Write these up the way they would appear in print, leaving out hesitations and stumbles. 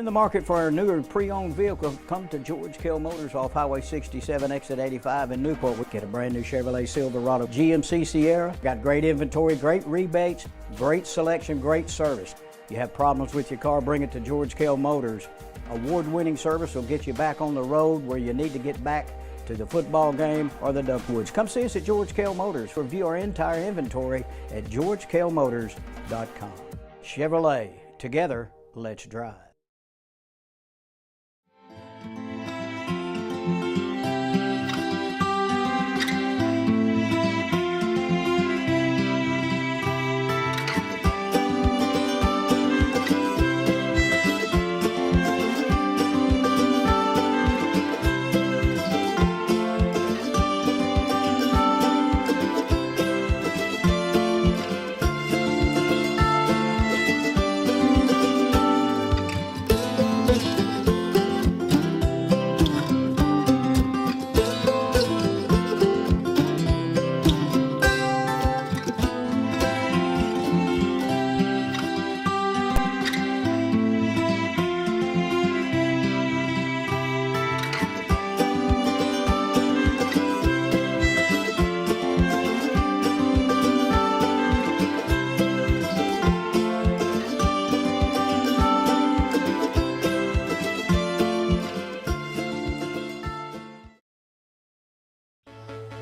In the market for a newer pre-owned vehicle, come to George Kell Motors off Highway 67, exit 85 in Newport. We get a brand new Chevrolet Silverado, GMC Sierra. Got great inventory, great rebates, great selection, great service. You have problems with your car, bring it to George Kell Motors. Award-winning service will get you back on the road where you need to get back to the football game or the Duckwoods. Come see us at George Kell Motors. Review our entire inventory at georgekellmotors.com. Chevrolet, together, let's drive.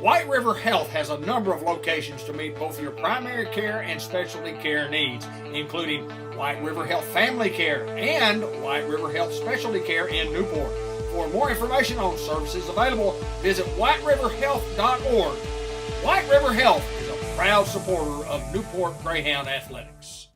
White River Health has a number of locations to meet both your primary care and specialty care needs, including White River Health Family Care and White River Health Specialty Care in Newport. For more information on services available, visit whiteriverhealth.org. White River Health is a proud supporter of Newport Greyhound Athletics.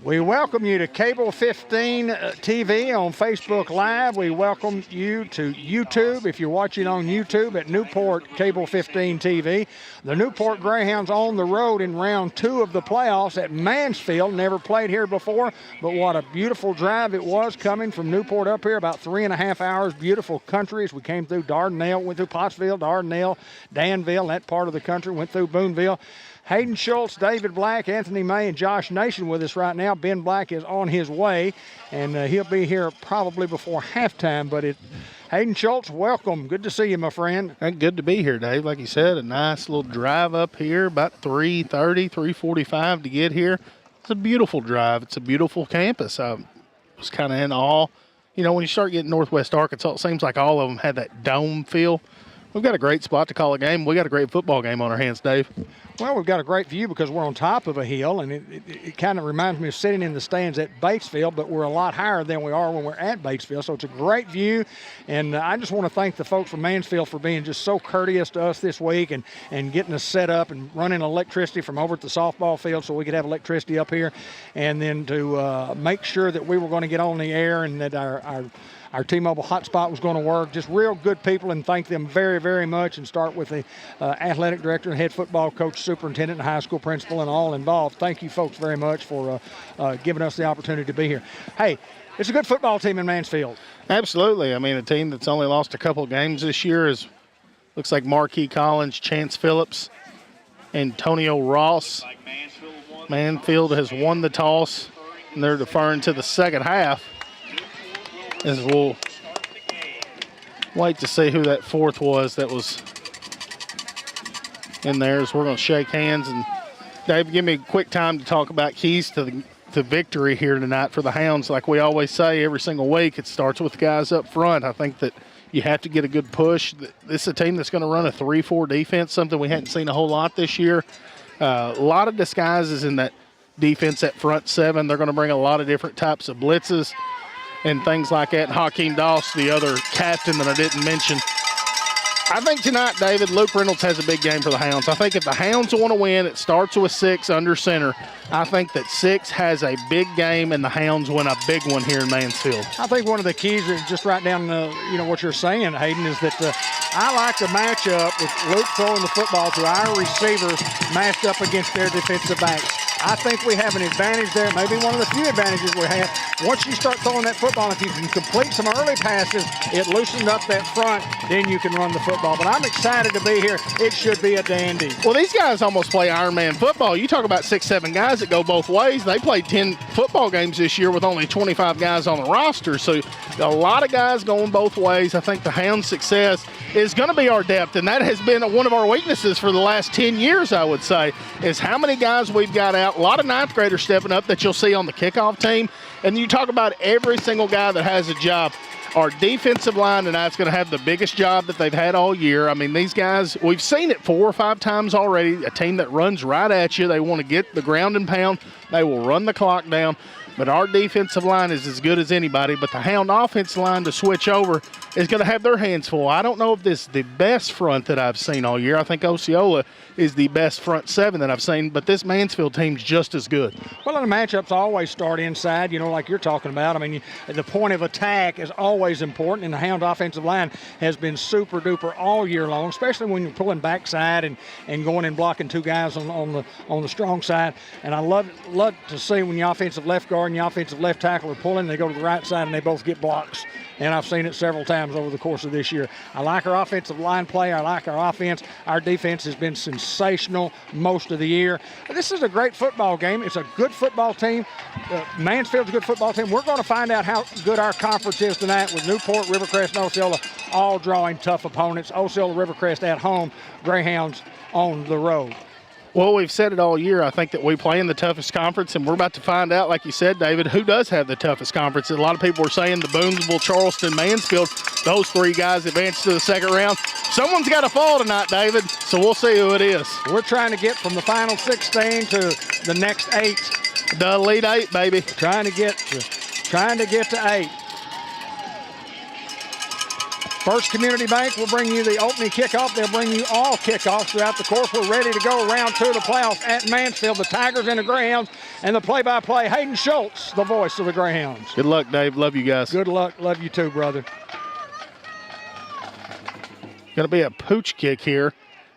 We welcome you to Cable 15 TV on Facebook Live. We welcome you to YouTube if you're watching on YouTube at Newport Cable 15 TV. The Newport Greyhounds on the road in round 2 of the playoffs at Mansfield. Never played here before, but what a beautiful drive it was coming from Newport up here, about 3.5 hours. Beautiful country as we came through Dardanelle, went through Pottsville, Dardanelle, Danville, that part of the country, went through Boonville. Hayden Schultz, David Black, Anthony May, and Josh Nation with us right now. Ben Black is on his way, and he'll be here probably before halftime. But Hayden Schultz, welcome. Good to see you, my friend. Good to be here, Dave. Like you said, a nice little drive up here, about 3:30, 3:45 to get here. It's a beautiful drive. It's a beautiful campus. I was kind of in awe. You know, when you start getting Northwest Arkansas, it seems like all of them had that dome feel. We've got a great spot to call a game. We got a great football game on our hands, Dave. Well, we've got a great view because we're on top of a hill, and it kind of reminds me of sitting in the stands at Batesville, but we're a lot higher than we are when we're at Batesville, so it's a great view. And I just want to thank the folks from Mansfield for being just so courteous to us this week and getting us set up and running electricity from over at the softball field so we could have electricity up here, and then to make sure that we were going to get on the air and that our T-Mobile hotspot was going to work. Just real good people, and thank them very, very much. And start with the athletic director and head football coach, superintendent, and high school principal, and all involved. Thank you folks very much for giving us the opportunity to be here. Hey, it's a good football team in Mansfield. Absolutely. I mean, a team that's only lost a couple of games this year looks like Marquis Collins, Chance Phillips, Antonio Ross. Mansfield has won the toss, and they're deferring to the second half. As we'll wait to see who that fourth was that was in there, as we're going to shake hands. And Dave, give me a quick time to talk about keys to victory here tonight for the Hounds. Like we always say every single week, it starts with the guys up front. I think that you have to get a good push. This is a team that's going to run a 3-4 defense, something we hadn't seen a whole lot this year. A lot of disguises in that defense at front seven. They're going to bring a lot of different types of blitzes and things like that. And Hakeem Doss, the other captain that I didn't mention. I think tonight, David, Luke Reynolds has a big game for the Hounds. I think if the Hounds want to win, it starts with 6 under center. I think that 6 has a big game, and the Hounds win a big one here in Mansfield. I think one of the keys is just write down what you're saying, Hayden, is that I like the matchup with Luke throwing the football to our receivers matched up against their defensive backs. I think we have an advantage there, maybe one of the few advantages we have. Once you start throwing that football, if you can complete some early passes, it loosens up that front, then you can run the football. But I'm excited to be here. It should be a dandy. Well, these guys almost play Ironman football. You talk about 6-7 guys that go both ways. They played 10 football games this year with only 25 guys on the roster. So a lot of guys going both ways. I think the Hounds' success is going to be our depth, and that has been one of our weaknesses for the last 10 years, I would say, is how many guys we've got out. A lot of ninth graders stepping up that you'll see on the kickoff team. And you talk about every single guy that has a job. Our defensive line tonight's going to have the biggest job that they've had all year. I mean, these guys, we've seen it 4 or 5 times already. A team that runs right at you. They want to get the ground and pound. They will run the clock down. But our defensive line is as good as anybody. But the Hound offensive line to switch over is going to have their hands full. I don't know if this is the best front that I've seen all year. I think Osceola is the best front seven that I've seen, but this Mansfield team's just as good. Well, and the matchups always start inside, like you're talking about. I mean, the point of attack is always important, and the Hound offensive line has been super duper all year long, especially when you're pulling backside and going and blocking 2 guys on the strong side. And I love to see when the offensive left guard and the offensive left tackle are pulling, they go to the right side and they both get blocks. And I've seen it several times over the course of this year. I like our offensive line play. I like our offense. Our defense has been sensational most of the year. This is a great football game. It's a good football team. Mansfield's a good football team. We're going to find out how good our conference is tonight with Newport, Rivercrest, and Osceola all drawing tough opponents. Osceola, Rivercrest at home, Greyhounds on the road. Well, we've said it all year. I think that we play in the toughest conference, and we're about to find out, like you said, David, who does have the toughest conference. A lot of people are saying the Boonville, Charleston, Mansfield, those 3 guys advance to the second round. Someone's got to fall tonight, David, so we'll see who it is. We're trying to get from the final 16 to the next 8. The Elite 8, baby. Trying to get to 8. First Community Bank will bring you the opening kickoff. They'll bring you all kickoffs throughout the course. We're ready to go round 2 of the playoffs at Mansfield. The Tigers and the Greyhounds And the play-by-play, Hayden Schultz, the voice of the Greyhounds. Good luck, Dave. Love you guys. Good luck. Love you too, brother. Going to be a pooch kick here.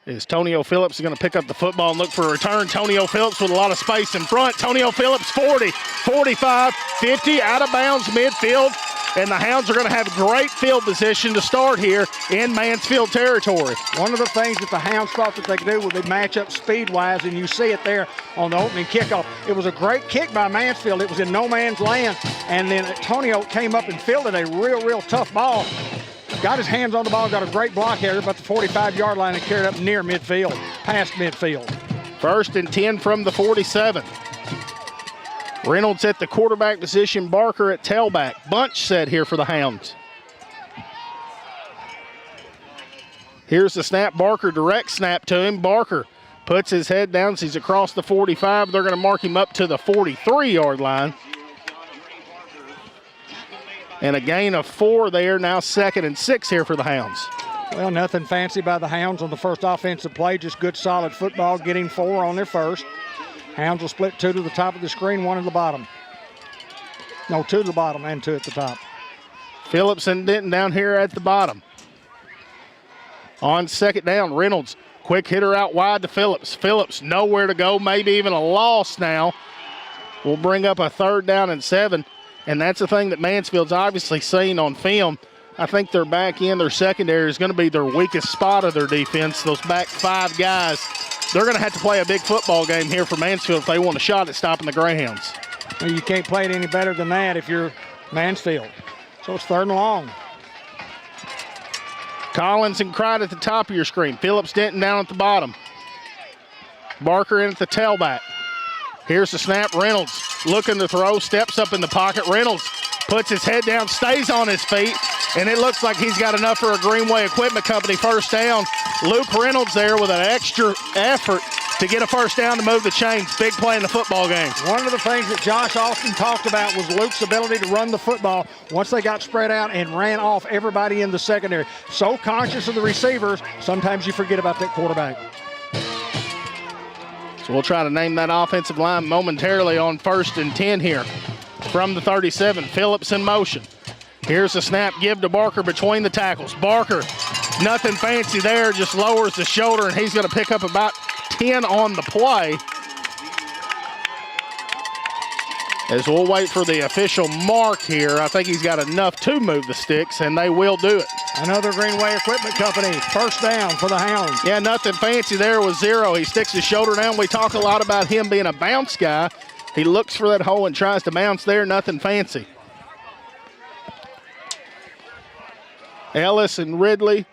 Is Tonio Phillips is going to pick up the football and look for a return. Tonio Phillips with a lot of space in front. Tonio Phillips 40, 45, 50, out of bounds midfield. And the Hounds are going to have great field position to start here in Mansfield territory. One of the things that the Hounds thought that they could do was they match up speed-wise, and you see it there on the opening kickoff. It was a great kick by Mansfield. It was in no man's land, and then Tonio came up and fielded a real tough ball. Got his hands on the ball, got a great block area about the 45-yard line and carried up near midfield, past midfield. 1st and 10 from the 47. Reynolds at the quarterback position, Barker at tailback. Bunch set here for the Hounds. Here's the snap. Barker direct snap to him. Barker puts his head down as he's across the 45. They're going to mark him up to the 43-yard line. And a gain of 4 there, now 2nd and 6 here for the Hounds. Well, nothing fancy by the Hounds on the first offensive play, just good solid football, getting 4 on their first. Hounds will split 2 to the top of the screen, 1 at the bottom. No, 2 to the bottom and 2 at the top. Phillips and Denton down here at the bottom. On 2nd down, Reynolds, quick hitter out wide to Phillips. Phillips nowhere to go, maybe even a loss now. Will bring up a 3rd down and 7. And that's the thing that Mansfield's obviously seen on film. I think their back end, their secondary is going to be their weakest spot of their defense. Those back 5 guys, they're going to have to play a big football game here for Mansfield if they want a shot at stopping the Greyhounds. Well, you can't play it any better than that if you're Mansfield. So it's 3rd and long. Collins and Cried at the top of your screen. Phillips Denton down at the bottom. Barker in at the tailback. Here's the snap. Reynolds looking to throw, steps up in the pocket. Reynolds puts his head down, stays on his feet, and it looks like he's got enough for a Greenway Equipment Company 1st down. Luke Reynolds there with an extra effort to get a 1st down to move the chains. Big play in the football game. One of the things that Josh Austin talked about was Luke's ability to run the football once they got spread out and ran off everybody in the secondary. So conscious of the receivers, sometimes you forget about that quarterback. So we'll try to name that offensive line momentarily on 1st and 10 here. From the 37, Phillips in motion. Here's the snap, give to Barker between the tackles. Barker, nothing fancy there, just lowers the shoulder, and he's going to pick up about 10 on the play. As we'll wait for the official mark here, I think he's got enough to move the sticks, and they will do it. Another Greenway Equipment Company, 1st down for the Hounds. Yeah, nothing fancy there with 0. He sticks his shoulder down. We talk a lot about him being a bounce guy. He looks for that hole and tries to bounce there, nothing fancy. Ellis and Ridley,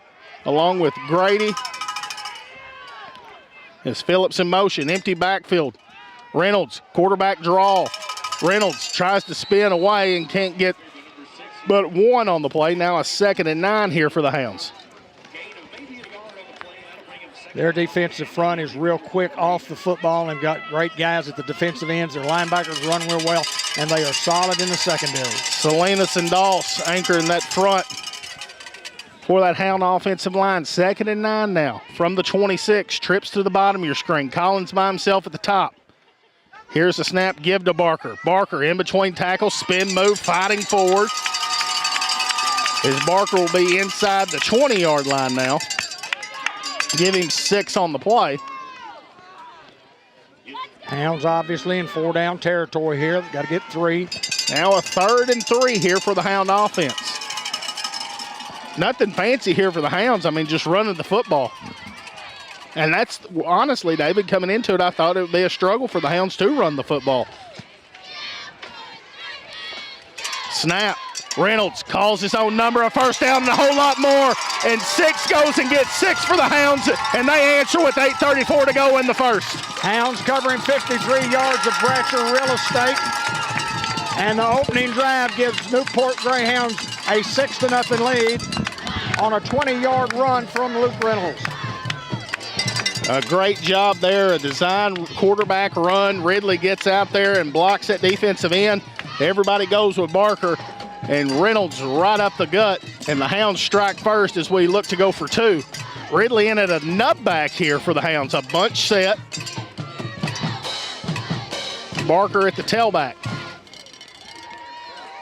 along with Grady. As Phillips in motion, empty backfield. Reynolds, quarterback draw. Reynolds tries to spin away and can't get but 1 on the play. Now a 2nd and 9 here for the Hounds. Their defensive front is real quick off the football and got great guys at the defensive ends. Their linebackers run real well, and they are solid in the secondary. Salinas and Doss anchoring that front for that Hound offensive line. 2nd and 9 now from the 26. Trips to the bottom of your screen. Collins by himself at the top. Here's the snap, give to Barker. Barker in between tackles, spin move, fighting forward. As Barker will be inside the 20-yard line now. Give him 6 on the play. Hounds obviously in 4-down territory here. Got to get 3. Now a 3rd and 3 here for the Hound offense. Nothing fancy here for the Hounds. I mean, just running the football. And that's, honestly, David, coming into it, I thought it would be a struggle for the Hounds to run the football. Snap. Reynolds calls his own number, a 1st down and a whole lot more. And 6 goes and gets 6 for the Hounds, and they answer with 8:34 to go in the first. Hounds covering 53 yards of Bratcher real estate. And the opening drive gives Newport Greyhounds a 6-0 lead on a 20-yard run from Luke Reynolds. A great job there, a design quarterback run. Ridley gets out there and blocks that defensive end. Everybody goes with Barker, and Reynolds right up the gut, and the Hounds strike first as we look to go for 2. Ridley in at a nutback here for the Hounds, a bunch set. Barker at the tailback.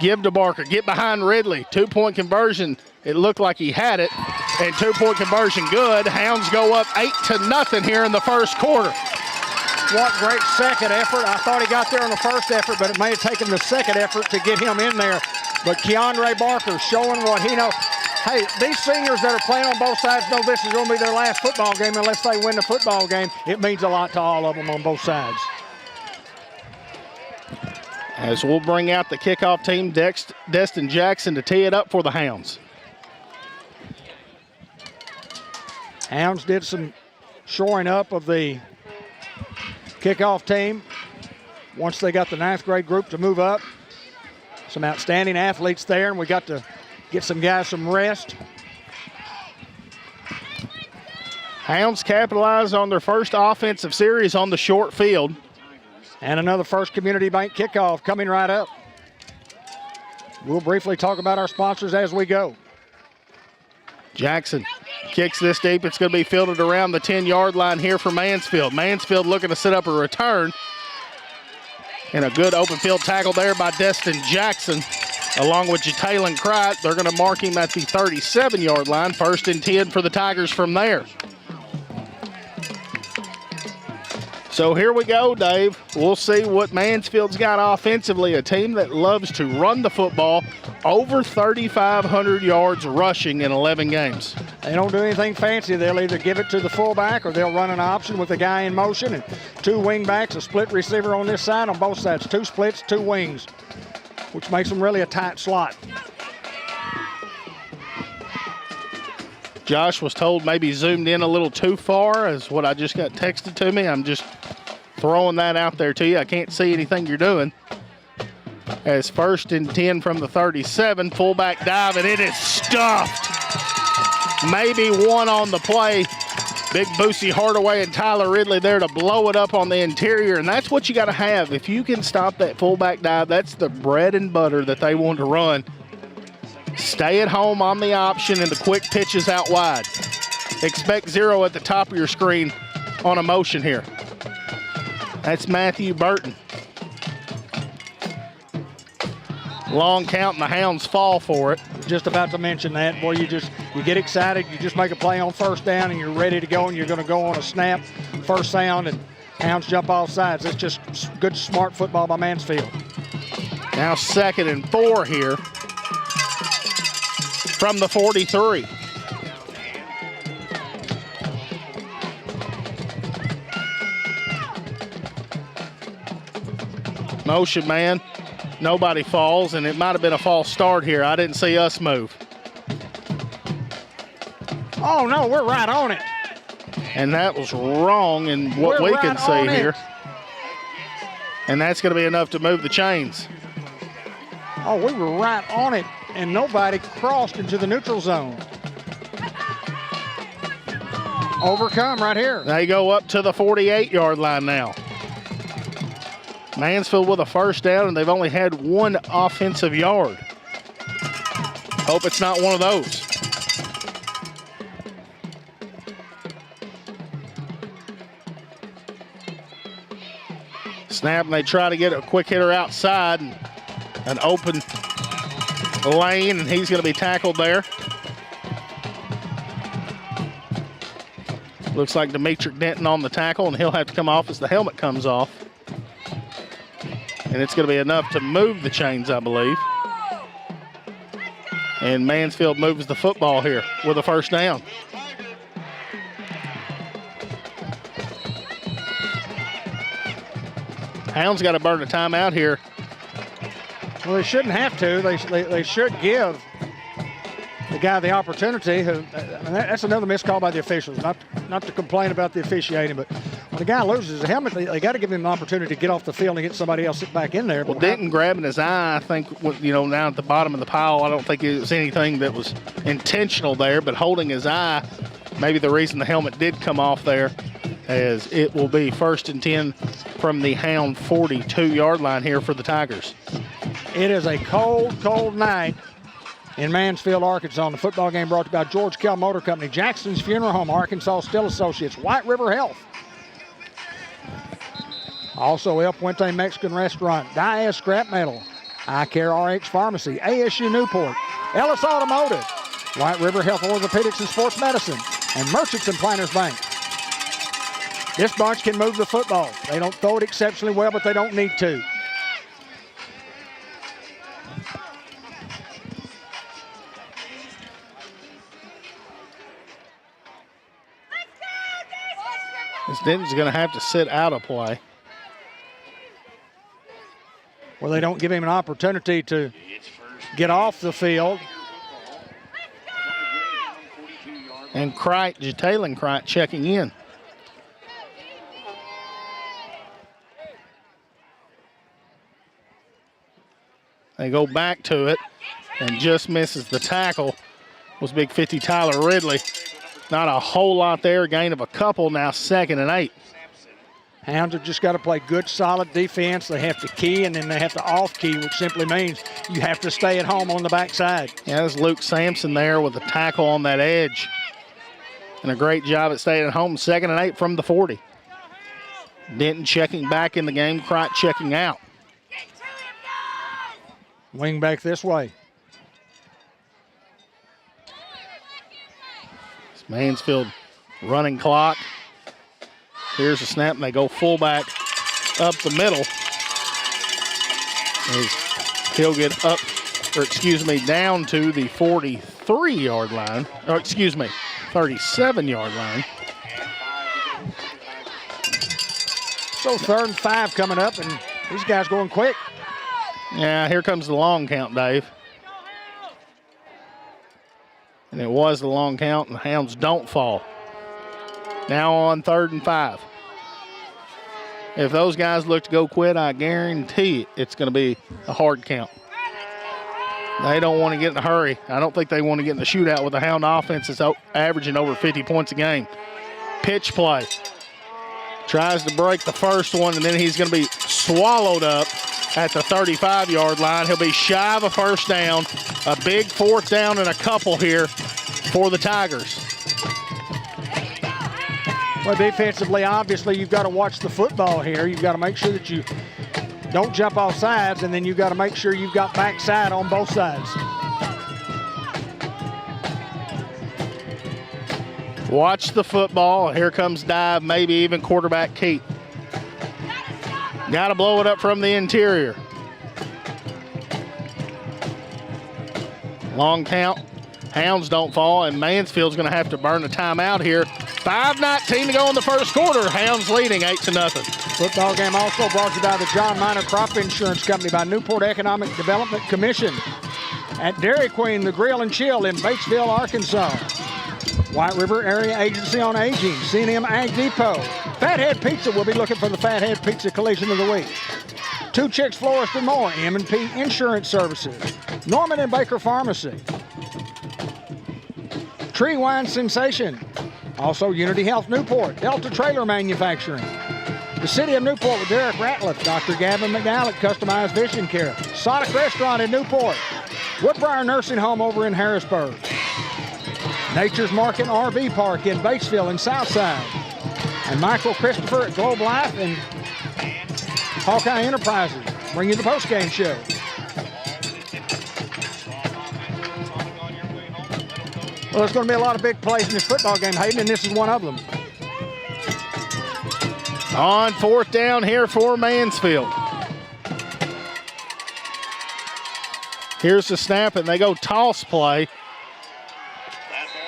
Give to Barker. Get behind Ridley. 2-point conversion. It looked like he had it. And 2-point conversion good. Hounds go up 8-0 here in the first quarter. What great second effort. I thought he got there on the first effort, but it may have taken the second effort to get him in there. But Keandre Barker showing what he knows. Hey, these seniors that are playing on both sides know this is going to be their last football game unless they win the football game. It means a lot to all of them on both sides. As we'll bring out the kickoff team, Destin Jackson to tee it up for the Hounds. Hounds did some shoring up of the kickoff team once they got the 9th grade group to move up. Some outstanding athletes there, and we got to get some guys some rest. Hounds capitalized on their first offensive series on the short field. And another First Community Bank kickoff coming right up. We'll briefly talk about our sponsors as we go. Jackson kicks this deep. It's going to be fielded around the 10-yard line here for Mansfield. Mansfield looking to set up a return. And a good open field tackle there by Destin Jackson, along with Jataylon Cright. They're going to mark him at the 37-yard line. 1st and 10 for the Tigers from there. So here we go, Dave. We'll see what Mansfield's got offensively, a team that loves to run the football, over 3,500 yards rushing in 11 games. They don't do anything fancy. They'll either give it to the fullback or they'll run an option with a guy in motion and 2 wing backs, a split receiver on this side, on both sides. 2 splits, 2 wings, which makes them really a tight slot. Josh was told maybe zoomed in a little too far, is what I just got texted to me. I'm just throwing that out there to you. I can't see anything you're doing. As 1st and 10 from the 37, fullback dive, and it is stuffed. Maybe 1 on the play. Big Boosie Hardaway and Tyler Ridley there to blow it up on the interior, and that's what you got to have. If you can stop that fullback dive, that's the bread and butter that they want to run. Stay at home on the option and the quick pitches out wide. Expect 0 at the top of your screen on a motion here. That's Matthew Burton. Long count, and the Hounds fall for it. Just about to mention that. Boy, you get excited. You just make a play on 1st down, and you're ready to go, and you're going to go on a snap, first sound, and Hounds jump off sides. It's just good, smart football by Mansfield. Now 2nd and 4 here from the 43. Motion man. Nobody falls, and it might have been a false start here. I didn't see us move. Oh, no, we're right on it. And that was wrong in what we can see here. And that's going to be enough to move the chains. Oh, we were right on it, and nobody crossed into the neutral zone. Overcome right here. They go up to the 48-yard line now. Mansfield with a 1st down, and they've only had 1 offensive yard. Hope it's not one of those. Snap, and they try to get a quick hitter outside, and an open lane, and he's going to be tackled there. Looks like Demetric Denton on the tackle, and he'll have to come off as the helmet comes off. And it's going to be enough to move the chains, I believe. And Mansfield moves the football here with a 1st down. Hounds got to burn a timeout here. Well, they shouldn't have to. They should give the guy the opportunity. That's another missed call by the officials. Not to complain about the officiating, but when the guy loses his helmet, they got to give him an opportunity to get off the field and get somebody else back in there. Well, Denton grabbing his eye, I think, down at the bottom of the pile, I don't think it was anything that was intentional there, but holding his eye, maybe the reason the helmet did come off there, as it will be 1st and 10 from the Hound 42-yard line here for the Tigers. It is a cold, cold night in Mansfield, Arkansas. The football game brought to you by George Kell Motor Company, Jackson's Funeral Home, Arkansas Still Associates, White River Health. Also, El Puente Mexican Restaurant, Diaz Scrap Metal, Eye Care RX Pharmacy, ASU Newport, Ellis Automotive, White River Health Orthopedics and Sports Medicine, and Merchants and Planners Bank. This bunch can move the football. They don't throw it exceptionally well, but they don't need to. This Denton's going to have to sit out of play. Well, they don't give him an opportunity to get off the field. And Jalen Crite checking in. They go back to it and just misses the tackle. Was big 50 Tyler Ridley. Not a whole lot there. Gain of a couple, now 2nd and 8. Hounds have just got to play good, solid defense. They have to key, and then they have to off-key, which simply means you have to stay at home on the backside. Yeah, there's Luke Sampson there with a tackle on that edge. And a great job at staying at home. 2nd and 8 from the 40. Denton checking back in the game. Crite checking out. Wing back this way. It's Mansfield running clock. Here's a snap, and they go fullback up the middle. As he'll get up, down to the 43-yard line. Or 37-yard line. So 3rd and 5 coming up, and these guys going quick. Yeah, here comes the long count, Dave. And it was the long count, and the Hounds don't fall. Now on 3rd and 5. If those guys look to go quit, I guarantee it's going to be a hard count. They don't want to get in a hurry. I don't think they want to get in the shootout with the Hound offense that's averaging over 50 points a game. Pitch play. Tries to break the first one, and then he's going to be swallowed up at the 35-yard line. He'll be shy of a first down. A big 4th down and a couple here for the Tigers. Well, defensively, obviously, you've got to watch the football here. You've got to make sure that you don't jump off sides, and then you've got to make sure you've got backside on both sides. Watch the football. Here comes dive, maybe even quarterback Keith. Got to blow it up from the interior. Long count. Hounds don't fall, and Mansfield's going to have to burn a timeout here. 5:19 to go in the first quarter. Hounds leading 8-0. Football game also brought to you by the John Minor Crop Insurance Company, by Newport Economic Development Commission, at Dairy Queen, the Grill and Chill in Batesville, Arkansas, White River Area Agency on Aging, C&M Ag Depot. Fathead Pizza will be looking for the Fathead Pizza Collision of the Week. Two Chicks Florist and more, M&P Insurance Services, Norman and Baker Pharmacy, Tree Wine Sensation, also Unity Health Newport, Delta Trailer Manufacturing, the City of Newport with Derek Ratliff, Dr. Gavin McDowell, Customized Vision Care, Sonic Restaurant in Newport, Woodbriar Nursing Home over in Harrisburg, Nature's Market RV Park in Batesville and Southside, and Michael Christopher at Globe Life and Hawkeye Enterprises bring you the postgame show. Well, there's going to be a lot of big plays in this football game, Hayden, and this is one of them. On 4th down here for Mansfield. Here's the snap, and they go toss play.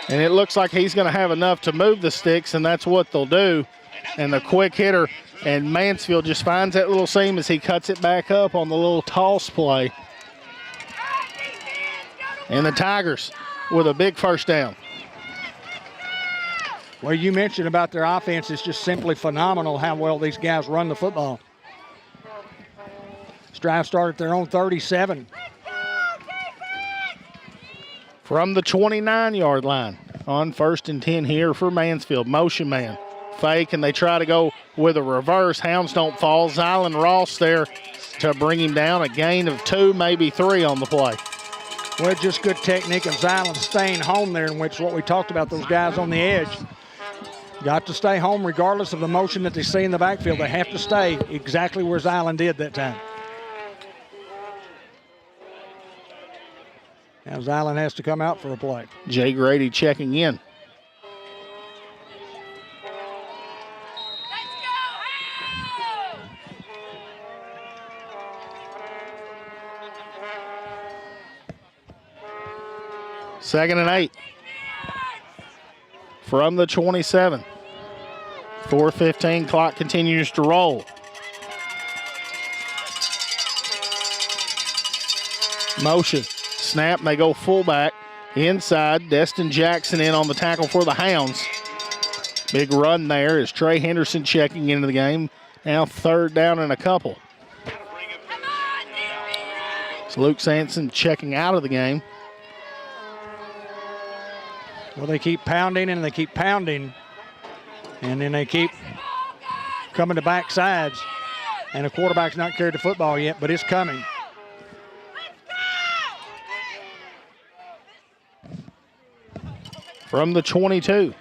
And it looks like he's going to have enough to move the sticks, and that's what they'll do. And the quick hitter, and Mansfield just finds that little seam as he cuts it back up on the little toss play. And the Tigers with a big first down. Well, you mentioned about their offense. It's just simply phenomenal how well these guys run the football. This drive started at their own 37. From the 29-yard line on 1st and 10 here for Mansfield. Motion man. Fake, and they try to go with a reverse. Hounds don't fall. Zylan Ross there to bring him down. A gain of 2, maybe 3 on the play. Well, just good technique of Zylan staying home there, in which what we talked about, those guys on the edge. Got to stay home regardless of the motion that they see in the backfield. They have to stay exactly where Zylan did that time. Now Zylan has to come out for a play. Jay Grady checking in. Second and 8 from the 27. 4:15 clock continues to roll. Motion, snap, and they go fullback. Inside, Destin Jackson in on the tackle for the Hounds. Big run there is Trey Henderson checking into the game. Now 3rd down and a couple. It's Luke Sampson checking out of the game. Well, they keep pounding and they keep pounding. And then they keep coming to backsides. And the quarterback's not carried the football yet, but it's coming. From the 22.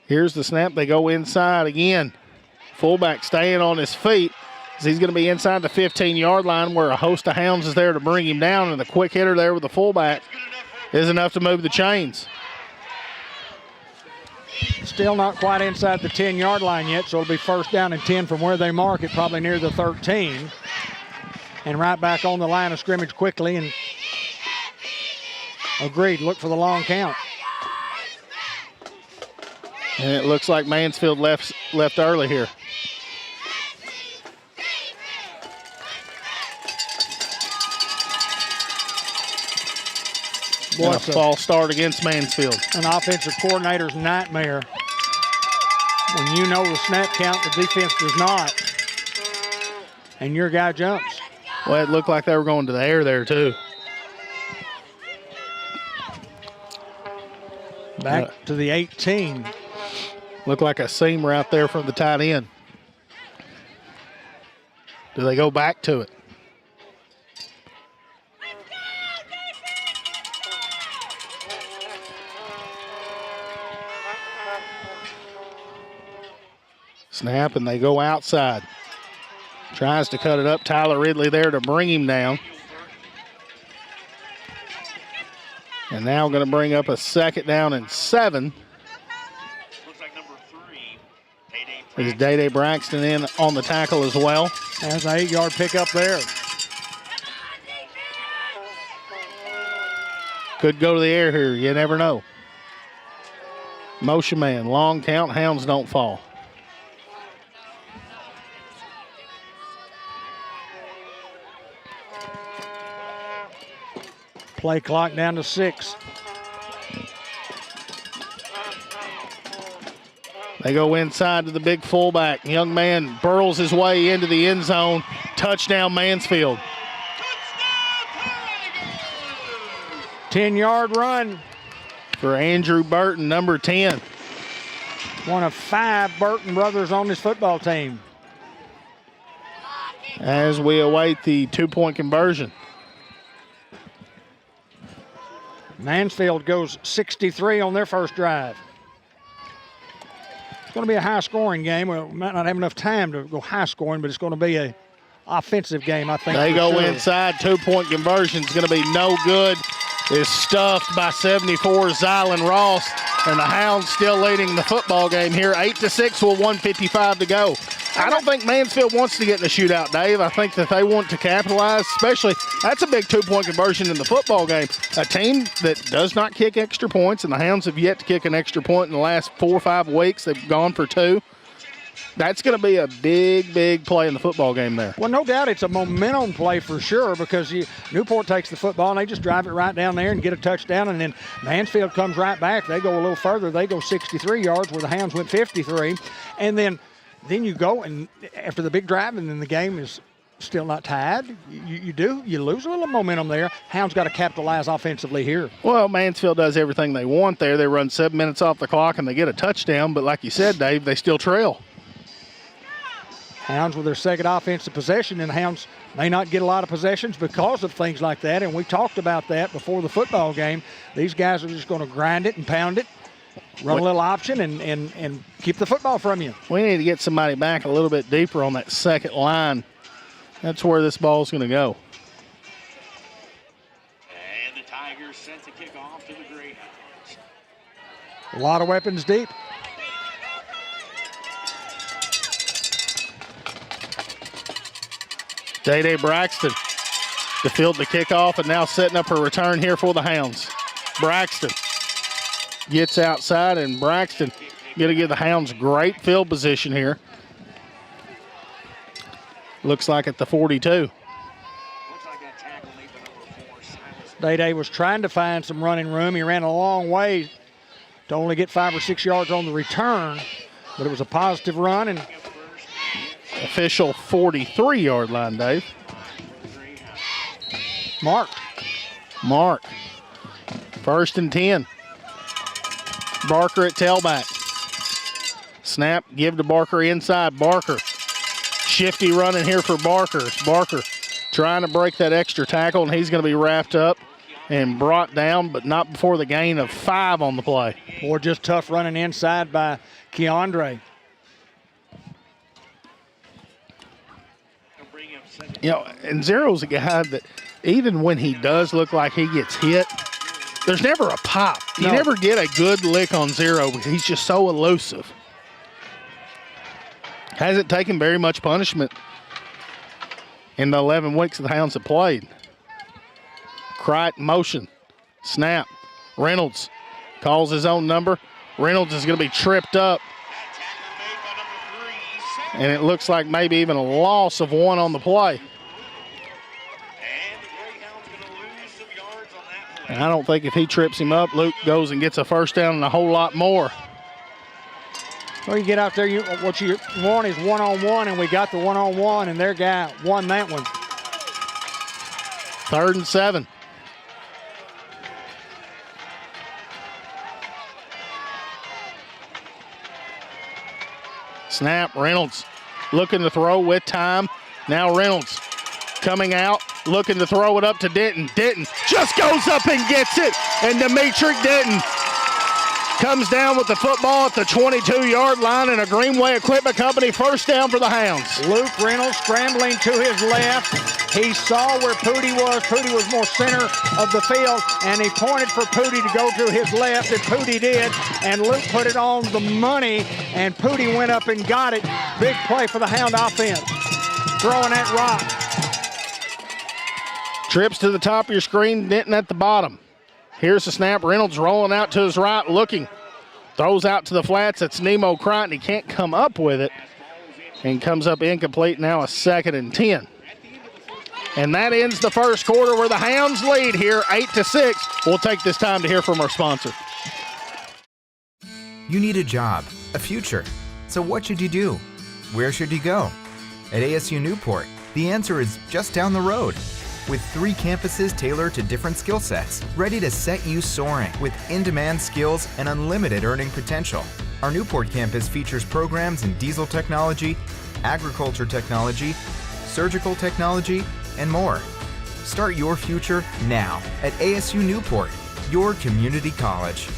Here's the snap. They go inside again. Fullback staying on his feet. He's going to be inside the 15-yard line where a host of Hounds is there to bring him down, and the quick hitter there with the fullback is enough to move the chains. Still not quite inside the 10-yard line yet, so it'll be 1st down and 10 from where they mark it, probably near the 13. And right back on the line of scrimmage quickly, and agreed, look for the long count. And it looks like Mansfield left early here. Boy, a false start against Mansfield. An offensive coordinator's nightmare. When you know the snap count, the defense does not. And your guy jumps. Well, it looked like they were going to the air there, too. Back to the 18. Looked like a seam route there from the tight end. Do they go back to it? Snap, and they go outside. Tries to cut it up. Tyler Ridley there to bring him down. And now going to bring up a 2nd down and 7. Is Day Braxton in on the tackle as well. That's an 8-yard pickup there. Could go to the air here. You never know. Motion man. Long count. Hounds don't fall. Play clock down to 6. They go inside to the big fullback. Young man burrows his way into the end zone. Touchdown, Mansfield. 10-yard run. For Andrew Burton, number 10. One of 5 Burton brothers on this football team. As we await the 2-point conversion. Mansfield goes 63 on their first drive. It's going to be a high-scoring game. We might not have enough time to go high-scoring, but it's going to be a offensive game, I think. They go inside. 2-point conversion is going to be no good. Is stuffed by 74 Zylan Ross, and the Hounds still leading the football game here. 8-6 with 1:55 to go. I don't think Mansfield wants to get in a shootout, Dave. I think that they want to capitalize, especially that's a big 2-point conversion in the football game. A team that does not kick extra points, and the Hounds have yet to kick an extra point in the last 4 or 5 weeks. They've gone for 2. That's going to be a big, big play in the football game there. Well, no doubt it's a momentum play for sure because Newport takes the football and they just drive it right down there and get a touchdown, and then Mansfield comes right back. They go a little further. They go 63 yards where the Hounds went 53. And then you go, and after the big drive, and then the game is still not tied. You lose a little momentum there. Hounds got to capitalize offensively here. Well, Mansfield does everything they want there. They run 7 minutes off the clock and they get a touchdown, but like you said, Dave, they still trail. Hounds with their second offensive possession, and the Hounds may not get a lot of possessions because of things like that, and we talked about that before the football game. These guys are just going to grind it and pound it, run a little option, and keep the football from you. We need to get somebody back a little bit deeper on that second line. That's where this ball's going to go. And the Tigers sent to kick off to the Greyhounds. A lot of weapons deep. Day Braxton to field the kickoff and now setting up her return here for the Hounds. Braxton gets outside, and Braxton going to give the Hounds great field position here. Looks like at the 42. Day was trying to find some running room. He ran a long way to only get 5 or 6 yards on the return, but it was a positive run. And official 43-yard line, Dave. Mark. 1st and 10. Barker at tailback. Snap, give to Barker inside. Barker. Shifty running here for Barker. Barker trying to break that extra tackle, and he's going to be wrapped up and brought down, but not before the gain of 5 on the play. Or just tough running inside by Keandre. You know, and Zero's a guy that even when he does look like he gets hit, there's never a pop. You never get a good lick on Zero because he's just so elusive. Hasn't taken very much punishment in the 11 weeks the Hounds have played. Crichton motion. Snap. Reynolds calls his own number. Reynolds is going to be tripped up. And it looks like maybe even a loss of 1 on the play. And I don't think if he trips him up, Luke goes and gets a first down and a whole lot more. Well, you get out there, what you want is one-on-one, and we got the one-on-one, and their guy won that one. 3rd and 7. Snap, Reynolds looking to throw with time. Now Reynolds coming out, looking to throw it up to Denton. Denton just goes up and gets it, and Dimitri Denton comes down with the football at the 22-yard line, and a Greenway Equipment Company first down for the Hounds. Luke Reynolds scrambling to his left. He saw where Pooty was. Pooty was more center of the field, and he pointed for Pooty to go to his left, and Pooty did, and Luke put it on the money, and Pooty went up and got it. Big play for the Hound offense. Throwing that rock. Trips to the top of your screen, Denton at the bottom. Here's the snap. Reynolds rolling out to his right, looking. Throws out to the flats. It's Nemo Crichton. He can't come up with it. And comes up incomplete. Now a 2nd and 10. And that ends the first quarter where the Hounds lead here 8-6. We'll take this time to hear from our sponsor. You need a job, a future. So what should you do? Where should you go? At ASU Newport, the answer is just down the road. With 3 campuses tailored to different skill sets, ready to set you soaring with in-demand skills and unlimited earning potential. Our Newport campus features programs in diesel technology, agriculture technology, surgical technology, and more. Start your future now at ASU Newport, your community college.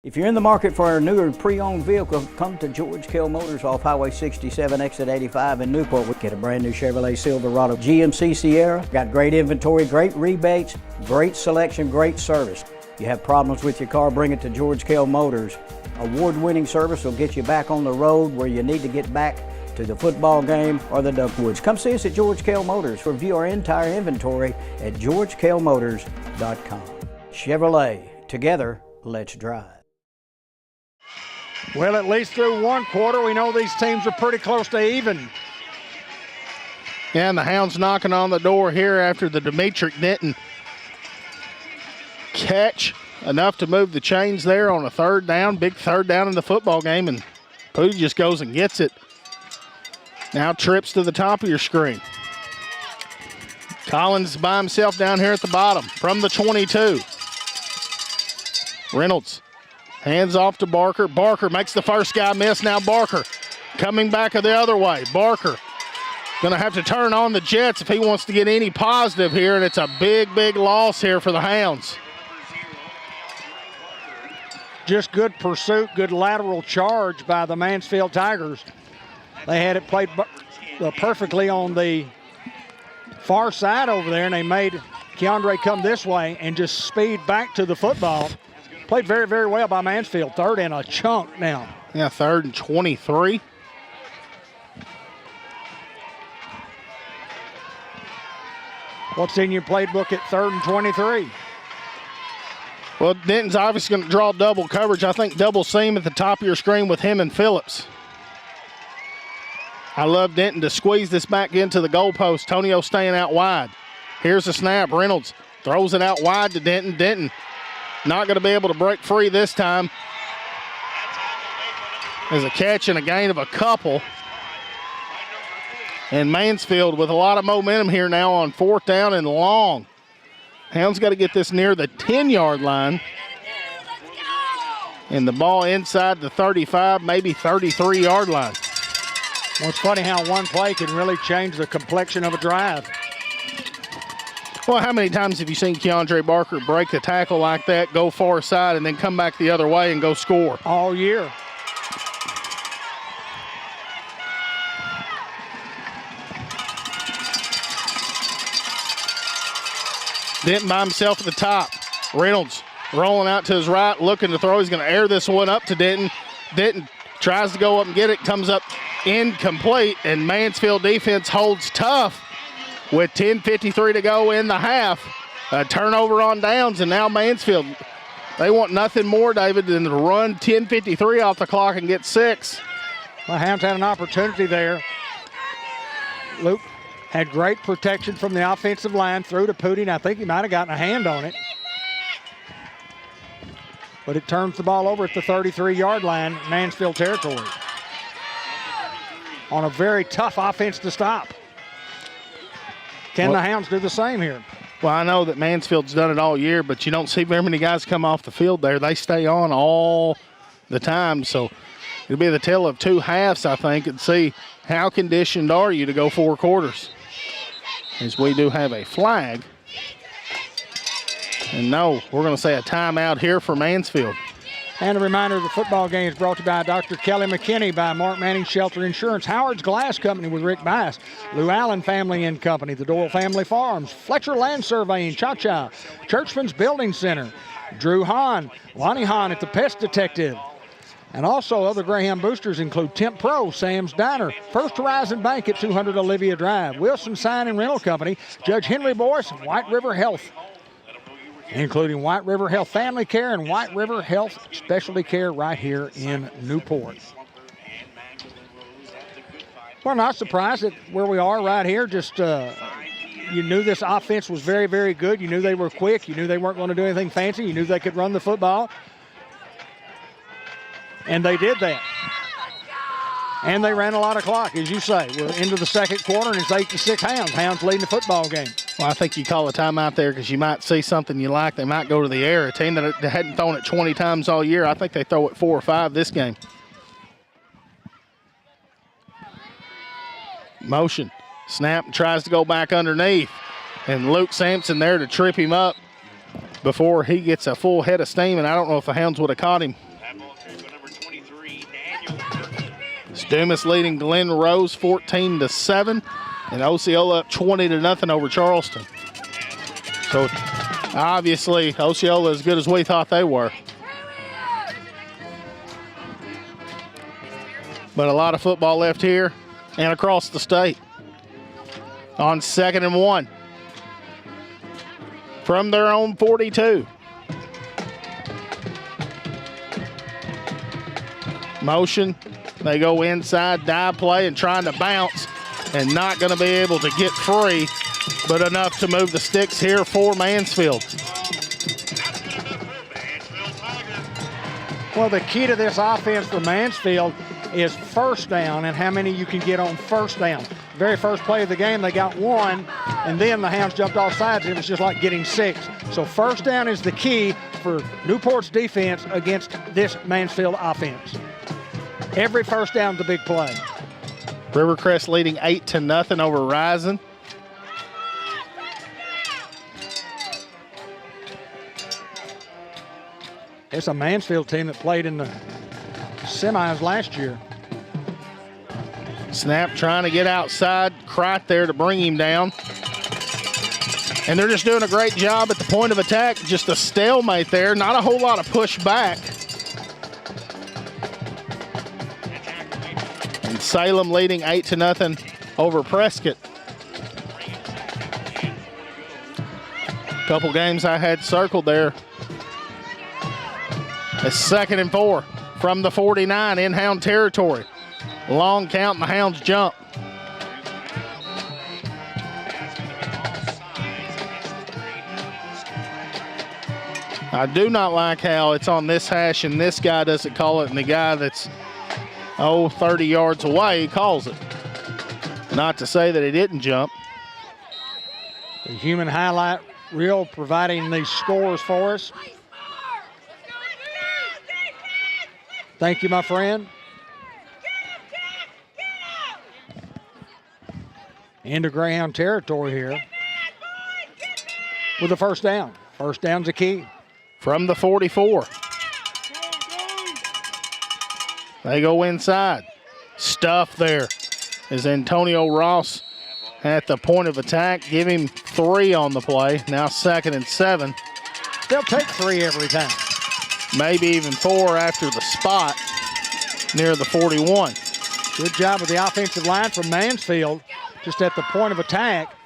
If you're in the market for a newer pre-owned vehicle, come to George Kell Motors off Highway 67, exit 85 in Newport. We get a brand new Chevrolet Silverado GMC Sierra. Got great inventory, great rebates, great selection, great service. You have problems with your car, bring it to George Kell Motors. Award-winning service will get you back on the road where you need to get back to the football game or the Duckwoods. Come see us at George Kell Motors. Review our entire inventory at georgekellmotors.com. Chevrolet, together, let's drive. Well, at least through 1 quarter, we know these teams are pretty close to even. Yeah, and the Hounds knocking on the door here after the Dimitri Denton catch. Enough to move the chains there on a 3rd down, big 3rd down in the football game, and Pooty just goes and gets it. Now trips to the top of your screen. Collins by himself down here at the bottom from the 22. Reynolds hands off to Barker. Barker makes the first guy miss. Now Barker coming back the other way. Barker going to have to turn on the Jets if he wants to get any positive here, and it's a big, big loss here for the Hounds. Just good pursuit, good lateral charge by the Mansfield Tigers. They had it played perfectly on the far side over there, and they made Keandre come this way and just speed back to the football. Played very, very well by Mansfield. Third and a chunk now. Yeah, 3rd and 23. What's in your playbook at 3rd and 23? Well, Denton's obviously going to draw double coverage. I think double seam at the top of your screen with him and Phillips. I love Denton to squeeze this back into the goalpost. Tonio staying out wide. Here's the snap. Reynolds throws it out wide to Denton. Denton not going to be able to break free this time. There's a catch and a gain of a couple. And Mansfield with a lot of momentum here now on 4th down and long. Hounds got to get this near the 10-yard line. And the ball inside the 35, maybe 33-yard line. Well, it's funny how one play can really change the complexion of a drive. Well, how many times have you seen Keandre Barker break the tackle like that, go far side, and then come back the other way and go score? All year. Denton by himself at the top. Reynolds rolling out to his right, looking to throw. He's going to air this one up to Denton. Denton tries to go up and get it, comes up incomplete, and Mansfield defense holds tough with 10:53 to go in the half. A turnover on downs, and now Mansfield, they want nothing more, David, than to run 10:53 off the clock and get 6. Well, Hounds had an opportunity there. Luke had great protection from the offensive line, threw to Pooty, and I think he might have gotten a hand on it. But it turns the ball over at the 33-yard line, Mansfield territory. On a very tough offense to stop. Can the Hounds do the same here? Well, I know that Mansfield's done it all year, but you don't see very many guys come off the field there. They stay on all the time, so it'll be the tale of 2 halves, I think, and see how conditioned are you to go 4 quarters. As we do have a flag. And no, we're going to say a timeout here for Mansfield. And a reminder, the football game is brought to you by Dr. Kelly McKinney, by Mark Manning Shelter Insurance, Howard's Glass Company with Rick Bass, Lou Allen Family and Company, the Doyle Family Farms, Fletcher Land Surveying, Cha-Cha, Churchman's Building Center, Drew Hahn, Lonnie Hahn at the Pest Detective. And also other Greyhound boosters include Temp Pro, Sam's Diner, First Horizon Bank at 200 Olivia Drive, Wilson Sign and Rental Company, Judge Henry Boyce, and White River Health, including White River Health Family Care and White River Health Specialty Care right here in Newport. Well, not surprised at where we are right here. Just you knew this offense was very, very good. You knew they were quick. You knew they weren't going to do anything fancy. You knew they could run the football. And they did that. And they ran a lot of clock, as you say. We're into the 2nd quarter, and it's 8-6 Hounds. Hounds leading the football game. Well, I think you call a timeout there because you might see something you like. They might go to the air. A team that hadn't thrown it 20 times all year, I think they throw it 4 or 5 this game. Motion. Snap, tries to go back underneath. And Luke Sampson there to trip him up before he gets a full head of steam, and I don't know if the Hounds would have caught him. Dumas leading Glen Rose 14-7, and Osceola up 20-0 over Charleston. So obviously Osceola as good as we thought they were. But a lot of football left here and across the state. On 2nd and 1 from their own 42. Motion. They go inside, dive play, and trying to bounce, and not going to be able to get free, but enough to move the sticks here for Mansfield. Well, the key to this offense for Mansfield is 1st down and how many you can get on 1st down. Very first play of the game, they got 1, and then the Hounds jumped off sides. It was just like getting 6. So 1st down is the key for Newport's defense against this Mansfield offense. Every first down's a big play. Rivercrest leading 8-0 over Rising. It's a Mansfield team that played in the semis last year. Snap trying to get outside. Crite there to bring him down. And they're just doing a great job at the point of attack. Just a stalemate there. Not a whole lot of push back. And Salem leading 8-0 over Prescott. Couple games I had circled there. It's 2nd and 4 from the 49 in Hound territory. Long count and the Hounds jump. I do not like how it's on this hash and this guy doesn't call it, and the guy that's 30 yards away calls it. Not to say that he didn't jump. The human highlight reel providing these scores for us. Thank you, my friend. Into Greyhound territory here with a first down. First down's a key. From the 44. They go inside. Stuff there is Antonio Ross at the point of attack. Give him 3 on the play. Now 2nd and 7. They'll take 3 every time. Maybe even 4 after the spot near the 41. Good job with the offensive line from Mansfield, just at the point of attack.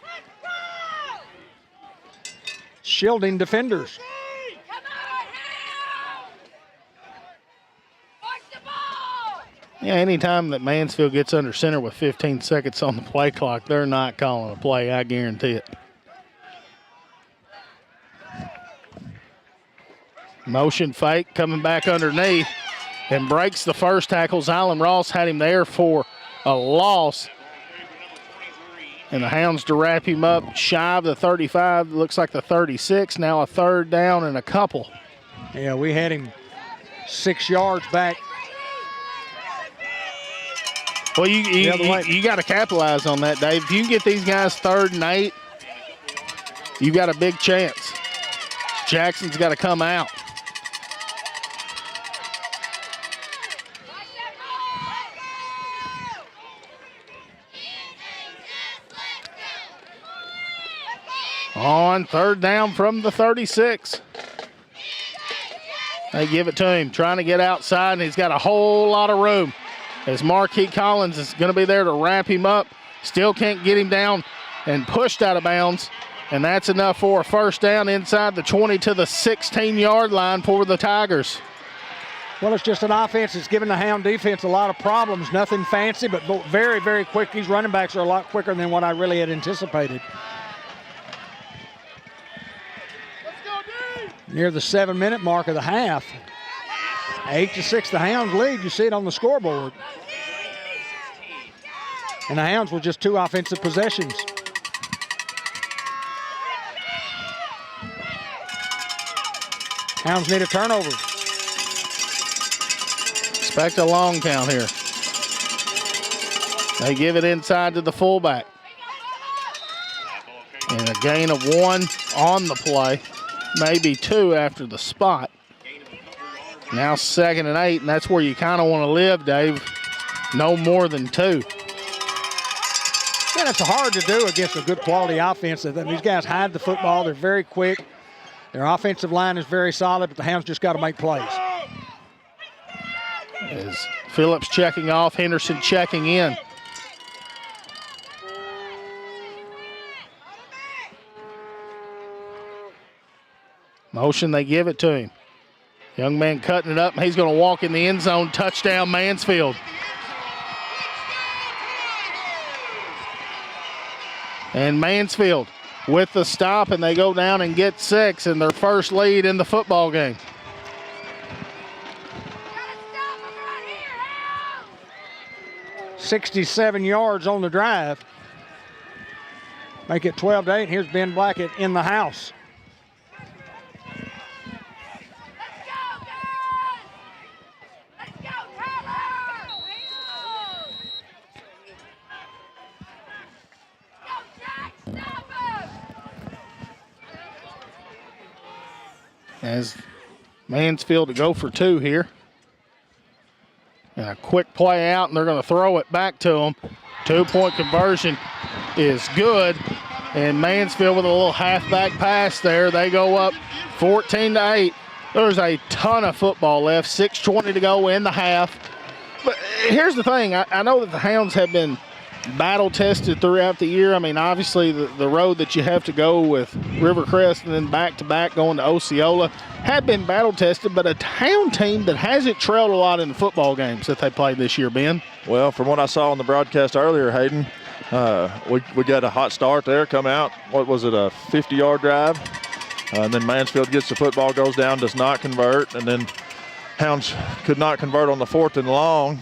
Shielding defenders. Yeah, anytime that Mansfield gets under center with 15 seconds on the play clock, they're not calling a play, I guarantee it. Motion fake coming back underneath and breaks the first tackle. Zylan Ross had him there for a loss. And the Hounds to wrap him up shy of the 35, looks like the 36. Now a 3rd down and a couple. Yeah, we had him 6 yards back. Well, you got to capitalize on that, Dave. If you can get these guys 3rd and 8, you've got a big chance. Jackson's got to come out. On 3rd down from the 36. They give it to him, trying to get outside, and he's got a whole lot of room. As Marquis Collins is going to be there to wrap him up. Still can't get him down and pushed out of bounds. And that's enough for a first down inside the 20 to the 16-yard line for the Tigers. Well, it's just an offense that's giving the Hound defense a lot of problems. Nothing fancy, but very, very quick. These running backs are a lot quicker than what I really had anticipated. Near the 7-minute mark of the half. 8-6, the Hounds lead. You see it on the scoreboard. And the Hounds with just 2 offensive possessions. Hounds need a turnover. Expect a long count here. They give it inside to the fullback. And a gain of 1 on the play. Maybe 2 after the spot. Now 2nd and 8, and that's where you kind of want to live, Dave. No more than 2. Yeah, it's hard to do against a good quality offense. These guys hide the football. They're very quick. Their offensive line is very solid, but the Hounds just got to make plays. As Phillips checking off, Henderson checking in. Motion, they give it to him. Young man cutting it up, and he's going to walk in the end zone. Touchdown, Mansfield. And Mansfield with the stop, and they go down and get 6 and their first lead in the football game. "67 yards on the drive. Make it 12-8. Here's Ben Blackett in the house. as Mansfield to go for 2 here. And a quick play out, and they're going to throw it back to them. 2-point conversion is good. And Mansfield with a little halfback pass there. They go up 14-8. There's a ton of football left. 6:20 to go in the half. But here's the thing. I know that the Hounds have been battle-tested throughout the year. I mean, obviously the road that you have to go with Rivercrest and then back-to-back going to Osceola have been battle-tested, but a Hound team that hasn't trailed a lot in the football games that they played this year, Ben. Well, from what I saw on the broadcast earlier, Hayden, we got a hot start there, come out. What was it, a 50-yard drive? And then Mansfield gets the football, goes down, does not convert, and then Hounds could not convert on the 4th and long.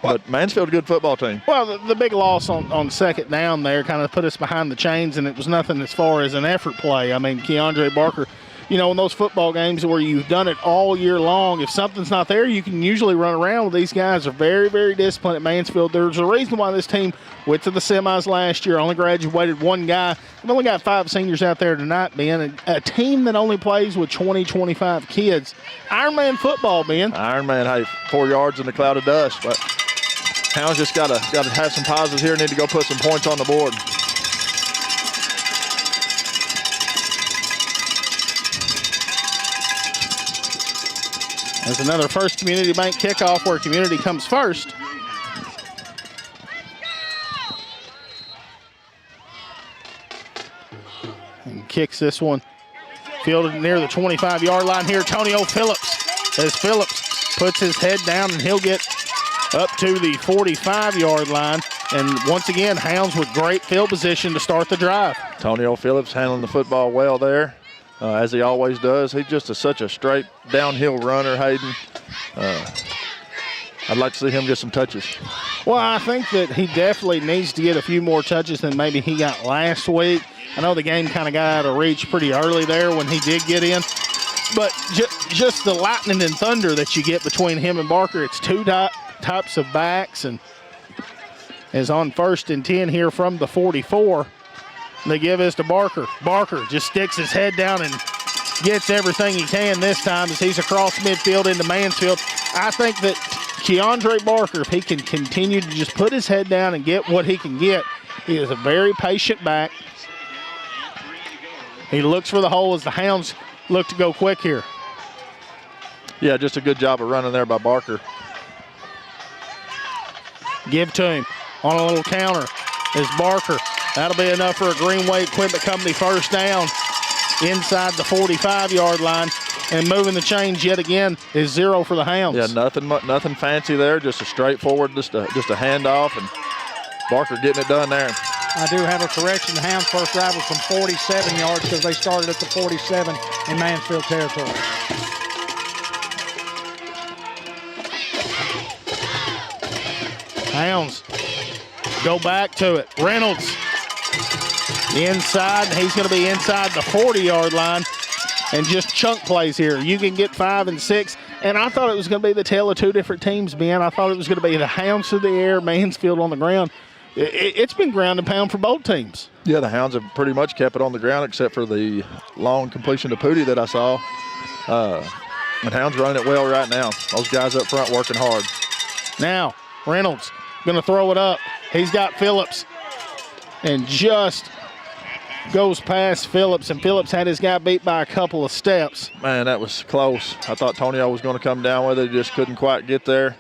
But Mansfield, a good football team. Well, the big loss on second down there kind of put us behind the chains, and it was nothing as far as an effort play. I mean, Keandre Barker, you know, in those football games where you've done it all year long, if something's not there, you can usually run around. These guys are very, very disciplined at Mansfield. There's a reason why this team went to the semis last year, only graduated 1 guy. We've only got 5 seniors out there tonight, Ben. A team that only plays with 20, 25 kids. Ironman football, Ben. Ironman, hey, 4 yards in the cloud of dust. But Hounds just got to have some positives here, need to go put some points on the board. There's another First Community Bank kickoff where Community comes first. And kicks this one. Fielded near the 25-yard line here. Tonio Phillips, as Phillips puts his head down, and he'll get up to the 45-yard line. And once again, Hounds with great field position to start the drive. Tonio Phillips handling the football well there, as he always does. He's just such a straight downhill runner, Hayden. I'd like to see him get some touches. Well, I think that he definitely needs to get a few more touches than maybe he got last week. I know the game kind of got out of reach pretty early there when he did get in. But just the lightning and thunder that you get between him and Barker, it's 2 types of backs, and is on 1st and 10 here from the 44. They give this to Barker. Barker just sticks his head down and gets everything he can this time as he's across midfield into Mansfield. I think that Keandre Barker, if he can continue to just put his head down and get what he can get, he is a very patient back. He looks for the hole as the Hounds look to go quick here. Yeah, just a good job of running there by Barker. Give to him on a little counter is Barker. That'll be enough for a Greenway Equipment Company first down inside the 45-yard line. And moving the chains yet again is 0 for the Hounds. Yeah, nothing fancy there, just a straightforward, just a handoff, and Barker getting it done there. I do have a correction. The Hounds' first drive was from 47 yards because they started at the 47 in Mansfield territory. Hounds go back to it. Reynolds inside. He's going to be inside the 40-yard line. And just chunk plays here. You can get 5 and 6. And I thought it was going to be the tale of 2 different teams, Ben. I thought it was going to be the Hounds through the air, Mansfield on the ground. It's been ground and pound for both teams. Yeah, the Hounds have pretty much kept it on the ground except for the long completion to Pooty that I saw. And Hounds running it well right now. Those guys up front working hard. Now, Reynolds going to throw it up. He's got Phillips. And just goes past Phillips, and Phillips had his guy beat by a couple of steps. Man, that was close. I thought Tonio was going to come down with it, just couldn't quite get there.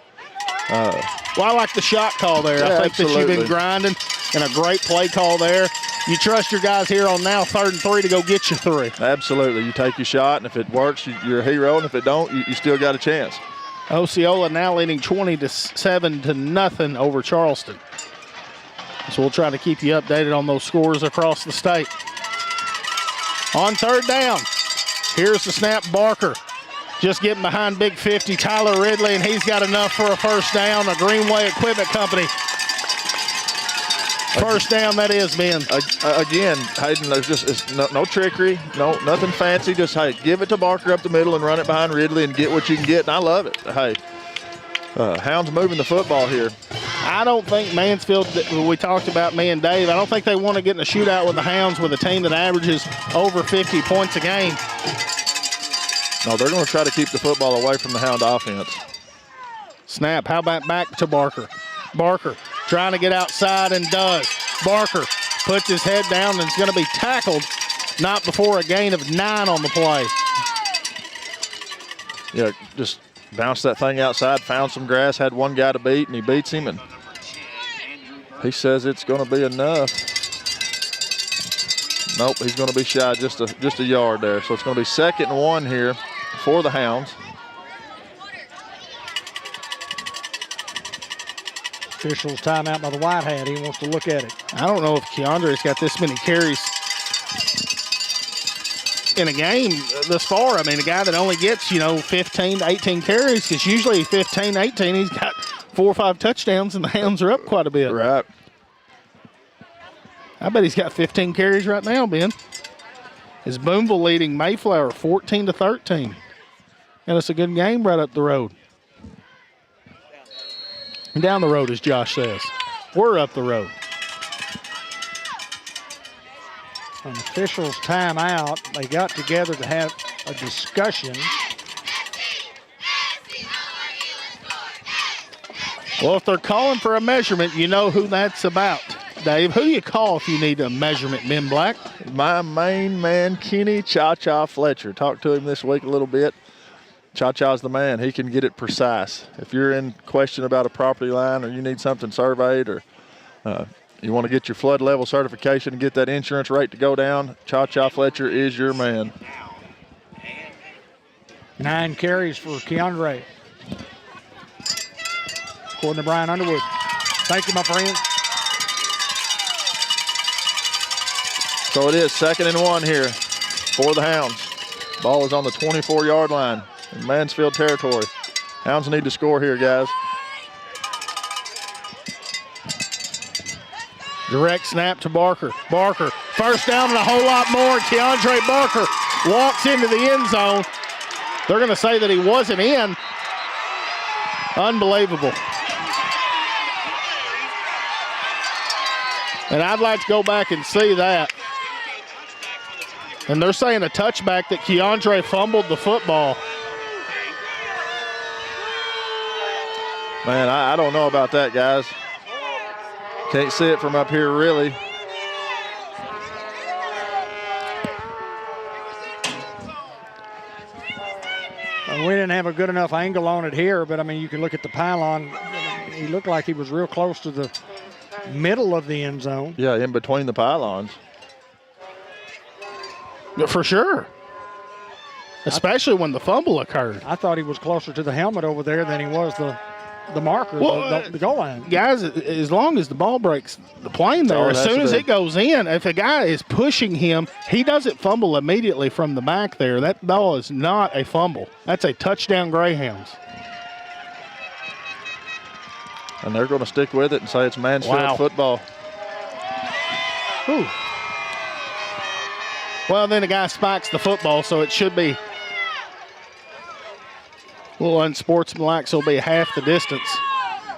Well, I like the shot call there. Yeah, I think absolutely. that you've been grinding, and a great play call there. You trust your guys here on now 3rd and 3 to go get you 3. Absolutely. You take your shot, and if it works, you're a hero, and if it don't, you still got a chance. Osceola now leading 20-7 over Charleston. So we'll try to keep you updated on those scores across the state. On 3rd down, here's the snap. Barker just getting behind Big 50, Tyler Ridley, and he's got enough for a first down. A Greenway Equipment Company first down, that is, Ben. Again, Hayden, there's just no trickery, nothing fancy. Just, hey, give it to Barker up the middle and run it behind Ridley and get what you can get, and I love it. Hey, Hounds moving the football here. I don't think Mansfield, we talked about me and Dave, I don't think they want to get in a shootout with the Hounds with a team that averages over 50 points a game. No, they're going to try to keep the football away from the Hound offense. Snap. How about back to Barker? Barker trying to get outside and does. Barker puts his head down and is going to be tackled. Not before a gain of 9 on the play. Yeah, just bounced that thing outside, found some grass, had one guy to beat, and he beats him, and he says it's going to be enough. Nope, he's going to be shy just a yard there. So it's going to be 2nd and 1 here for the Hounds. Officials timeout by the white hat. He wants to look at it. I don't know if Keandre's got this many carries in a game thus far. I mean, a guy that only gets, 15 to 18 carries, because usually 15, 18, he's got 4 or 5 touchdowns, and the Hounds are up quite a bit. Right. I bet he's got 15 carries right now, Ben. Is Boonville leading Mayflower 14 to 13. And it's a good game right up the road. Down the road, as Josh says. We're up the road. An officials timeout. They got together to have a discussion. Well, if they're calling for a measurement, you know who that's about. Dave, who do you call if you need a measurement, Ben Black? My main man, Kenny Cha-Cha Fletcher. Talked to him this week a little bit. Cha-Cha's the man. He can get it precise. If you're in question about a property line or you need something surveyed or you want to get your flood level certification and get that insurance rate to go down, Cha-Cha Fletcher is your man. 9 carries for Keandre. According to Brian Underwood. Thank you, my friend. So it is 2nd and 1 here for the Hounds. Ball is on the 24-yard line in Mansfield territory. Hounds need to score here, guys. Direct snap to Barker. Barker, first down and a whole lot more. Keandre Barker walks into the end zone. They're going to say that he wasn't in. Unbelievable. And I'd like to go back and see that. And they're saying a touchback that Keandre fumbled the football. Man, I don't know about that, guys. Can't see it from up here, really. We didn't have a good enough angle on it here, but, I mean, you can look at the pylon. He looked like he was real close to the middle of the end zone. Yeah, in between the pylons. For sure. Especially when the fumble occurred. I thought he was closer to the helmet over there than he was the marker, the goal line. Guys, as long as the ball breaks the plane there, as soon as it goes in, if a guy is pushing him, he doesn't fumble immediately from the back there. That ball is not a fumble. That's a touchdown Greyhounds. And they're going to stick with it and say it's Mansfield football. Ooh. Well, then the guy spikes the football, so it should be a little unsportsmanlike, so it'll be half the distance.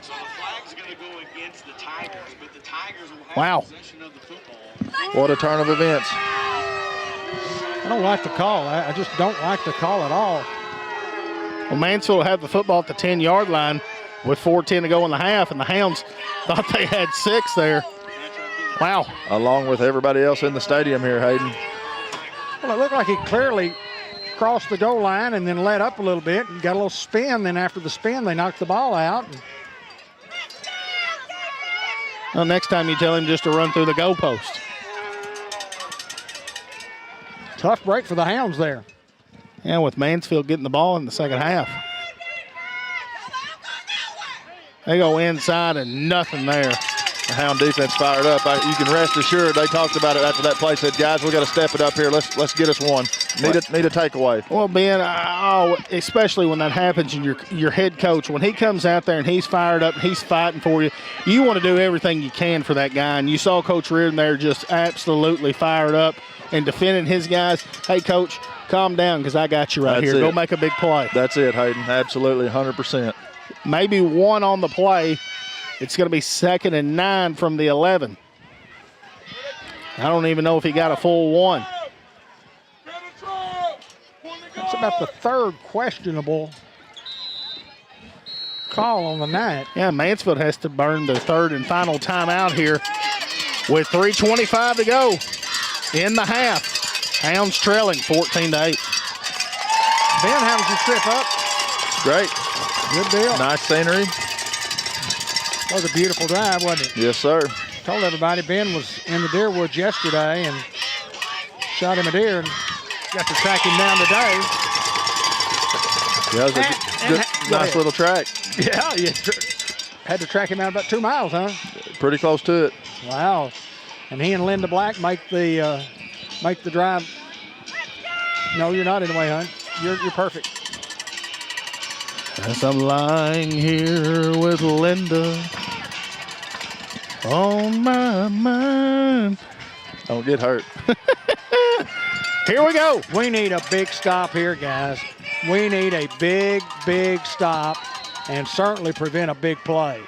So the flag's going to go against the Tigers, but the Tigers will have possession of the football. What a turn of events. I don't like the call. I just don't like the call at all. Well, Mansfield will have the football at the 10-yard line with 4:10 to go in the half, and the Hounds thought they had 6 there. Wow. Along with everybody else in the stadium here, Hayden. Well, it looked like he clearly crossed the goal line and then let up a little bit and got a little spin. Then after the spin, they knocked the ball out. Well, next time you tell him just to run through the goalpost. Tough break for the Hounds there. Yeah, with Mansfield getting the ball in the second half. They go inside and nothing there. The Hound defense fired up. You can rest assured they talked about it after that play. Said, guys, we got to step it up here. Let's get us one. Need a takeaway. Well, Ben, especially when that happens, and your head coach, when he comes out there and he's fired up, and he's fighting for you, you want to do everything you can for that guy. And you saw Coach Reardon there just absolutely fired up and defending his guys. Hey, Coach, calm down because I got you right here. Go make a big play. That's it, Hayden. Absolutely, 100%. Maybe one on the play. It's going to be 2nd and 9 from the 11. I don't even know if he got a full one. It's about the third questionable call on the night. Yeah, Mansfield has to burn their third and final timeout here with 3:25 to go in the half. Hounds trailing 14-8. Ben, how was your trip up? Great. Good deal. Nice scenery. That was a beautiful drive, wasn't it? Yes, sir. Told everybody Ben was in the deer woods yesterday and shot him a deer and got to track him down today. Yeah, it was a nice little track. Yeah, you had to track him out about 2 miles, huh? Pretty close to it. Wow. And he and Linda Black make the drive. No, you're not in the way, hon. You're perfect. As I'm lying here with Linda on my mind. Don't get hurt. Here we go. We need a big stop here, guys. We need a big, big stop and certainly prevent a big play.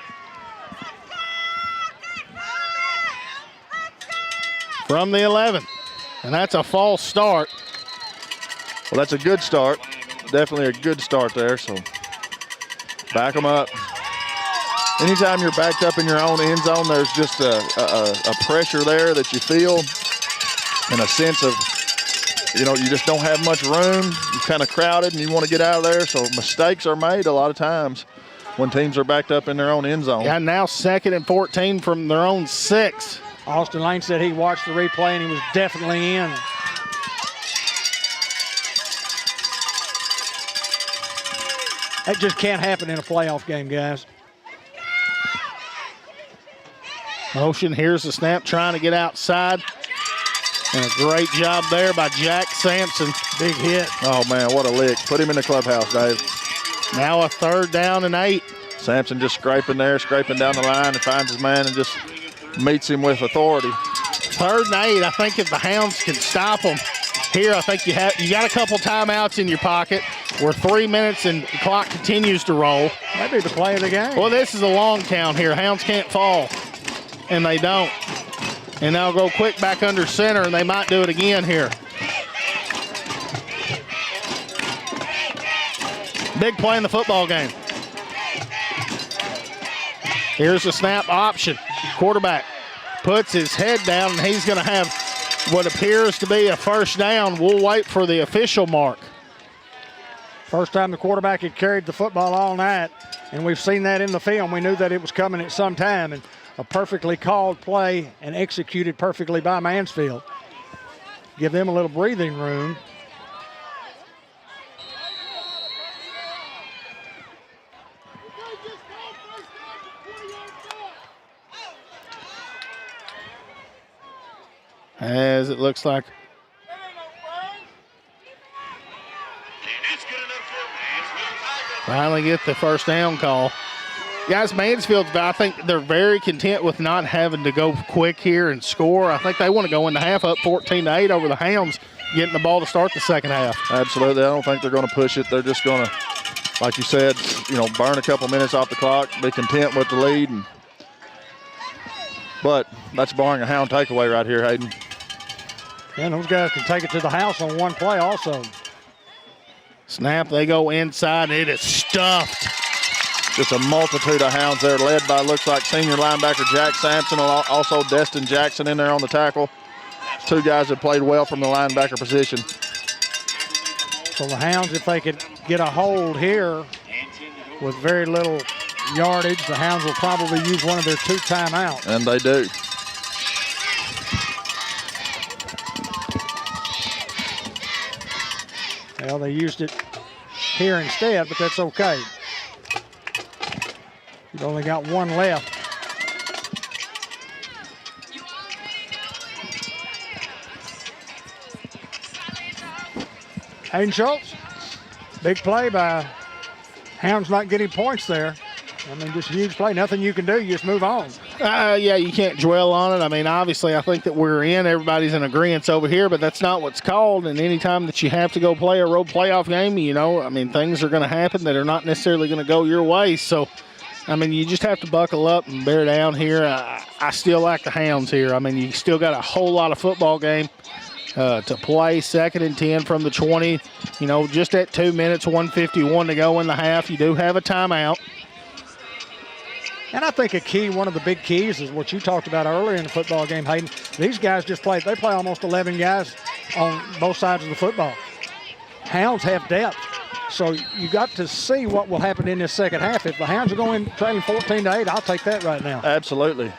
From the 11. And that's a false start. Well, that's a good start. Definitely a good start there, so back them up. Anytime you're backed up in your own end zone, there's just a pressure there that you feel and a sense of, you know, you just don't have much room. You're kind of crowded and you want to get out of there, so mistakes are made a lot of times when teams are backed up in their own end zone. Yeah, now 2nd and 14 from their own 6. Austin Lane said he watched the replay and he was definitely in. That just can't happen in a playoff game, guys. Motion, here's the snap, trying to get outside. And a great job there by Jack Sampson. Big hit. Oh, man, what a lick. Put him in the clubhouse, Dave. Now a 3rd down and 8. Sampson just scraping there, scraping down the line, and finds his man and just meets him with authority. 3rd and 8. I think if the Hounds can stop them here, I think you got a couple timeouts in your pocket. We're 3 minutes and the clock continues to roll. Maybe the play of the game. Well, this is a long count here. Hounds can't fall, and they don't. And they'll go quick back under center, and they might do it again here. Big play in the football game. Here's the snap option. Quarterback puts his head down, and he's going to have what appears to be a 1st down. We'll wait for the official mark. First time the quarterback had carried the football all night, and we've seen that in the film. We knew that it was coming at some time, and a perfectly called play and executed perfectly by Mansfield. Give them a little breathing room. As it looks like finally get the 1st down call. Guys, Mansfield's, I think they're very content with not having to go quick here and score. I think they want to go in the half up 14-8 over the Hounds, getting the ball to start the 2nd half. Absolutely. I don't think they're going to push it. They're just going to, like you said, you know, burn a couple minutes off the clock, be content with the lead. But that's barring a Hound takeaway right here, Hayden. And those guys can take it to the house on one play also. Snap, they go inside. It is stuffed. Just a multitude of Hounds there, led by, looks like, senior linebacker Jack Sampson, also Destin Jackson in there on the tackle. 2 guys that played well from the linebacker position. So the Hounds, if they could get a hold here with very little yardage, the Hounds will probably use one of their 2 timeouts. And they do. Well, they used it here instead, but that's okay. You've only got 1 left. Hayden Schultz, big play by Hounds not getting points there. I mean, just a huge play. Nothing you can do. You just move on. Yeah, you can't dwell on it. I mean, obviously, I think that we're in. Everybody's in agreement over here, but that's not what's called. And any time that you have to go play a road playoff game, you know, I mean, things are going to happen that are not necessarily going to go your way. So, I mean, you just have to buckle up and bear down here. I still like the Hounds here. I mean, you still got a whole lot of football game to play. 2nd and 10 from the 20. You know, just at 2 minutes, 1:51 to go in the half. You do have a timeout. And I think one of the big keys is what you talked about earlier in the football game, Hayden. These guys they play almost 11 guys on both sides of the football. Hounds have depth. So you got to see what will happen in this second half. If the Hounds are going trailing 14-8, I'll take that right now. Absolutely.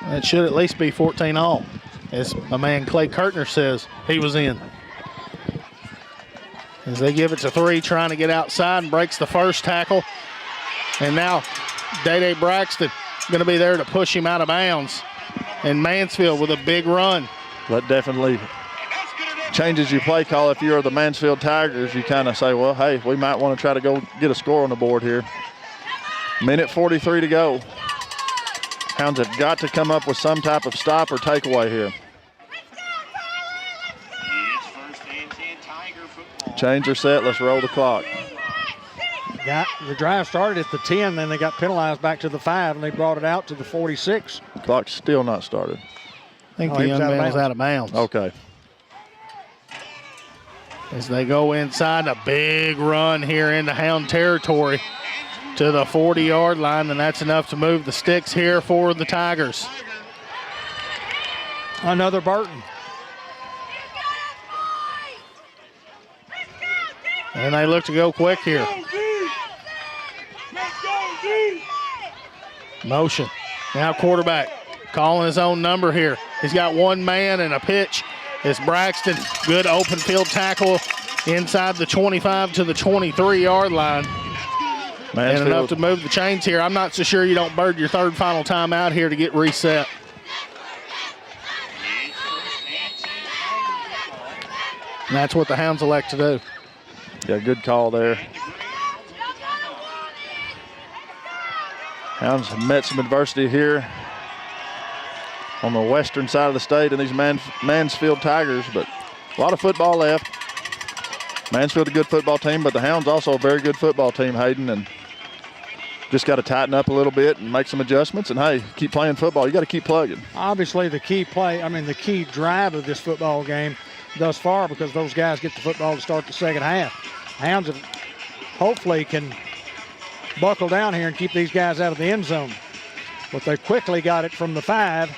It should at least be 14 all, as my man Clay Kirtner says he was in. As they give it to 3, trying to get outside, and breaks the first tackle. And now Day Braxton going to be there to push him out of bounds. And Mansfield with a big run. That definitely changes your play call. If you're the Mansfield Tigers, you kind of say, well, hey, we might want to try to go get a score on the board here. 1:43 to go. Hounds have got to come up with some type of stop or takeaway here. Change their set. Let's roll the clock. The drive started at the 10, then they got penalized back to the 5, and they brought it out to the 46. The clock's still not started. I think the young man was out of bounds. Okay. As they go inside, a big run here into Hound territory to the 40-yard line, and that's enough to move the sticks here for the Tigers. Another Burton. And they look to go quick here. Motion. Now quarterback calling his own number here. He's got one man and a pitch. It's Braxton. Good open field tackle inside the 25 to the 23-yard line. Mansfield. And enough to move the chains here. I'm not so sure you don't bird your third final time out here to get reset. And that's what the Hounds elect to do. Yeah, good call there. Hounds have met some adversity here on the western side of the state in these Mansfield Tigers, but a lot of football left. Mansfield a good football team, but the Hounds also a very good football team, Hayden, and just got to tighten up a little bit and make some adjustments, and hey, keep playing football. You got to keep plugging. Obviously the key drive of this football game thus far, because those guys get the football to start the second half. Hounds hopefully can buckle down here and keep these guys out of the end zone. But they quickly got it from the 5.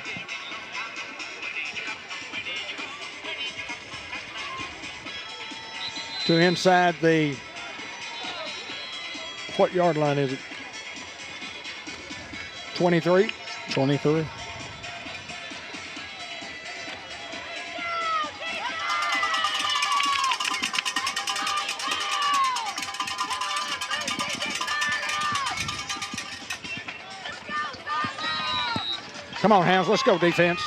To inside the, what yard line is it? 23? 23. Come on, Hounds, let's go defense.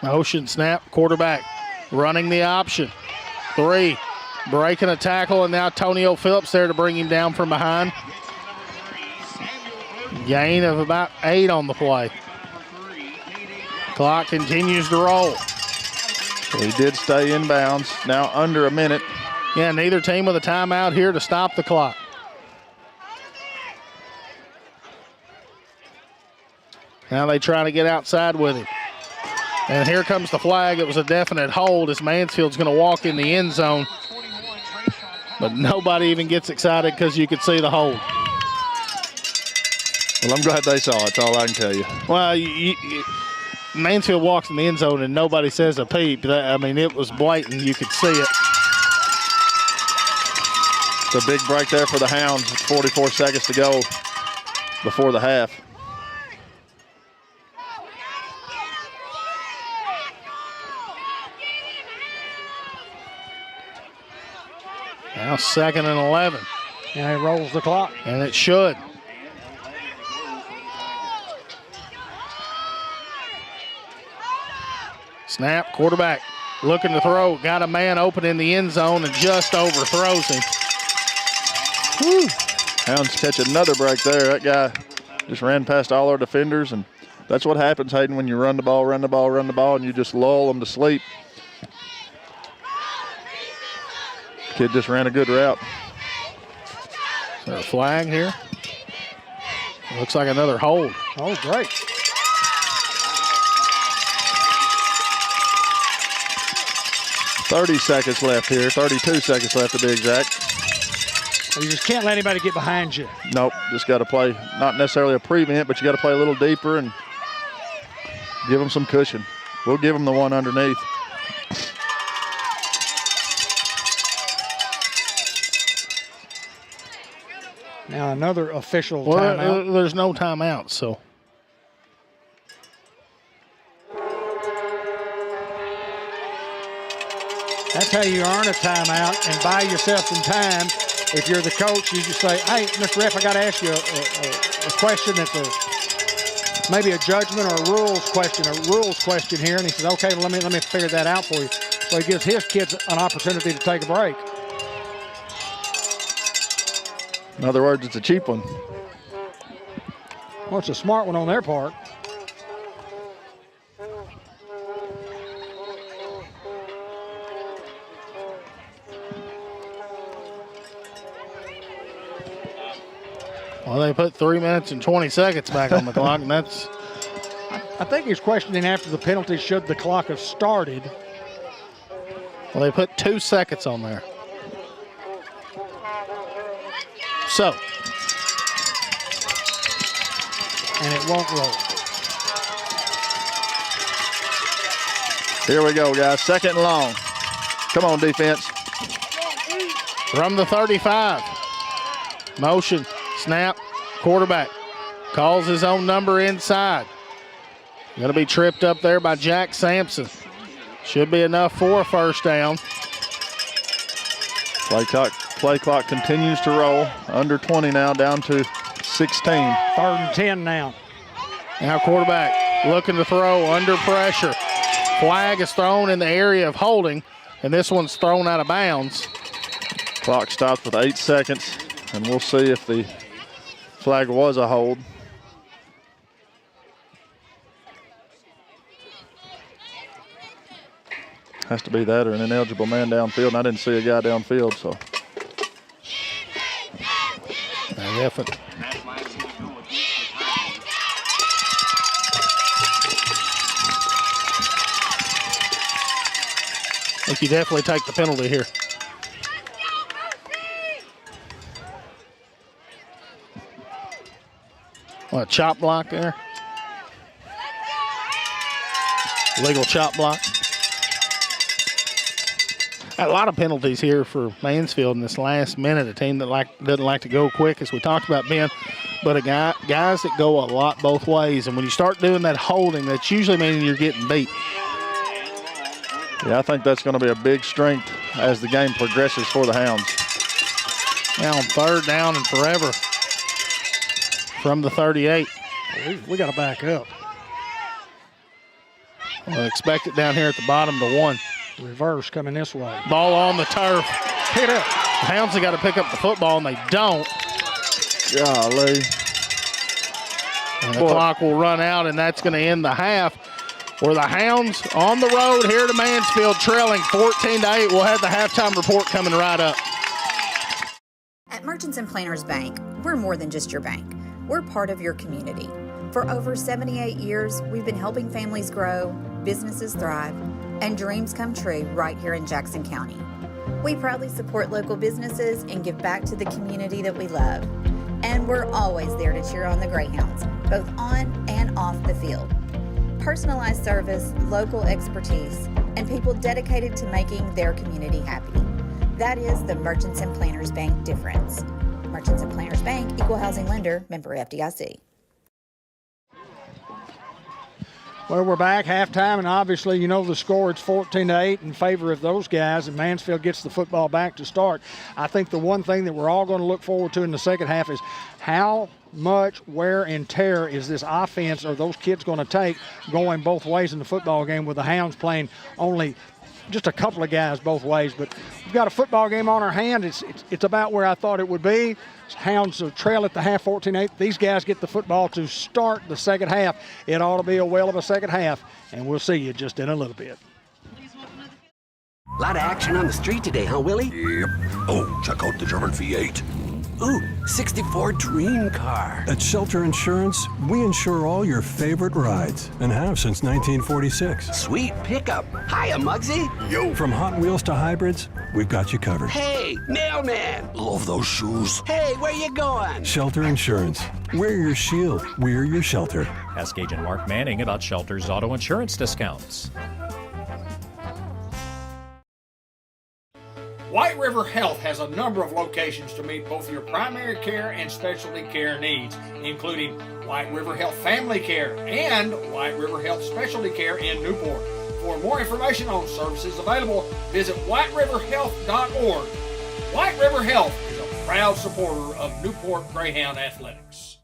Motion snap, quarterback running the option. 3, breaking a tackle, and now Tonio Phillips there to bring him down from behind. Gain of about 8 on the play. Clock continues to roll. He did stay in bounds, now under a minute. Yeah, neither team with a timeout here to stop the clock. Now they try to get outside with him. And here comes the flag. It was a definite hold as Mansfield's going to walk in the end zone. But nobody even gets excited because you could see the hold. Well, I'm glad they saw it. That's all I can tell you. Well, Mansfield walks in the end zone and nobody says a peep. I mean, it was blatant. You could see it. It's a big break there for the Hounds. 44 seconds to go before the half. Now 2nd and 11. And it rolls the clock. And it should. Snap, quarterback looking to throw. Got a man open in the end zone and just overthrows him. Woo. Hounds catch another break there. That guy just ran past all our defenders, and that's what happens, Hayden, when you run the ball, and you just lull them to sleep. Kid just ran a good route. Is there a flag here? Looks like another hold. Oh, great. "30 seconds left here, 32 seconds left to be exact. You just can't let anybody get behind you. Nope, just got to play, not necessarily a prevent, but you got to play a little deeper and give them some cushion. We'll give them the one underneath. Now another official timeout. There's no timeout, so. That's how you earn a timeout and buy yourself some time. If you're the coach, you just say, "Hey, Mr. Ref, I got to ask you a question that's maybe a judgment or a rules question here." And he says, "Okay, well, let me figure that out for you." So he gives his kids an opportunity to take a break. In other words, it's a cheap one. Well, it's a smart one on their part. Well, they put 3 minutes and 20 seconds back on the clock, and that's. I think he's questioning after the penalty, should the clock have started. Well, they put 2 seconds on there. So. And it won't roll. Here we go, guys. Second and long. Come on, defense. From the 35. Motion, snap, quarterback. Calls his own number inside. Going to be tripped up there by Jack Sampson. Should be enough for a first down. Play clock continues to roll. Under 20 now, down to 16. 3rd and 10 now. Now quarterback looking to throw under pressure. Flag is thrown in the area of holding, and this one's thrown out of bounds. Clock stops with 8 seconds, and we'll see if the flag was a hold. Has to be that or an ineligible man downfield, and I didn't see a guy downfield, so. Definitely. I think you definitely take the penalty here. What, a chop block there? Legal chop block. Got a lot of penalties here for Mansfield in this last minute. A team that doesn't like to go quick, as we talked about, Ben. But guys that go a lot both ways. And when you start doing that holding, that's usually meaning you're getting beat. Yeah, I think that's going to be a big strength as the game progresses for the Hounds. Now on 3rd down and forever from the 38. We got to back up. We'll expect it down here at the bottom to 1. Reverse coming this way. Ball on the turf. Pick it up. The Hounds have got to pick up the football, and they don't. Golly. And the clock will run out, and that's going to end the half. Where the Hounds on the road here to Mansfield, trailing 14-8. We'll have the halftime report coming right up. At Merchants and Planners Bank, we're more than just your bank. We're part of your community. For over 78 years, we've been helping families grow, businesses thrive, and dreams come true right here in Jackson County. We proudly support local businesses and give back to the community that we love. And we're always there to cheer on the Greyhounds, both on and off the field. Personalized service, local expertise, and people dedicated to making their community happy. That is the Merchants and Planners Bank difference. Merchants and Planners Bank, Equal Housing Lender, member FDIC. Well, we're back, halftime, and obviously, you know the score. It's 14-8 in favor of those guys, and Mansfield gets the football back to start. I think the one thing that we're all going to look forward to in the second half is how much wear and tear is this offense or those kids going to take going both ways in the football game with the Hounds playing only just a couple of guys both ways. But we've got a football game on our hand. It's about where I thought it would be. Hounds trail at the half 14-8. These guys get the football to start the second half. It ought to be a whale of a second half, and we'll see you just in a little bit. A lot of action on the street today, huh, Willie? Yep. Oh, check out the German V8. Ooh, 64 dream car. At Shelter Insurance, we insure all your favorite rides and have since 1946. Sweet pickup. Hiya, Muggsy. Yo. From Hot Wheels to hybrids, we've got you covered. Hey, mailman. Love those shoes. Hey, where you going? Shelter Insurance. We're your shield. We're your shelter. Ask Agent Mark Manning about Shelter's auto insurance discounts. White River Health has a number of locations to meet both your primary care and specialty care needs, including White River Health Family Care and White River Health Specialty Care in Newport. For more information on services available, visit whiteriverhealth.org. White River Health is a proud supporter of Newport Greyhound Athletics.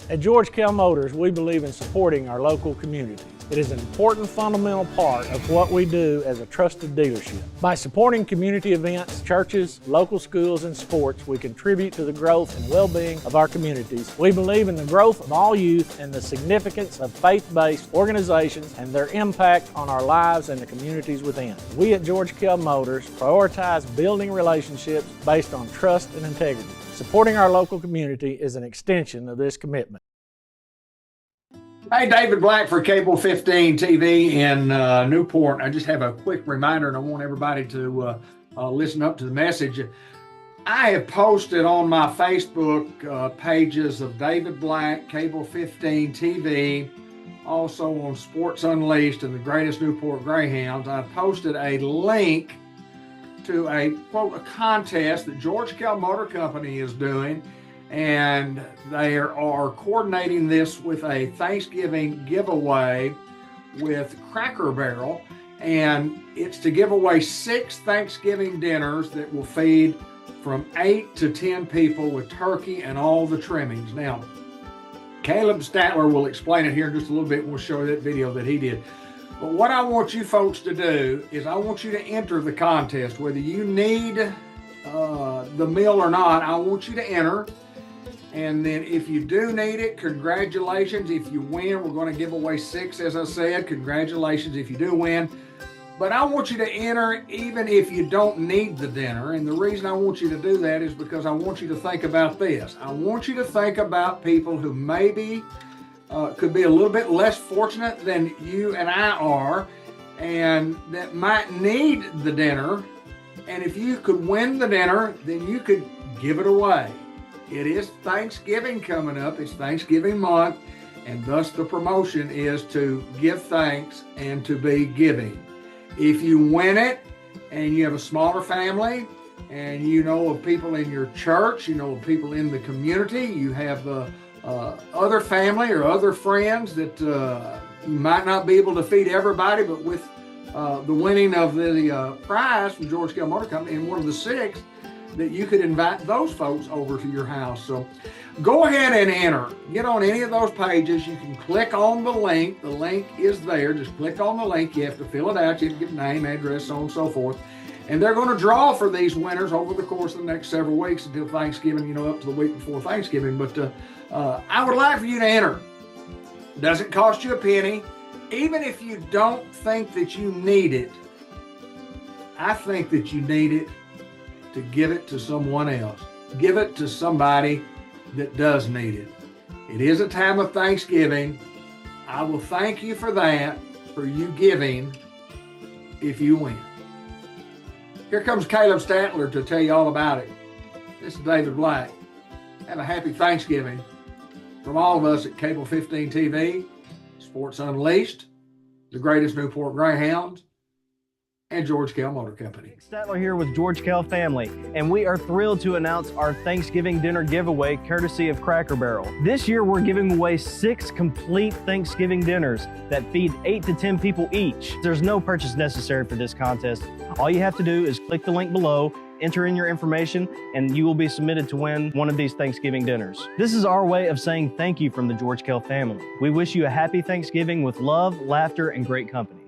At George Kell Motors, we believe in supporting our local community. It is an important fundamental part of what we do as a trusted dealership. By supporting community events, churches, local schools, and sports, we contribute to the growth and well-being of our communities. We believe in the growth of all youth and the significance of faith-based organizations and their impact on our lives and the communities within. We at George Kell Motors prioritize building relationships based on trust and integrity. Supporting our local community is an extension of this commitment. Hey, David Black for Cable 15 TV in Newport. I just have a quick reminder, and I want everybody to listen up to the message. I have posted on my Facebook pages of David Black, Cable 15 TV, also on Sports Unleashed and the Greatest Newport Greyhounds. I posted a link to a contest that George Kell Motor Company is doing, and they are coordinating this with a Thanksgiving giveaway with Cracker Barrel, and it's to give away 6 Thanksgiving dinners that will feed from 8 to 10 people with turkey and all the trimmings. Now, Caleb Statler will explain it here in just a little bit. We'll show you that video that he did. But what I want you folks to do is I want you to enter the contest. Whether you need the meal or not, I want you to enter. And then if you do need it, congratulations. If you win, we're going to give away 6, as I said. Congratulations if you do win. But I want you to enter even if you don't need the dinner. And the reason I want you to do that is because I want you to think about this. I want you to think about people who maybe could be a little bit less fortunate than you and I are, and that might need the dinner. And if you could win the dinner, then you could give it away. It is Thanksgiving coming up. It's Thanksgiving month, and thus the promotion is to give thanks and to be giving. If you win it and you have a smaller family and you know of people in your church, you know of people in the community, you have other family or other friends that you might not be able to feed everybody, but with the winning of the prize from George Kell Motor Company and one of the 6, that you could invite those folks over to your house. So go ahead and enter. Get on any of those pages. You can click on the link. The link is there. Just click on the link. You have to fill it out. You have to give name, address, so on and so forth. And they're going to draw for these winners over the course of the next several weeks until Thanksgiving, up to the week before Thanksgiving. But I would like for you to enter. It doesn't cost you a penny. Even if you don't think that you need it, I think that you need it to give it to someone else. Give it to somebody that does need it. It is a time of Thanksgiving. I will thank you for that, for you giving, if you win. Here comes Caleb Statler to tell you all about it. This is David Black. Have a happy Thanksgiving from all of us at Cable 15 TV, Sports Unleashed, the Greatest Newport Greyhounds, and George Kell Motor Company. Statler here with George Kell Family, and we are thrilled to announce our Thanksgiving dinner giveaway courtesy of Cracker Barrel. This year we're giving away 6 complete Thanksgiving dinners that feed 8 to 10 people each. There's no purchase necessary for this contest. All you have to do is click the link below, enter in your information, and you will be submitted to win one of these Thanksgiving dinners. This is our way of saying thank you from the George Kell family. We wish you a happy Thanksgiving with love, laughter, and great company.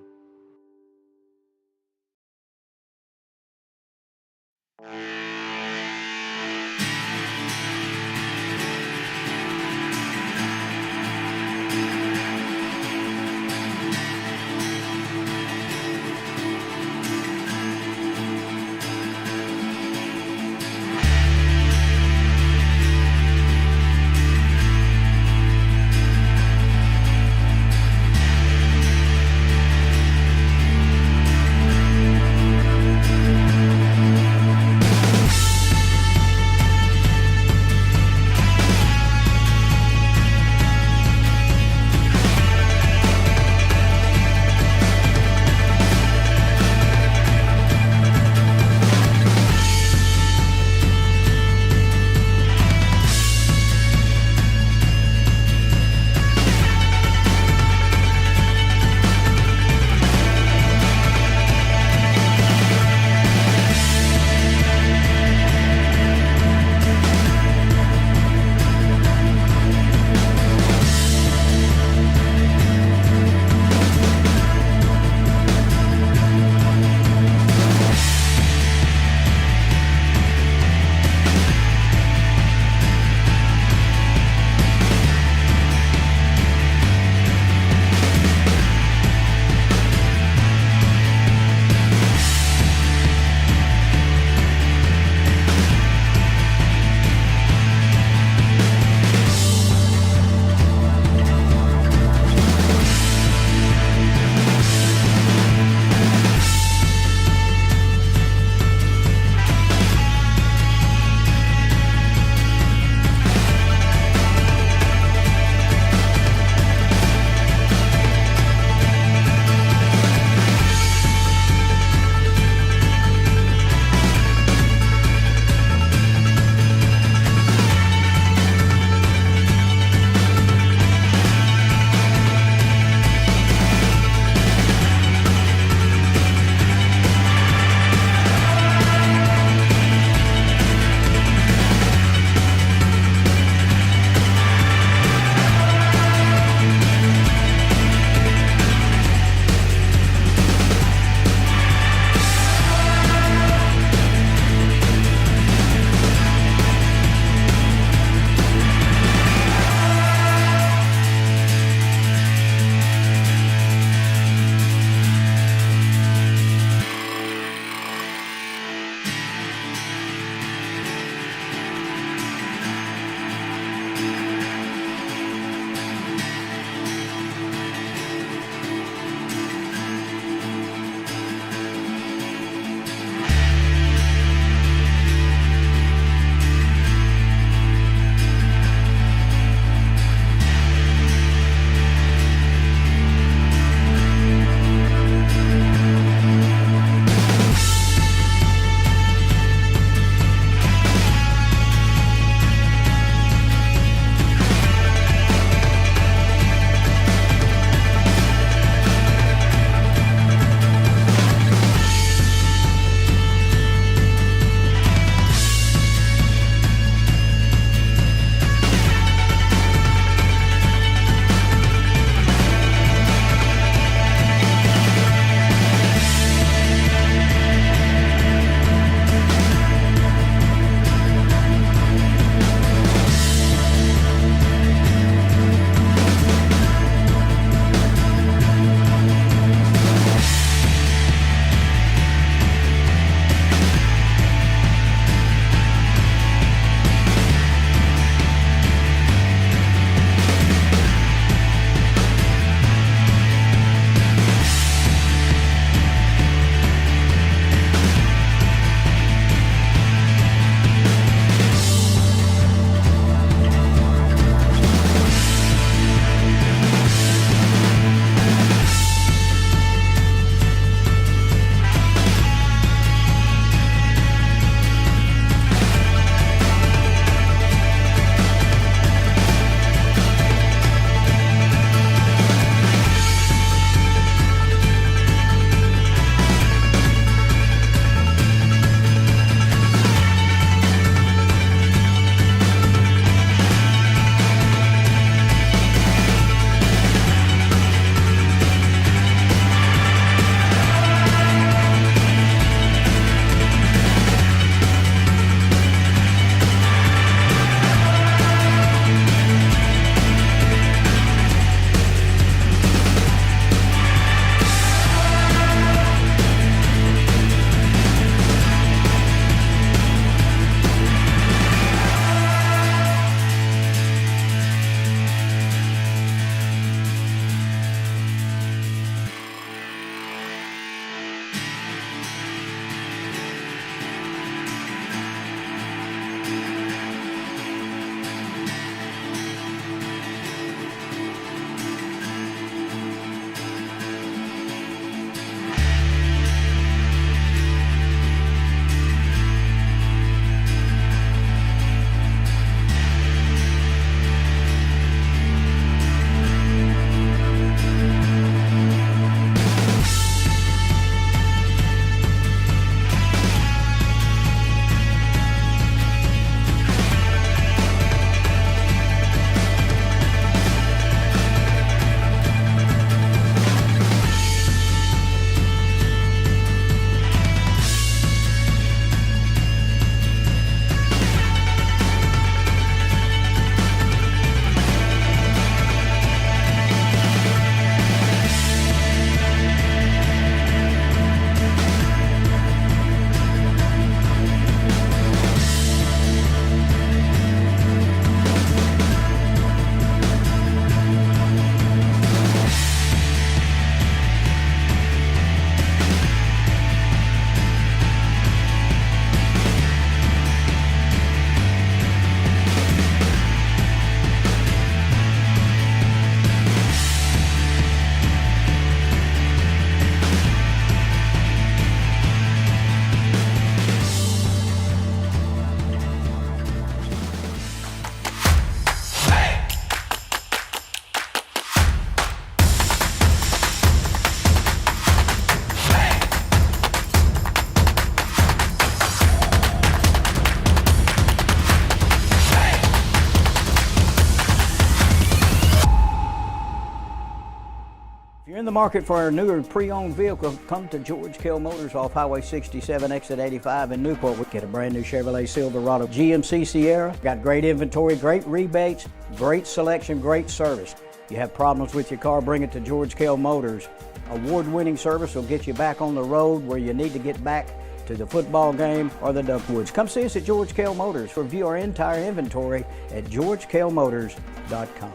market for our newer pre-owned vehicle, come to George Kell Motors off Highway 67, exit 85 in Newport. We get a brand new Chevrolet Silverado GMC Sierra. Got great inventory, great rebates, great selection, great service. You have problems with your car, bring it to George Kell Motors. Award-winning service will get you back on the road where you need to get back to the football game or the Duckwoods. Come see us at George Kell Motors. Review our entire inventory at georgekellmotors.com.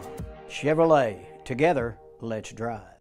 Chevrolet, together, let's drive.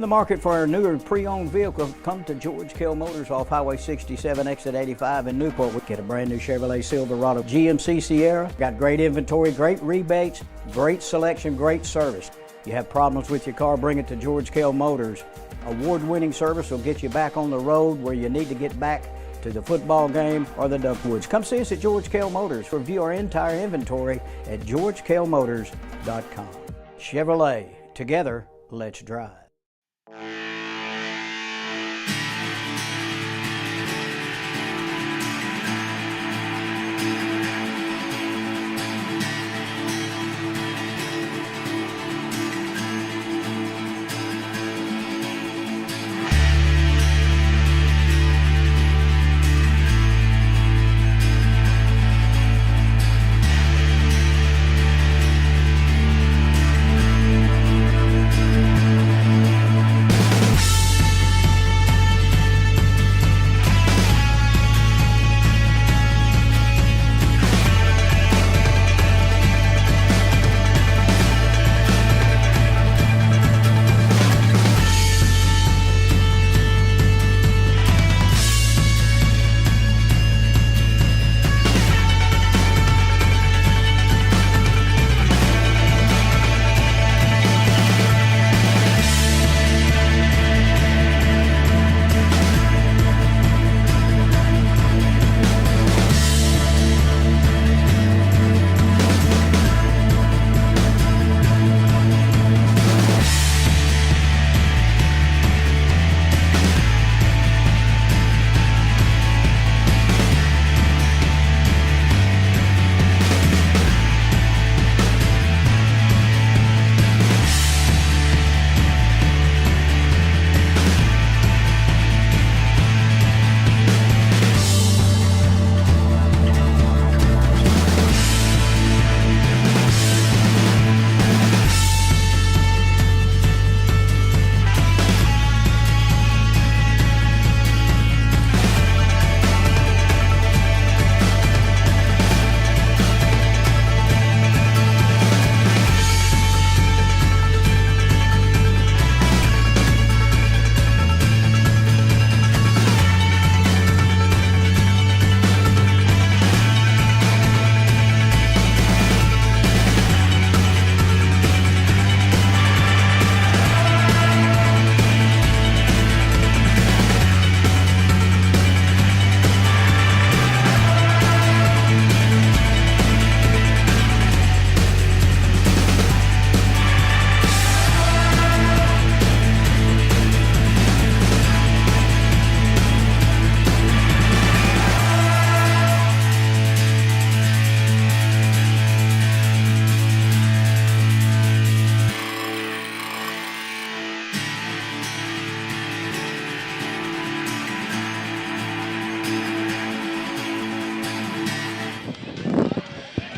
in the market for a newer pre-owned vehicle, come to George Kell Motors off Highway 67, exit 85 in Newport. We get a brand new Chevrolet Silverado GMC Sierra. Got great inventory, great rebates, great selection, great service. You have problems with your car, bring it to George Kell Motors. Award-winning service will get you back on the road where you need to get back to the football game or the Duckwoods. Come see us at George Kell Motors. Review our entire inventory at georgekellmotors.com. Chevrolet, together, let's drive.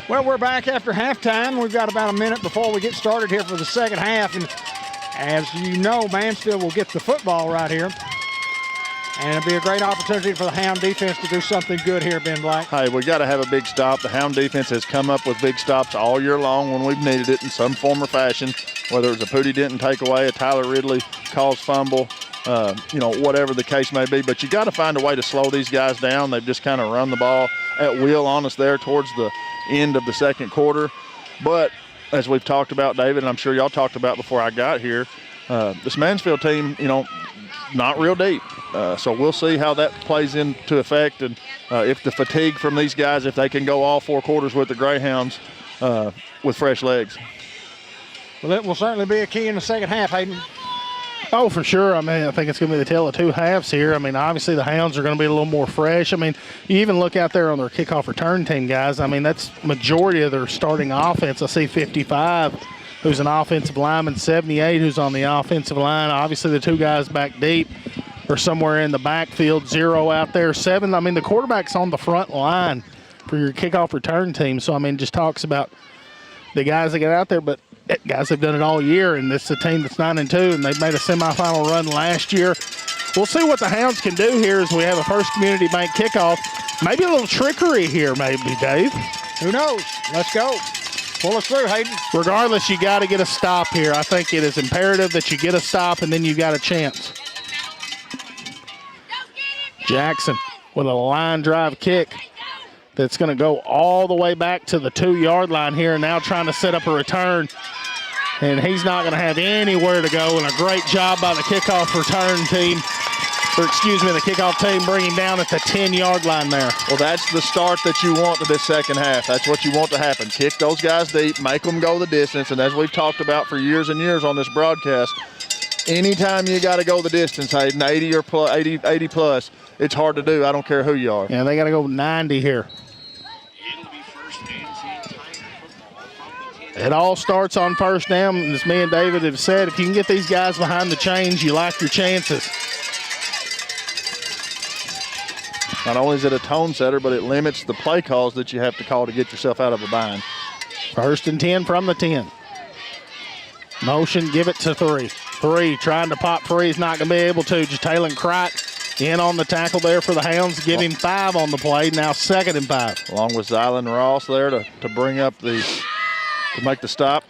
Well, we're back after halftime. We've got about a minute before we get started here for the second half. And as you know, Mansfield will get the football right here. And it'll be a great opportunity for the Hound defense to do something good here, Ben Black. Hey, we got to have a big stop. The Hound defense has come up with big stops all year long when we've needed it in some form or fashion, whether it's a Pooty Denton takeaway, a Tyler Ridley calls fumble, whatever the case may be. But you got to find a way to slow these guys down. They've just kind of run the ball at will on us there towards the end of the second quarter. But as we've talked about, David, and I'm sure y'all talked about before I got here, this Mansfield team, not real deep. So we'll see how that plays into effect, and if the fatigue from these guys, if they can go all four quarters with the Greyhounds with fresh legs. Well, it will certainly be a key in the second half, Hayden. Oh, for sure. I mean, I think it's going to be the tale of two halves here. I mean, obviously the Hounds are going to be a little more fresh. I mean, you even look out there on their kickoff return team, guys. I mean, that's majority of their starting offense. I see 55, who's an offensive lineman, 78, who's on the offensive line. Obviously the two guys back deep or somewhere in the backfield, 0 out there, 7. I mean, the quarterback's on the front line for your kickoff return team. So, I mean, just talks about the guys that get out there, but guys have done it all year, and this is a team that's 9-2, and they've made a semifinal run last year. We'll see what the Hounds can do here as we have a First Community Bank kickoff. Maybe a little trickery here, maybe, Dave. Who knows? Let's go. Pull us through, Hayden. Regardless, you got to get a stop here. I think it is imperative that you get a stop, and then you got a chance. Jackson with a line drive kick that's going to go all the way back to the 2-yard line here, now trying to set up a return. And he's not going to have anywhere to go, and a great job by the kickoff return team. The kickoff team bringing down at the 10-yard line there. Well, that's the start that you want to this second half. That's what you want to happen. Kick those guys deep, make them go the distance, and as we've talked about for years and years on this broadcast, anytime you got to go the distance, Hayden, 80 plus, it's hard to do. I don't care who you are. Yeah, they got to go 90 here. It all starts on first down, and as me and David have said, if you can get these guys behind the chains, you like your chances. Not only is it a tone setter, but it limits the play calls that you have to call to get yourself out of a bind. 1st and 10 from the 10. Motion, give it to 3. 3 trying to pop free, is not going to be able to. Jalen Crott in on the tackle there for the Hounds, giving 5 on the play, now 2nd and 5. Along with Zylan Ross there to bring up to make the stop.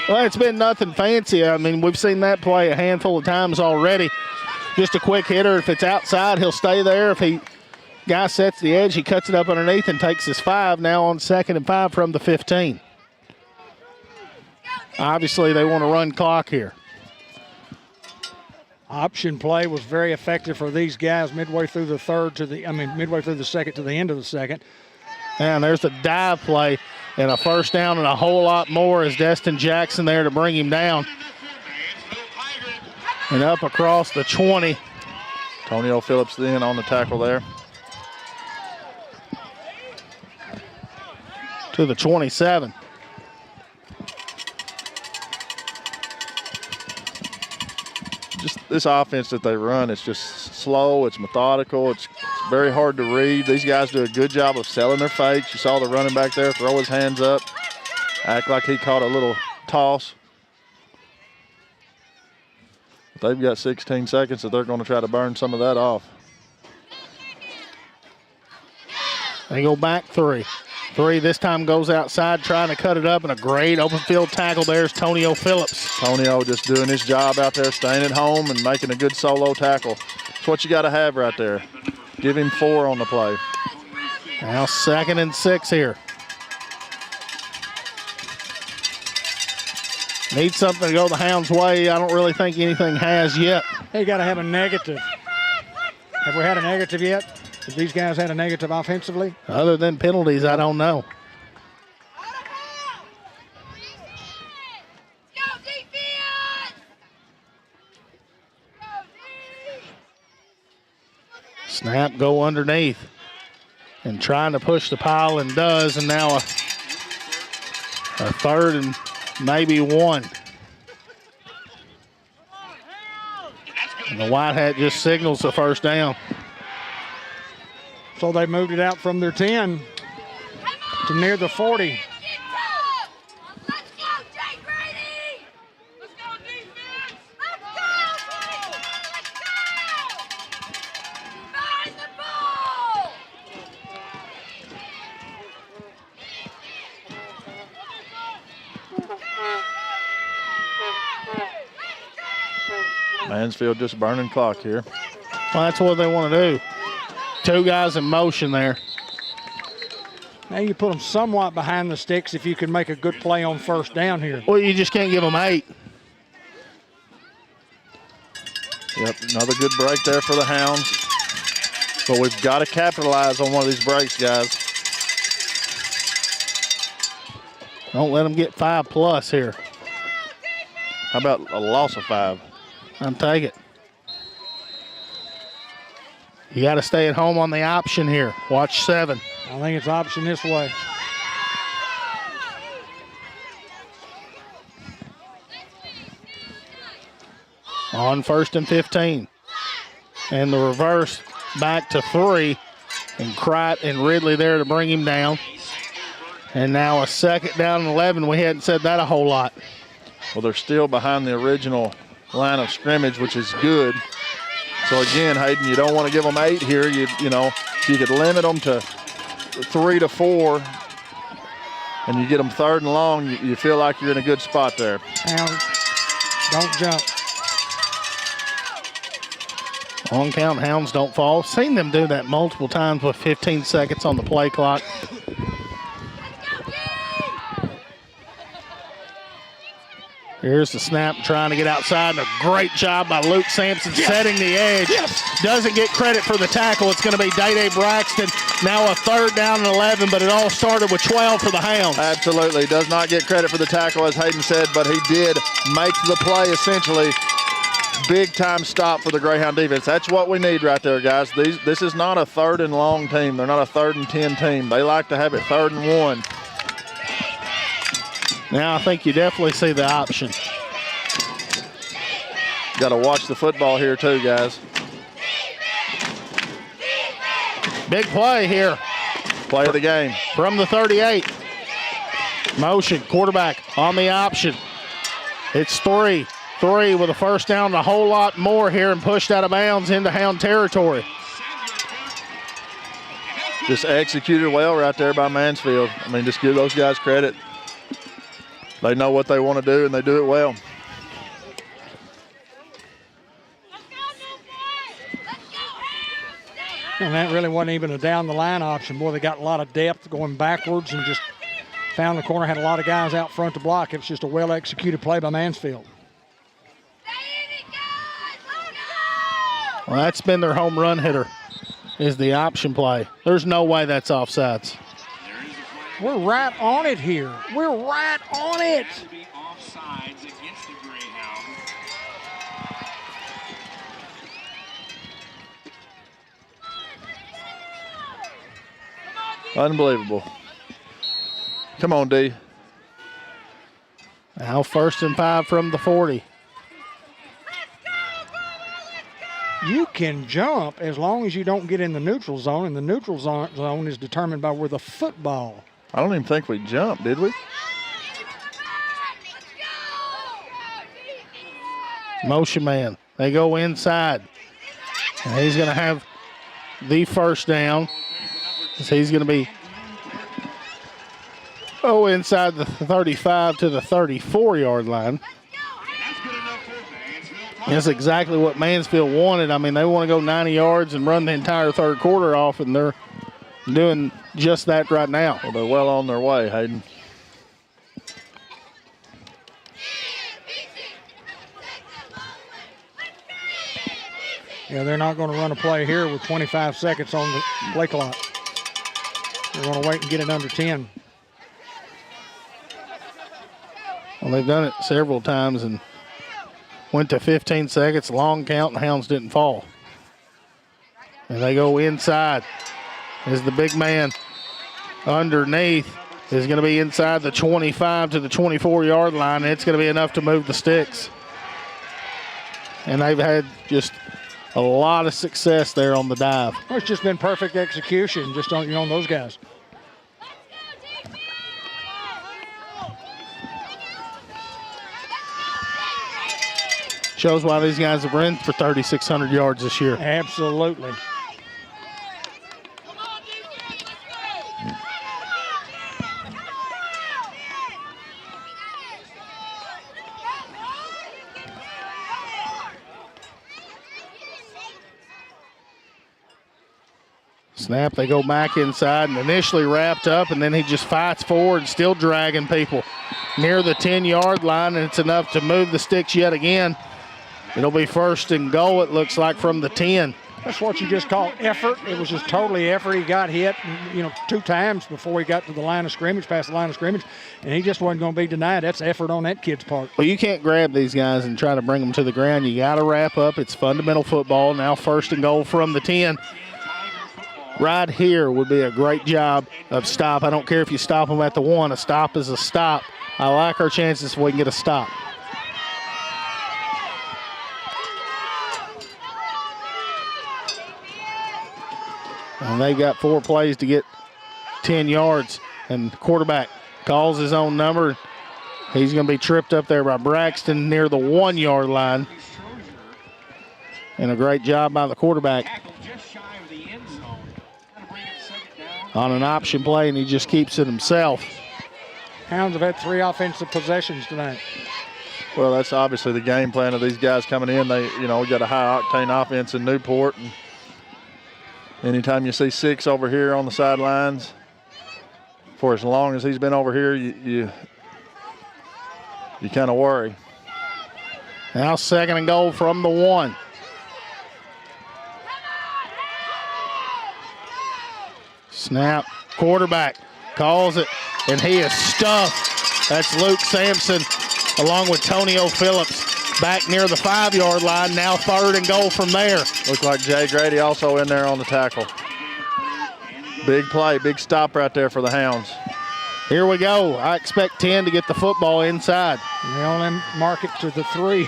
Well, it's been nothing fancy. I mean, we've seen that play a handful of times already. Just a quick hitter. If it's outside, he'll stay there. If guy sets the edge, he cuts it up underneath and takes his 5 now on 2nd and 5 from the 15. Obviously, they want to run clock here. Option play was very effective for these guys midway through the second to the end of the second. And there's the dive play and a first down and a whole lot more as Destin Jackson there to bring him down. And up across the 20. Tonio Phillips then on the tackle there. To the 27. Just this offense that they run, it's just slow, it's methodical, it's very hard to read. These guys do a good job of selling their fakes. You saw the running back there throw his hands up, act like he caught a little toss. They've got 16 seconds that they're going to try to burn some of that off. They go back 3. 3 this time goes outside trying to cut it up, and a great open field tackle there's Tonio Phillips. Tonio just doing his job out there, staying at home and making a good solo tackle. That's what you got to have right there. Give him 4 on the play. Now 2nd and 6 here. Need something to go the Hounds' way. I don't really think anything has yet. They got to have a negative. Have we had a negative yet? Have these guys had a negative offensively? Other than penalties, I don't know. Snap, go underneath. And trying to push the pile and does, and now a 3rd and maybe 1. And the White Hat just signals the first down. So they moved it out from their 10 to near the 40. Mansfield just burning clock here. Well, that's what they want to do. 2 guys in motion there. Now you put them somewhat behind the sticks if you can make a good play on first down here. Well, you just can't give them 8. Yep, another good break there for the Hounds. But we've got to capitalize on one of these breaks, guys. Don't let them get 5+ here. How about a loss of 5? I'll take it. You got to stay at home on the option here. Watch 7. I think it's option this way. On 1st and 15. And the reverse back to 3. And Crott and Ridley there to bring him down. And now a 2nd down and 11. We hadn't said that a whole lot. Well, they're still behind the original line of scrimmage, which is good. So again, Hayden, you don't want to give them 8 here. You know, if you could limit them to 3 to 4, and you get them 3rd and long, you feel like you're in a good spot there. Hounds, don't jump. On count, Hounds don't fall. Seen them do that multiple times with 15 seconds on the play clock. Here's the snap, trying to get outside, and a great job by Luke Sampson setting the edge. Doesn't get credit for the tackle. It's going to be Day Braxton. Now a 3rd down and 11, but it all started with 12 for the Hounds. Absolutely. Does not get credit for the tackle, as Hayden said, but he did make the play essentially. Big time stop for the Greyhound defense. That's what we need right there, guys. This is not a 3rd and long team. They're not a 3rd and 10 team. They like to have it 3rd and 1. Now I think you definitely see the option. Got to watch the football here too, guys. Big play here. Play of the game. From the 38. Motion, quarterback on the option. It's 3 with a 1st down and a whole lot more here and pushed out of bounds into Hound territory. Just executed well right there by Mansfield. I mean, just give those guys credit. They know what they want to do, and they do it well. And that really wasn't even a down-the-line option. Boy, they got a lot of depth going backwards and just found the corner, had a lot of guys out front to block. It was just a well-executed play by Mansfield. Well, that's been their home run hitter, is the option play. There's no way that's offsides. We're right on it here. We're right on it. Offsides against the Greyhounds. Unbelievable. Come on, D. Now 1st and 5 from the 40. You can jump as long as you don't get in the neutral zone, and the neutral zone is determined by where the football. I don't even think we jumped, did we? Motion man. They go inside. And he's going to have the 1st down. So he's going to be inside the 35 to the 34-yard line. That's exactly what Mansfield wanted. I mean, they want to go 90 yards and run the entire 3rd quarter off, and they're doing just that right now. Well, they're well on their way, Hayden. Yeah, they're not going to run a play here with 25 seconds on the play clock. They're going to wait and get it under 10. Well, they've done it several times and went to 15 seconds, long count, and Hounds didn't fall. And they go inside. Is the big man underneath is going to be inside the 25 to the 24-yard line, and it's going to be enough to move the sticks. And they've had just a lot of success there on the dive. Well, it's just been perfect execution just on those guys. Shows why these guys have run for 3,600 yards this year. Absolutely. Snap, they go back inside and initially wrapped up, and then he just fights forward, still dragging people near the 10-yard line, and it's enough to move the sticks yet again. It'll be 1st and goal, it looks like, from the 10. That's what you just call effort. It was just totally effort. He got hit, 2 times before he got to the line of scrimmage, past the line of scrimmage, and he just wasn't going to be denied. That's effort on that kid's part. Well, you can't grab these guys and try to bring them to the ground. You got to wrap up. It's fundamental football. Now 1st and goal from the 10. Right here would be a great job of stop. I don't care if you stop them at the 1. A stop is a stop. I like our chances if we can get a stop. And they've got 4 plays to get 10 yards. And the quarterback calls his own number. He's going to be tripped up there by Braxton near the 1-yard line. And a great job by the quarterback on an option play, and he just keeps it himself. Hounds have had 3 offensive possessions tonight. Well, that's obviously the game plan of these guys coming in. They, we got a high-octane offense in Newport. And anytime you see 6 over here on the sidelines, for as long as he's been over here, you kind of worry. Now 2nd and goal from the 1. Snap, quarterback calls it, and he is stuffed. That's Luke Sampson along with Tonio Phillips back near the 5-yard line. Now 3rd and goal from there. Looked like Jay Grady also in there on the tackle. Big play, big stop right there for the Hounds. Here we go. I expect 10 to get the football inside. They only mark it to the 3.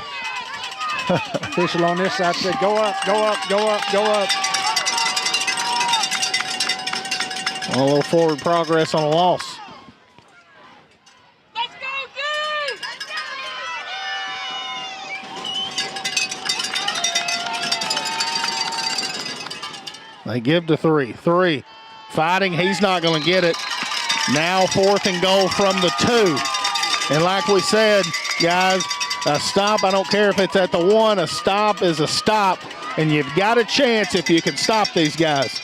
Official on this side said, go up, go up, go up, go up. A little forward progress on a loss. They give to 3. 3 fighting. He's not going to get it. Now 4th and goal from the 2. And like we said, guys, a stop, I don't care if it's at the 1, a stop is a stop. And you've got a chance if you can stop these guys.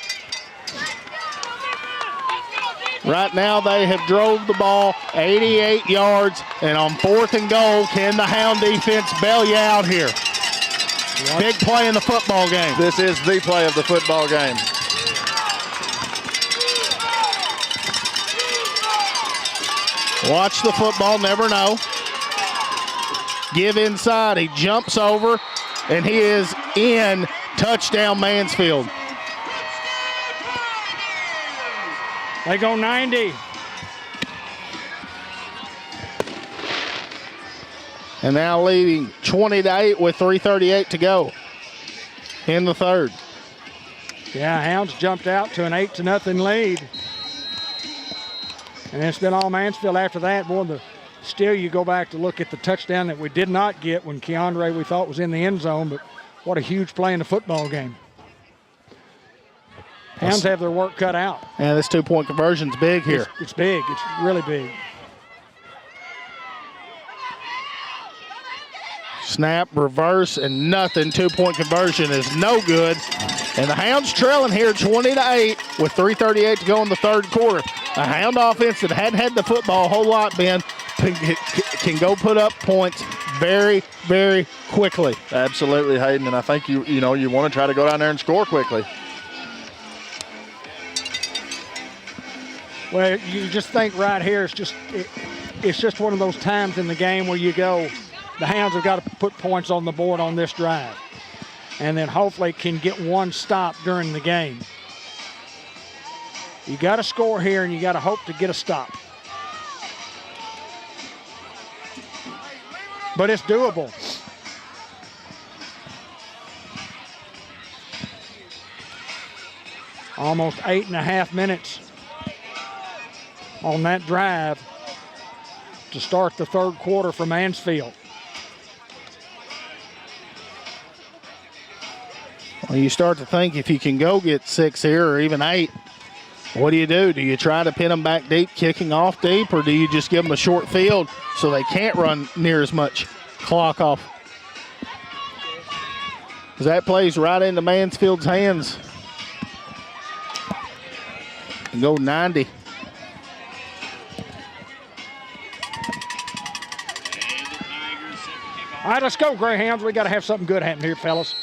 Right now they have drove the ball 88 yards. And on 4th and goal, can the Hound defense bail you out here? Big play in the football game. This is the play of the football game. Watch the football, never know. Give inside, he jumps over, and he is in. Touchdown Mansfield. They go 90. And now leading 20-8 with 3:38 to go in the 3rd. Yeah, Hounds jumped out to an 8-0 lead. And it's been all Mansfield after that. Boy, still you go back to look at the touchdown that we did not get when Keandre we thought was in the end zone, but what a huge play in the football game. Hounds have their work cut out. And this 2-point conversion's big here. It's big. It's really big. Snap, reverse, and nothing. 2-point conversion is no good. And the Hounds trailing here 20-8 with 3:38 to go in the 3rd quarter. A Hound offense that hadn't had the football a whole lot, Ben, can go put up points very, very quickly. Absolutely, Hayden. And I think you want to try to go down there and score quickly. Well, you just think right here, it's just one of those times in the game where you go, the Hounds have got to put points on the board on this drive. And then hopefully can get one stop during the game. You got to score here and you got to hope to get a stop. But it's doable. Almost 8.5 minutes on that drive to start the 3rd quarter for Mansfield. Well, you start to think if you can go get 6 here or even 8, what do? Do you try to pin them back deep, kicking off deep, or do you just give them a short field so they can't run near as much clock off? Because that plays right into Mansfield's hands. And go 90. All right, let's go, Greyhounds. We got to have something good happen here, fellas.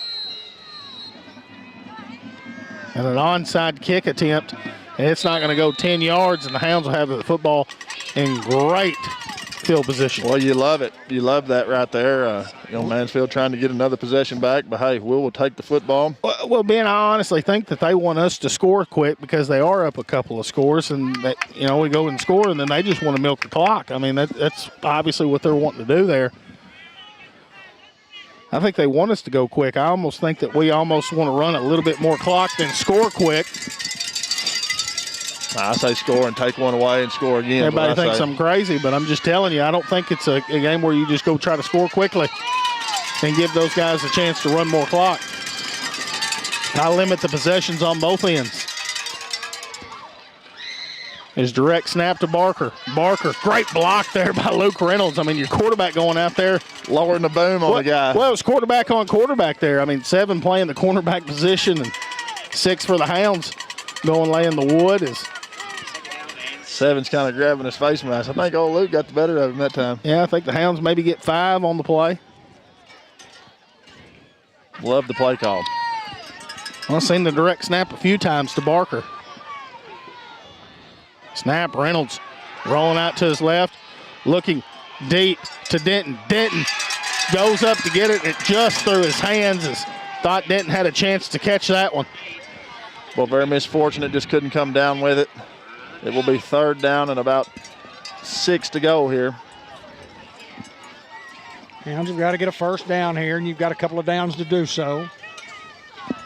And an onside kick attempt. And it's not going to go 10 yards, and the Hounds will have the football in great field position. Well, you love it. You love that right there. Mansfield trying to get another possession back, but hey, we'll take the football. Well, Ben, I honestly think that they want us to score quick because they are up a couple of scores, and that, we go and score, and then they just want to milk the clock. I mean, that's obviously what they're wanting to do there. I think they want us to go quick. I almost think that we almost want to run a little bit more clock than score quick. I say score and take one away and score again. Everybody thinks I'm crazy, but I'm just telling you, I don't think it's a game where you just go try to score quickly and give those guys a chance to run more clock. I limit the possessions on both ends. His direct snap to Barker. Barker, great block there by Luke Reynolds. I mean, your quarterback going out there. Lowering the boom on the guy. Well, it was quarterback on quarterback there. I mean, 7 playing the cornerback position and 6 for the Hounds going laying the wood. Is 7's kind of grabbing his face mask. I think old Luke got the better of him that time. Yeah, I think the Hounds maybe get 5 on the play. Love the play call. I've seen the direct snap a few times to Barker. Snap, Reynolds rolling out to his left, looking deep to Denton. Denton goes up to get it. It just through his hands. Thought Denton had a chance to catch that one. Well, very misfortunate, just couldn't come down with it. It will be 3rd down and about 6 to go here. Hounds have got to get a first down here, and you've got a couple of downs to do so.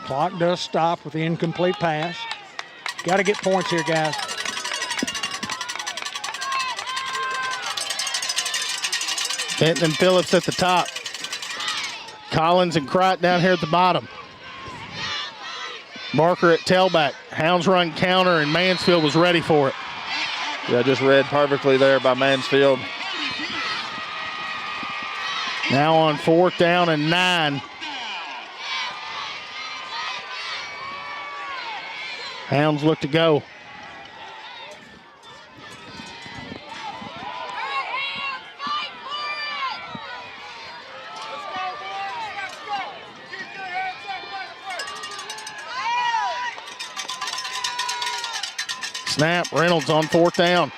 Clock does stop with the incomplete pass. Got to get points here, guys. Denton and Phillips at the top. Collins and Crott down here at the bottom. Barker at tailback. Hounds run counter, and Mansfield was ready for it. Yeah, just read perfectly there by Mansfield. Now on 4th down and 9. Hounds look to go. Snap, Reynolds on 4th down.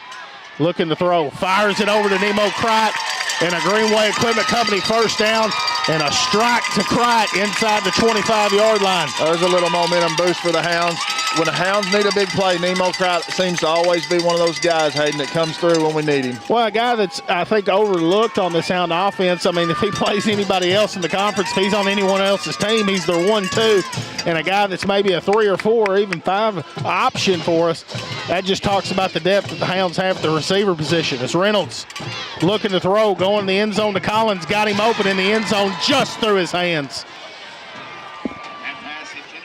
Looking to throw, fires it over to Nemo Crott, and a Greenway Equipment Company first down, and a strike to Crott inside the 25-yard line. There's a little momentum boost for the Hounds. When the Hounds need a big play, Nemo Crott seems to always be one of those guys, Hayden, that comes through when we need him. Well, a guy that's, I think, overlooked on this Hound offense. I mean, if he plays anybody else in the conference, if he's on anyone else's team, he's their 1-2. And a guy that's maybe a 3 or 4 or even 5 option for us, that just talks about the depth that the Hounds have at the receiver position. It's Reynolds looking to throw, going in the end zone to Collins, got him open in the end zone just through his hands.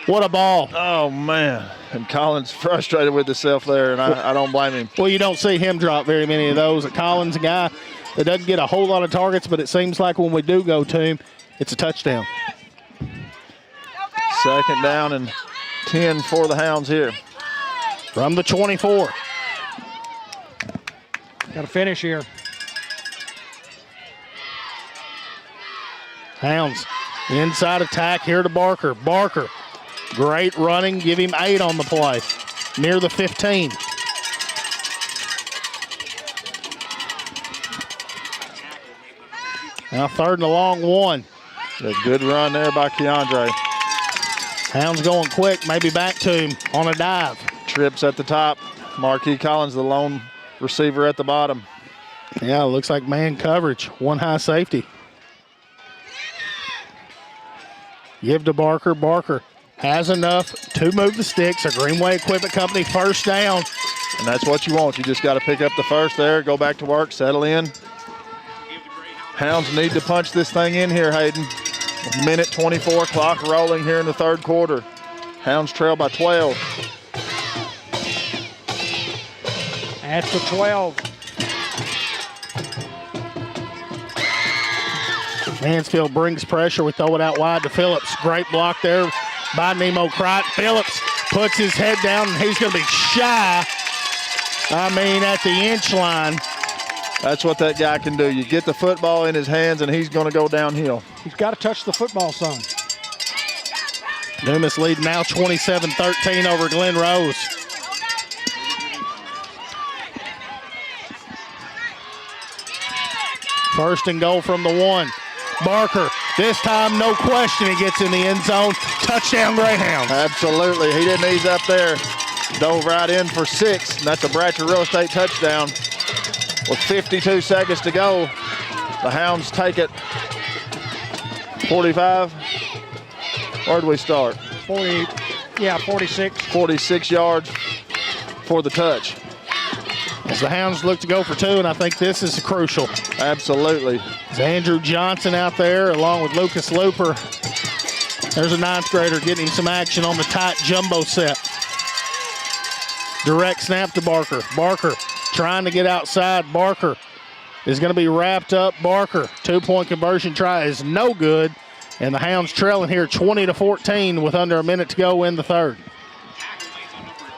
What a ball. Oh, man. And Collins frustrated with himself there, and I don't blame him. Well, you don't see him drop very many of those. Collins, a guy that doesn't get a whole lot of targets, but it seems like when we do go to him, it's a touchdown. 2nd down and 10 for the Hounds here. From the 24. Got to finish here. Hounds, inside attack here to Barker. Barker, great running, give him 8 on the play, near the 15. Now 3rd and a long 1. A good run there by Keandre. Hounds going quick, maybe back to him on a dive. Trips at the top. Marquis Collins, the lone receiver at the bottom. Yeah, it looks like man coverage, 1 high safety. Give to Barker. Barker has enough to move the sticks. A Greenway Equipment Company first down. And that's what you want. You just got to pick up the first there, go back to work, settle in. Hounds need to punch this thing in here, Hayden. A minute 24, clock rolling here in the 3rd quarter. Hounds trail by 12. At the 12. Mansfield brings pressure. We throw it out wide to Phillips. Great block there by Nemo Crott. Phillips puts his head down, and he's going to be shy. At the inch line. That's what that guy can do. You get the football in his hands, and he's going to go downhill. He's got to touch the football some. Dumas lead now 27-13 over Glen Rose. First and goal from the 1. Barker, this time no question, he gets in the end zone. Touchdown Greyhounds. Absolutely, he didn't ease up there. Dove right in for 6, and that's a Bratcher Real Estate touchdown. With 52 seconds to go, the Hounds take it 45. Where do we start? 46. 46 yards for the touch. As the Hounds look to go for 2, and I think this is crucial. Absolutely. It's Andrew Johnson out there along with Lucas Looper. There's a 9th grader getting him some action on the tight jumbo set. Direct snap to Barker. Barker trying to get outside. Barker is going to be wrapped up. Barker, 2-point conversion try is no good. And the Hounds trailing here 20-14 with under a minute to go in the third.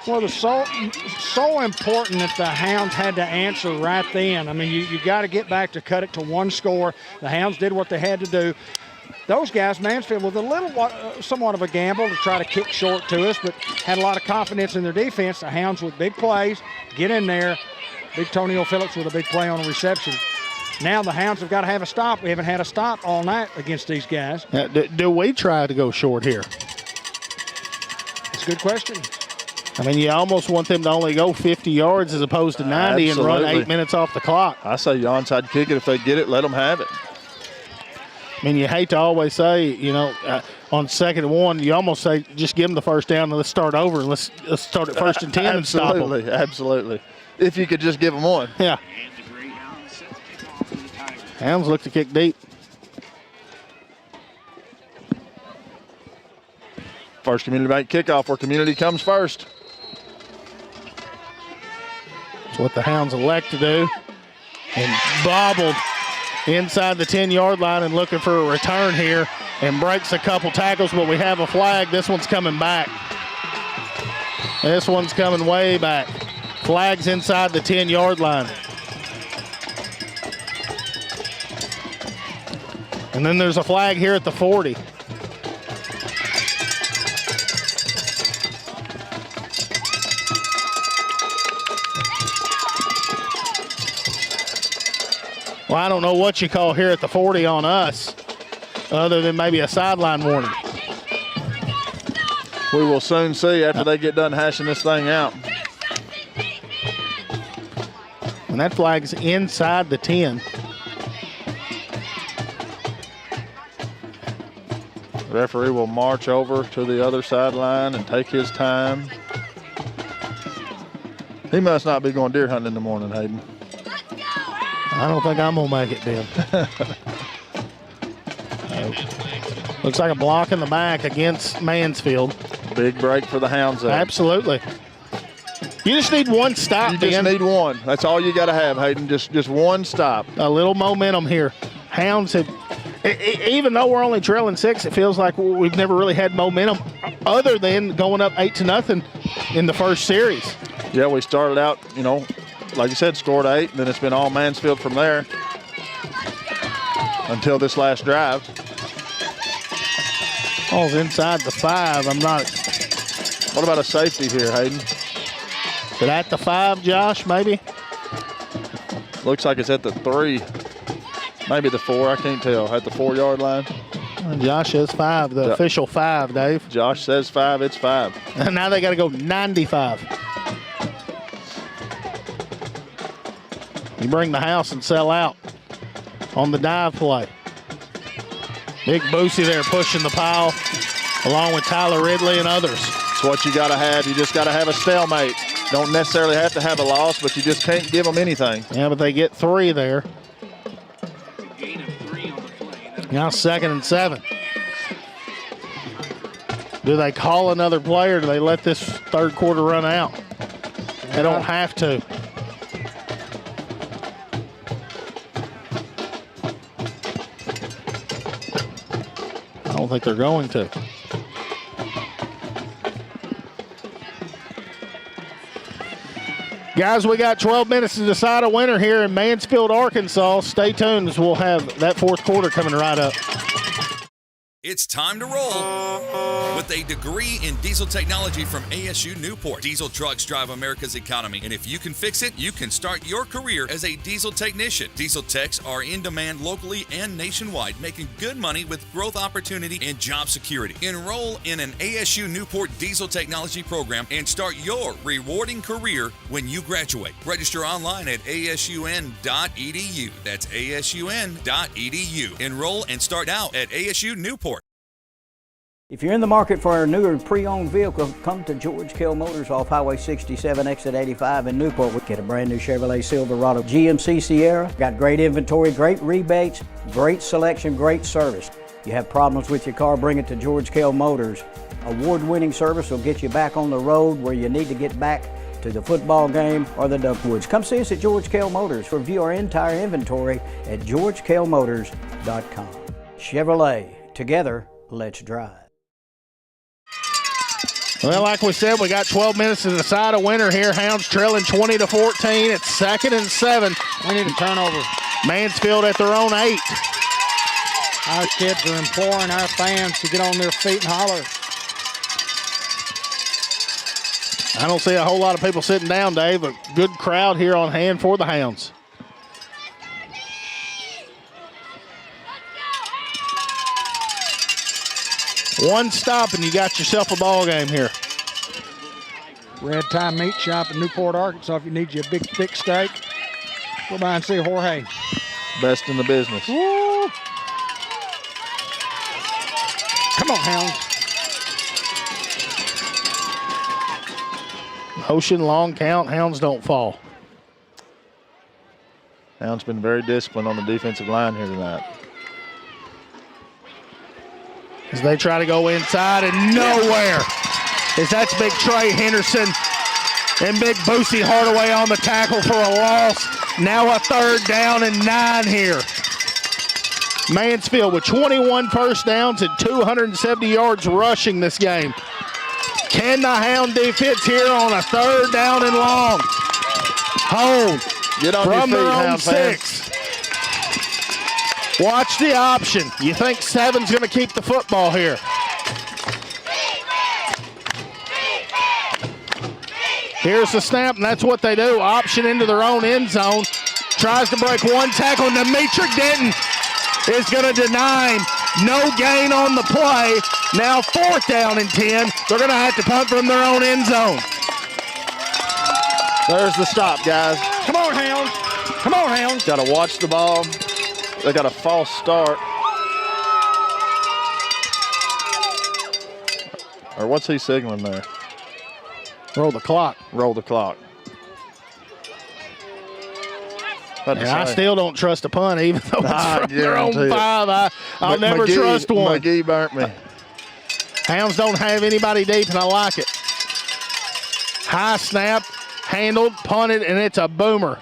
Well, it's so important that the Hounds had to answer right then. I mean, you got to get back to cut it to one score. The Hounds did what they had to do. Those guys, Mansfield, with a little, somewhat of a gamble to try to kick short to us, but had a lot of confidence in their defense. The Hounds with big plays, get in there. Big Tony O'Phillips with a big play on a reception. Now the Hounds have got to have a stop. We haven't had a stop all night against these guys. Do we try to go short here? It's a good question. I mean, you almost want them to only go 50 yards as opposed to 90 and run 8 minutes off the clock. I say you onside kick it. If they get it, let them have it. I mean, you hate to always say, you know, on 2nd and 1, you almost say just give them the first down and let's start over and let's start at 1st and 10 and stop them. Absolutely, absolutely. If you could just give them one. Yeah. Hounds look to kick deep. First Community Bank kickoff where community comes first. That's what the Hounds elect to do. And bobbled inside the 10-yard line and looking for a return here and breaks a couple tackles, but we have a flag. This one's coming back. This one's coming way back. Flag's inside the 10-yard line. And then there's a flag here at the 40. Well, I don't know what you call here at the 40 on us, other than maybe a sideline warning. We will soon see after they get done hashing this thing out. And that flag's inside the 10. The referee will march over to the other sideline and take his time. He must not be going deer hunting in the morning, Hayden. I don't think I'm going to make it, Ben. Looks like a block in the back against Mansfield. Big break for the Hounds there. Absolutely. You just need one stop, You just need one. That's all you got to have, Hayden. Just one stop. A little momentum here. Hounds have, even though we're only trailing 6, it feels like we've never really had momentum other than going up 8-0 in the first series. Yeah, we started out, you know, like you said, scored 8, and then it's been all Mansfield from there until this last drive. Ball's inside the 5. I'm not. What about a safety here, Hayden? Is it at the 5, Josh, maybe? Looks like it's at the 3. Maybe the 4, I can't tell. At the 4-yard line. Josh says 5, the official 5, Dave. Josh says 5, it's 5. And now they got to go 95. You bring the house and sell out on the dive play. Big Boosie there pushing the pile along with Tyler Ridley and others. It's what you got to have. You just got to have a stalemate. Don't necessarily have to have a loss, but you just can't give them anything. Yeah, but they get 3 there. Now 2nd and 7. Do they call another play or do they let this third quarter run out? They don't have to. I don't think they're going to. Guys, we got 12 minutes to decide a winner here in Mansfield, Arkansas. Stay tuned as we'll have that fourth quarter coming right up. It's time to roll with a degree in diesel technology from ASU Newport. Diesel trucks drive America's economy, and if you can fix it, you can start your career as a diesel technician. Diesel techs are in demand locally and nationwide, making good money with growth opportunity and job security. Enroll in an ASU Newport diesel technology program and start your rewarding career when you graduate. Register online at asun.edu. That's asun.edu. Enroll and start out at ASU Newport. If you're in the market for a newer pre-owned vehicle, come to George Kell Motors off Highway 67, exit 85 in Newport. We get a brand new Chevrolet Silverado GMC Sierra. Got great inventory, great rebates, great selection, great service. You have problems with your car, bring it to George Kell Motors. Award-winning service will get you back on the road where you need to get back to the football game or the Duckwoods. Come see us at George Kell Motors. Review our entire inventory at georgekellmotors.com. Chevrolet, together, let's drive. Well, like we said, we got 12 minutes to decide a winner here. Hounds trailing 20-14. It's 2nd and 7. We need a turnover. Mansfield at their own 8. Our kids are imploring our fans to get on their feet and holler. I don't see a whole lot of people sitting down, Dave. A good crowd here on hand for the Hounds. One stop and you got yourself a ball game here. Red Tie Meat Shop in Newport, Arkansas. If you need you a big, thick steak, go by and see Jorge. Best in the business. Woo. Come on, Hounds. Motion, long count, Hounds don't fall. Hounds been very disciplined on the defensive line here tonight. As they try to go inside and nowhere. As that's big Trey Henderson and big Boosie Hardaway on the tackle for a loss. Now a 3rd down and 9 here. Mansfield with 21 first downs and 270 yards rushing this game. Can the Hound defense here on a 3rd down and long? Hold. Get on from your feet, their own Hound 6. Watch the option. You think 7's going to keep the football here. Here's the snap, and that's what they do. Option into their own end zone. Tries to break one tackle, and Demetric Denton is going to deny him. No gain on the play. Now 4th down and 10. They're going to have to punt from their own end zone. There's the stop, guys. Come on, Hounds. Come on, Hounds. Got to watch the ball. They got a false start. Or what's he signaling there? Roll the clock. Roll the clock. I still don't trust a punt, even though it's from their own 5. I'll never trust one. McGee burnt me. Hounds don't have anybody deep, and I like it. High snap, handled, punted, and it's a boomer.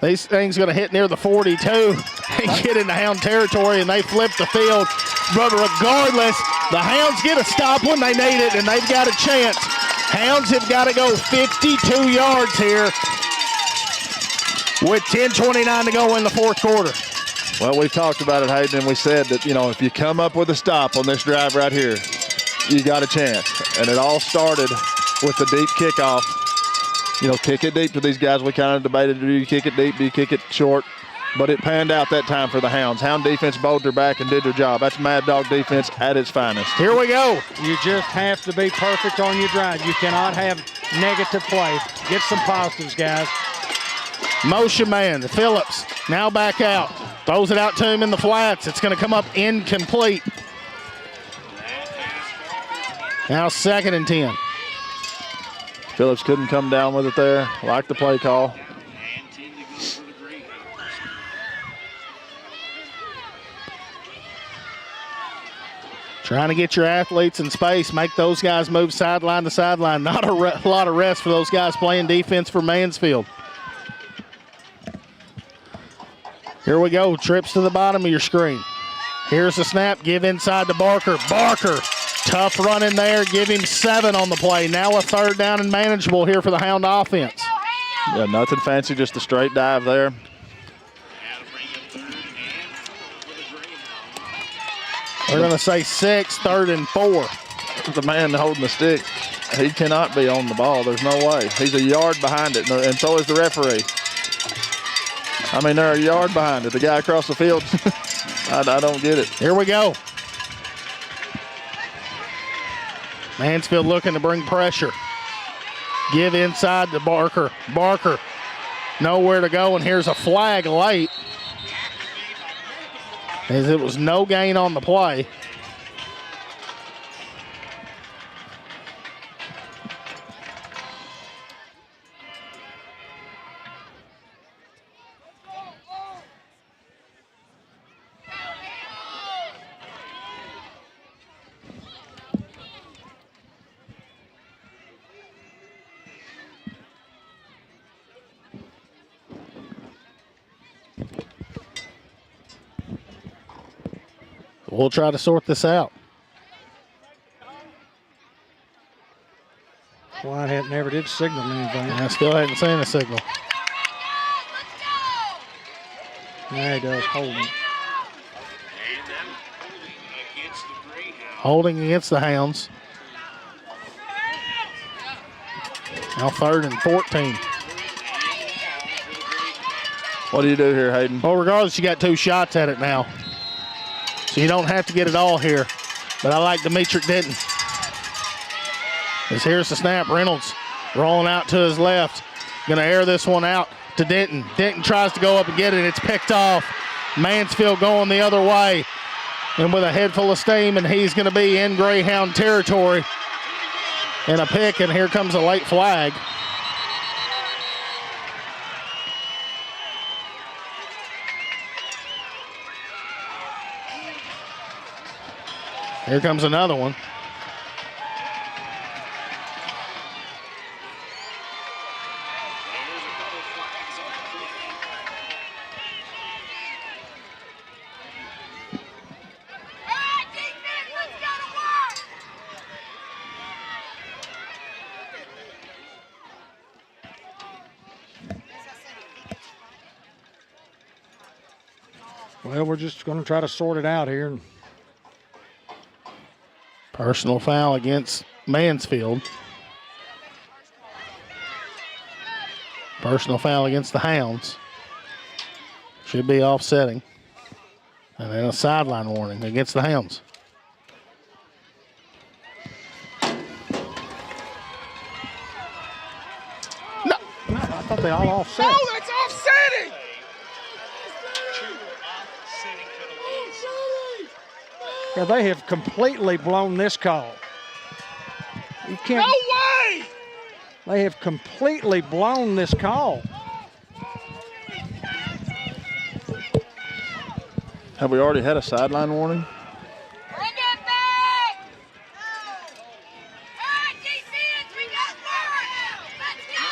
These things going to hit near the 42 and get into Hound territory, and they flip the field. But regardless, the Hounds get a stop when they need it, and they've got a chance. Hounds have got to go 52 yards here with 10:29 to go in the 4th quarter. Well, we talked about it, Hayden, and we said that, you know, if you come up with a stop on this drive right here, you got a chance. And it all started with the deep kickoff. You know, kick it deep to these guys. We kind of debated, do you kick it deep, do you kick it short? But it panned out that time for the Hounds. Hound defense bowled their back and did their job. That's Mad Dog defense at its finest. Here we go. You just have to be perfect on your drive. You cannot have negative play. Get some positives, guys. Motion man, Phillips, now back out. Throws it out to him in the flats. It's going to come up incomplete. Now 2nd and 10. Phillips couldn't come down with it there. Like the play call. Trying to get your athletes in space, make those guys move sideline to sideline. Not a lot of rest for those guys playing defense for Mansfield. Here we go, trips to the bottom of your screen. Here's the snap, give inside to Barker. Barker, tough run in there, give him 7 on the play. Now a 3rd down and manageable here for the Hound offense. Yeah, nothing fancy, just a straight dive there. They're going to say 6, 3rd and 4. The man holding the stick, he cannot be on the ball. There's no way. He's a yard behind it, and so is the referee. I mean, they're a yard behind it. The guy across the field, I don't get it. Here we go. Mansfield looking to bring pressure. Give inside to Barker. Barker, nowhere to go, and here's a flag late. As it was no gain on the play. We'll try to sort this out. Whitehead never did signal anything. I still haven't seen a signal. Yeah, he does. Holding. Holding against the Hounds. Now 3rd and 14. What do you do here, Hayden? Well, regardless, you got 2 shots at it now. So you don't have to get it all here. But I like Demetric Denton. As here's the snap. Reynolds rolling out to his left. Going to air this one out to Denton. Denton tries to go up and get it. It's picked off. Mansfield going the other way. And with a head full of steam, and he's going to be in Greyhound territory. And a pick, and here comes a late flag. Here comes another one. Well, we're just going to try to sort it out here. Personal foul against Mansfield. Personal foul against the Hounds. Should be offsetting. And then a sideline warning against the Hounds. No, I thought they all offset. No, that's offsetting! Yeah, they have completely blown this call. You can't. No way! They have completely blown this call. Have we already had a sideline warning? Bring it back! All right, defense, we got forward! Let's go!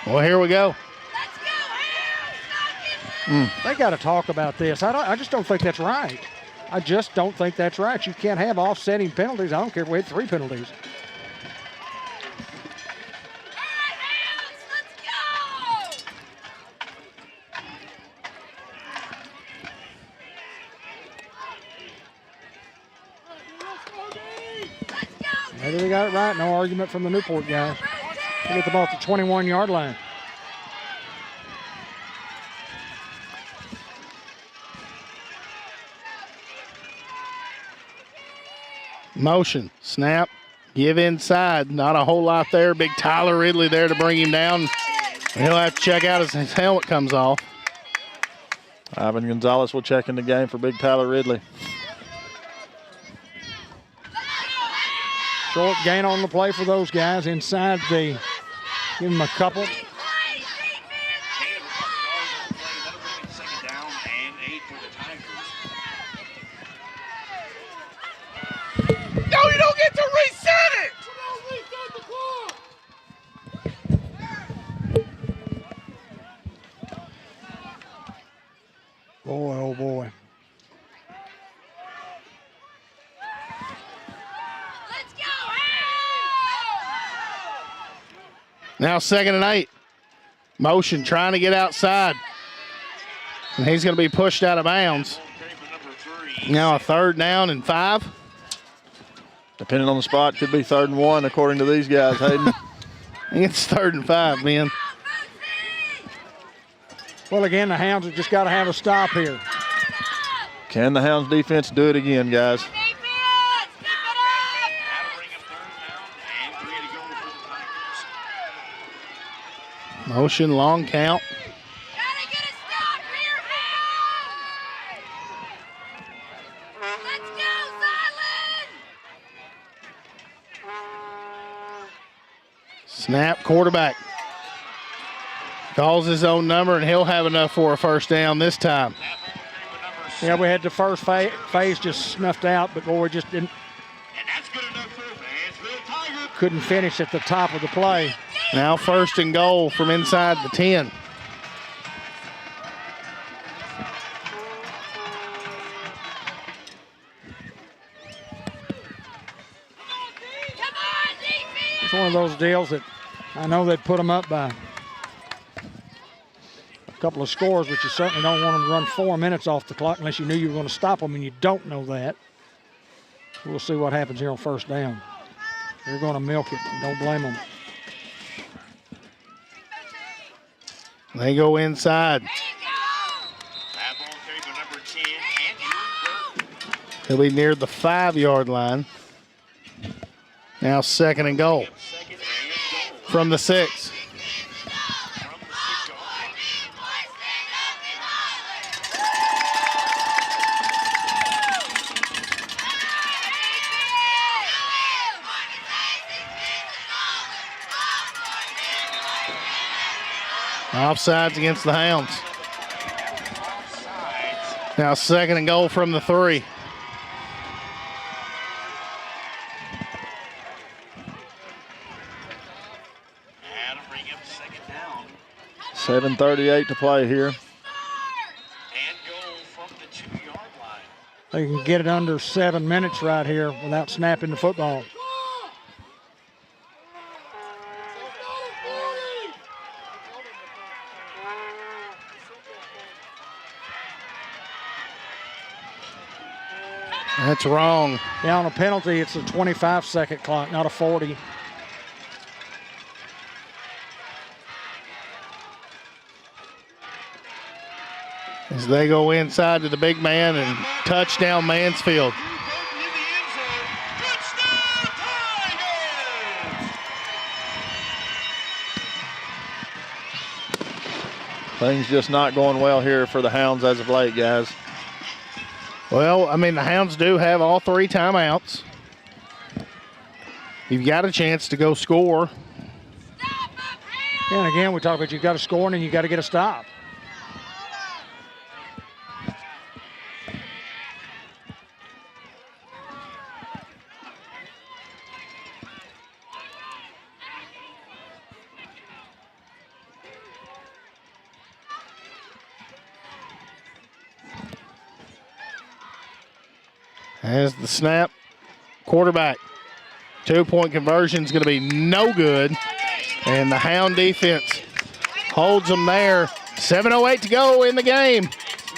Well, here we go. They got to talk about this. I just don't think that's right. I just don't think that's right. You can't have offsetting penalties. I don't care if we had 3 penalties. Maybe they got it right. No argument from the Newport guys. They get the ball at the 21-yard line. Motion, snap, give inside. Not a whole lot there. Big Tyler Ridley there to bring him down. He'll have to check out as his helmet comes off. Ivan Gonzalez will check in the game for Big Tyler Ridley. Short gain on the play for those guys inside the, give them a couple. No, you don't get to reset it! Boy, oh boy. Now 2nd and 8. Motion trying to get outside. And he's going to be pushed out of bounds. Now a 3rd down and 5. Depending on the spot, could be 3rd and 1 according to these guys, Hayden. It's 3rd and 5, man. Well, again, the Hounds have just got to have a stop here. Can the Hounds defense do it again, guys? Motion, long count. Snap, quarterback. Calls his own number, and he'll have enough for a 1st down this time. Yeah, we had the first phase just snuffed out, but boy, we just didn't. Couldn't finish at the top of the play. Now 1st and goal from inside the 10. It's one of those deals that I know they'd put them up by a couple of scores, but you certainly don't want them to run 4 minutes off the clock unless you knew you were going to stop them, and you don't know that. We'll see what happens here on 1st down. They're going to milk it. Don't blame them. They go inside. He'll be near the 5-yard line. Now 2nd and goal from the 6. Offsides against the Hounds. Now 2nd and goal from the 3. 7:38 to play here. They can get it under 7 minutes right here without snapping the football. That's wrong. Yeah, on a penalty, it's a 25-second clock, not a 40. As they go inside to the big man and touchdown Mansfield. Things just not going well here for the Hounds as of late, guys. Well, I mean, the Hounds do have all 3 timeouts. You've got a chance to go score. And again, we talk about you've got to score and then you've got to get a stop. As the snap, quarterback. 2-point conversion is going to be no good. And the Hound defense holds them there. 7:08 to go in the game.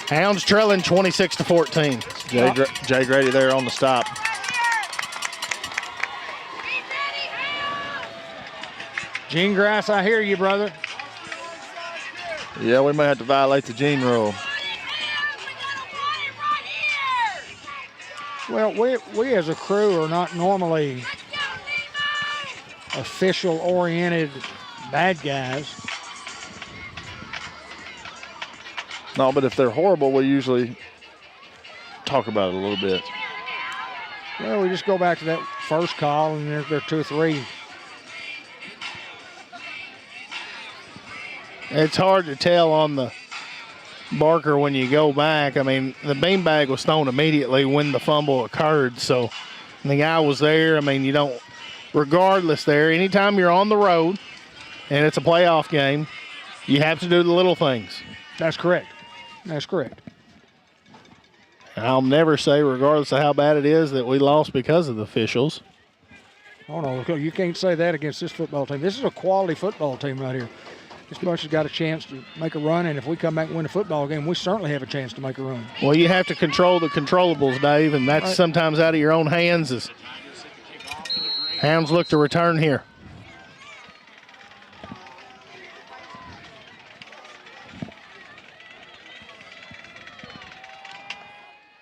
Hounds trailing 26-14. Jay Grady there on the stop. Gene Grass, I hear you, brother. Yeah, we may have to violate the Gene rule. Well, we as a crew are not normally official-oriented bad guys. No, but if they're horrible, we usually talk about it a little bit. Well, we just go back to that first call, and there are 2 or 3. It's hard to tell on the Barker when you go back. I mean, the beanbag was thrown immediately when the fumble occurred, so the guy was there. I mean, you don't, regardless there, anytime you're on the road and it's a playoff game, you have to do the little things. That's correct. That's correct. And I'll never say, regardless of how bad it is, that we lost because of the officials. Oh, no, you can't say that against this football team. This is a quality football team right here. This bunch has got a chance to make a run, and if we come back and win a football game, we certainly have a chance to make a run. Well, you have to control the controllables, Dave, and that's sometimes out of your own hands. As Hounds look to return here.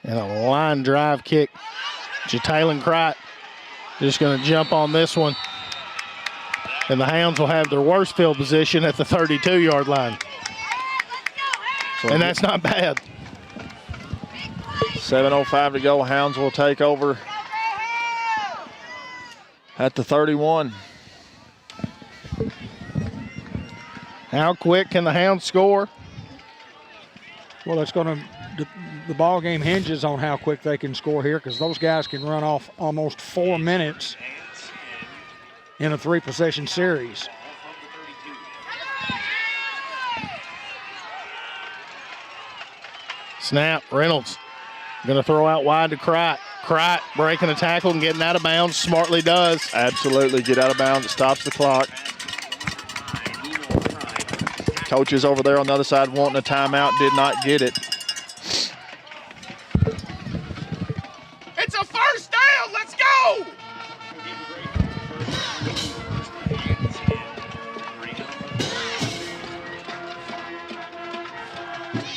And a line drive kick. Jataylon Crott just going to jump on this one. And the Hounds will have their worst field position at the 32-yard line. And that's not bad. 7:05 to go. Hounds will take over at the 31. How quick can the Hounds score? Well, it's going to, the ball game hinges on how quick they can score here, because those guys can run off almost 4 minutes in a 3-possession series. Snap, Reynolds going to throw out wide to Crite. Crite breaking a tackle and getting out of bounds. Smartly does. Absolutely, get out of bounds. It stops the clock. Coaches over there on the other side wanting a timeout, did not get it. It's a first down. Let's go.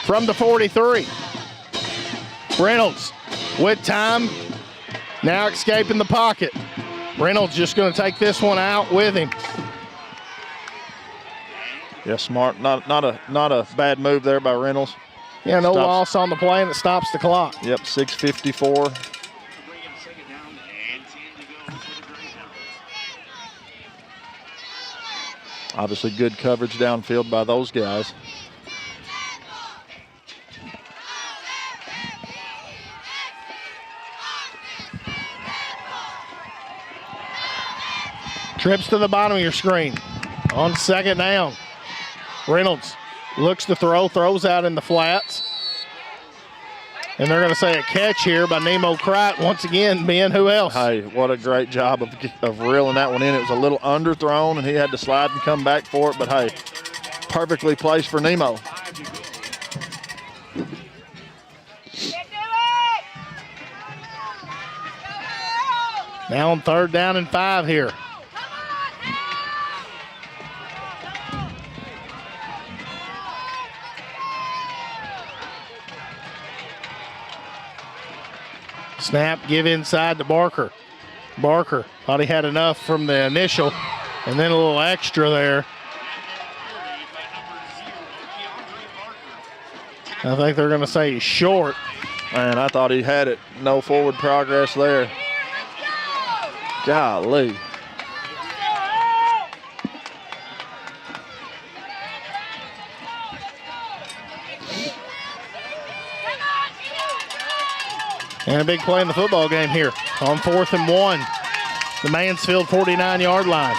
From the 43. Reynolds with time. Now escaping the pocket. Reynolds just going to take this one out with him. Yeah, smart. Not a bad move there by Reynolds. Yeah, no loss on the play, and it stops the clock. Yep, 6:54. Obviously good coverage downfield by those guys. Trips to the bottom of your screen. On second down, Reynolds looks to throw, throws out in the flats. And they're going to say a catch here by Nemo Crite. Once again, Ben, who else? Hey, what a great job of reeling that one in. It was a little underthrown, and he had to slide and come back for it. But, hey, perfectly placed for Nemo. Now on 3rd down and 5 here. Snap, give inside to Barker. Barker thought he had enough from the initial, and then a little extra there. I think they're going to say he's short. Man, I thought he had it. No forward progress there. Golly. And a big play in the football game here on 4th and 1. The Mansfield 49-yard line.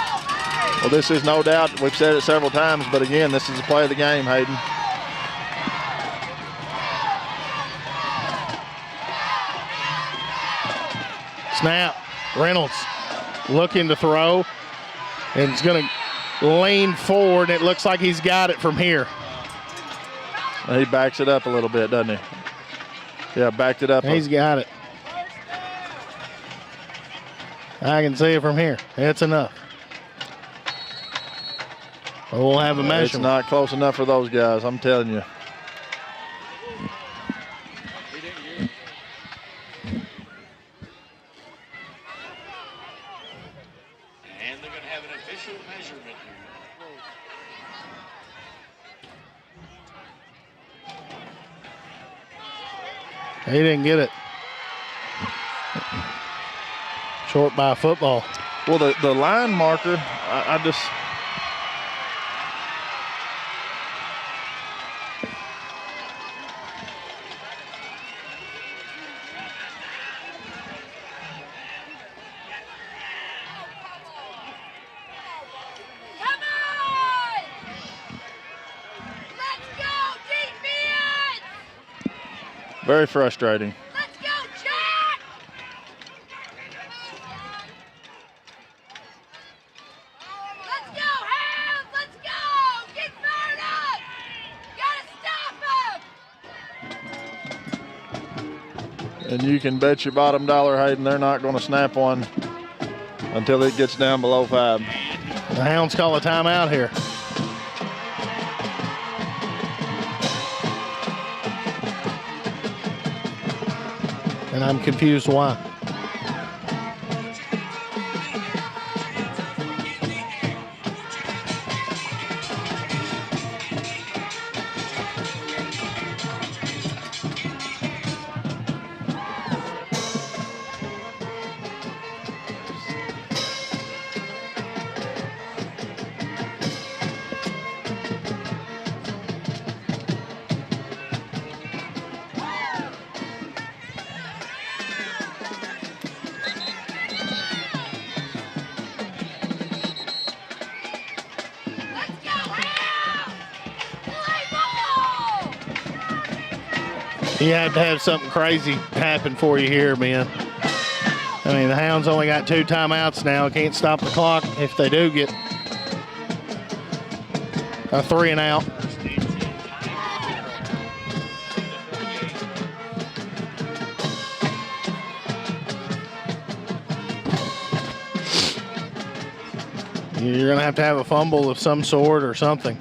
Well, this is no doubt, we've said it several times, but again, this is a play of the game, Hayden. Snap. Reynolds looking to throw, and he's going to lean forward. It looks like he's got it from here. He backs it up a little bit, doesn't he? Yeah, backed it up. He's got it. I can see it from here. It's enough. We'll have a measurement. It's not close enough for those guys, I'm telling you. And they're going to have an official measurement here. He didn't get it. Short by a football. Well, the line marker, I just... Very frustrating. Let's go, Jack! Let's go, Hounds! Let's go! Get fired up! Gotta stop him! And you can bet your bottom dollar, Hayden, they're not going to snap one until it gets down below 5. The Hounds call a timeout here. And I'm confused why. You have to have something crazy happen for you here, man. I mean, the Hounds only got 2 timeouts now. Can't stop the clock if they do get a 3 and out. You're going to have a fumble of some sort or something.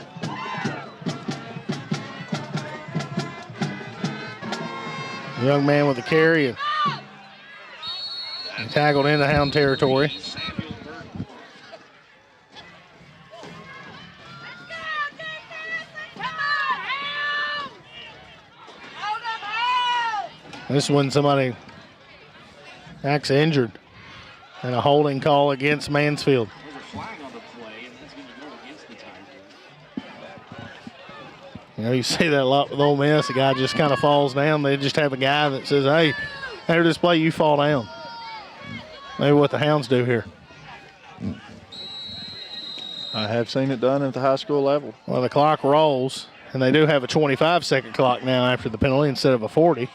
Young man with a carry and tackled into Hound territory. This is when somebody acts injured and a holding call against Mansfield. You know, you see that a lot with Ole Miss. A guy just kind of falls down. They just have a guy that says, hey, after this play, you fall down. Maybe what the Hounds do here. I have seen it done at the high school level. Well, the clock rolls, and they do have a 25-second clock now after the penalty instead of a 40.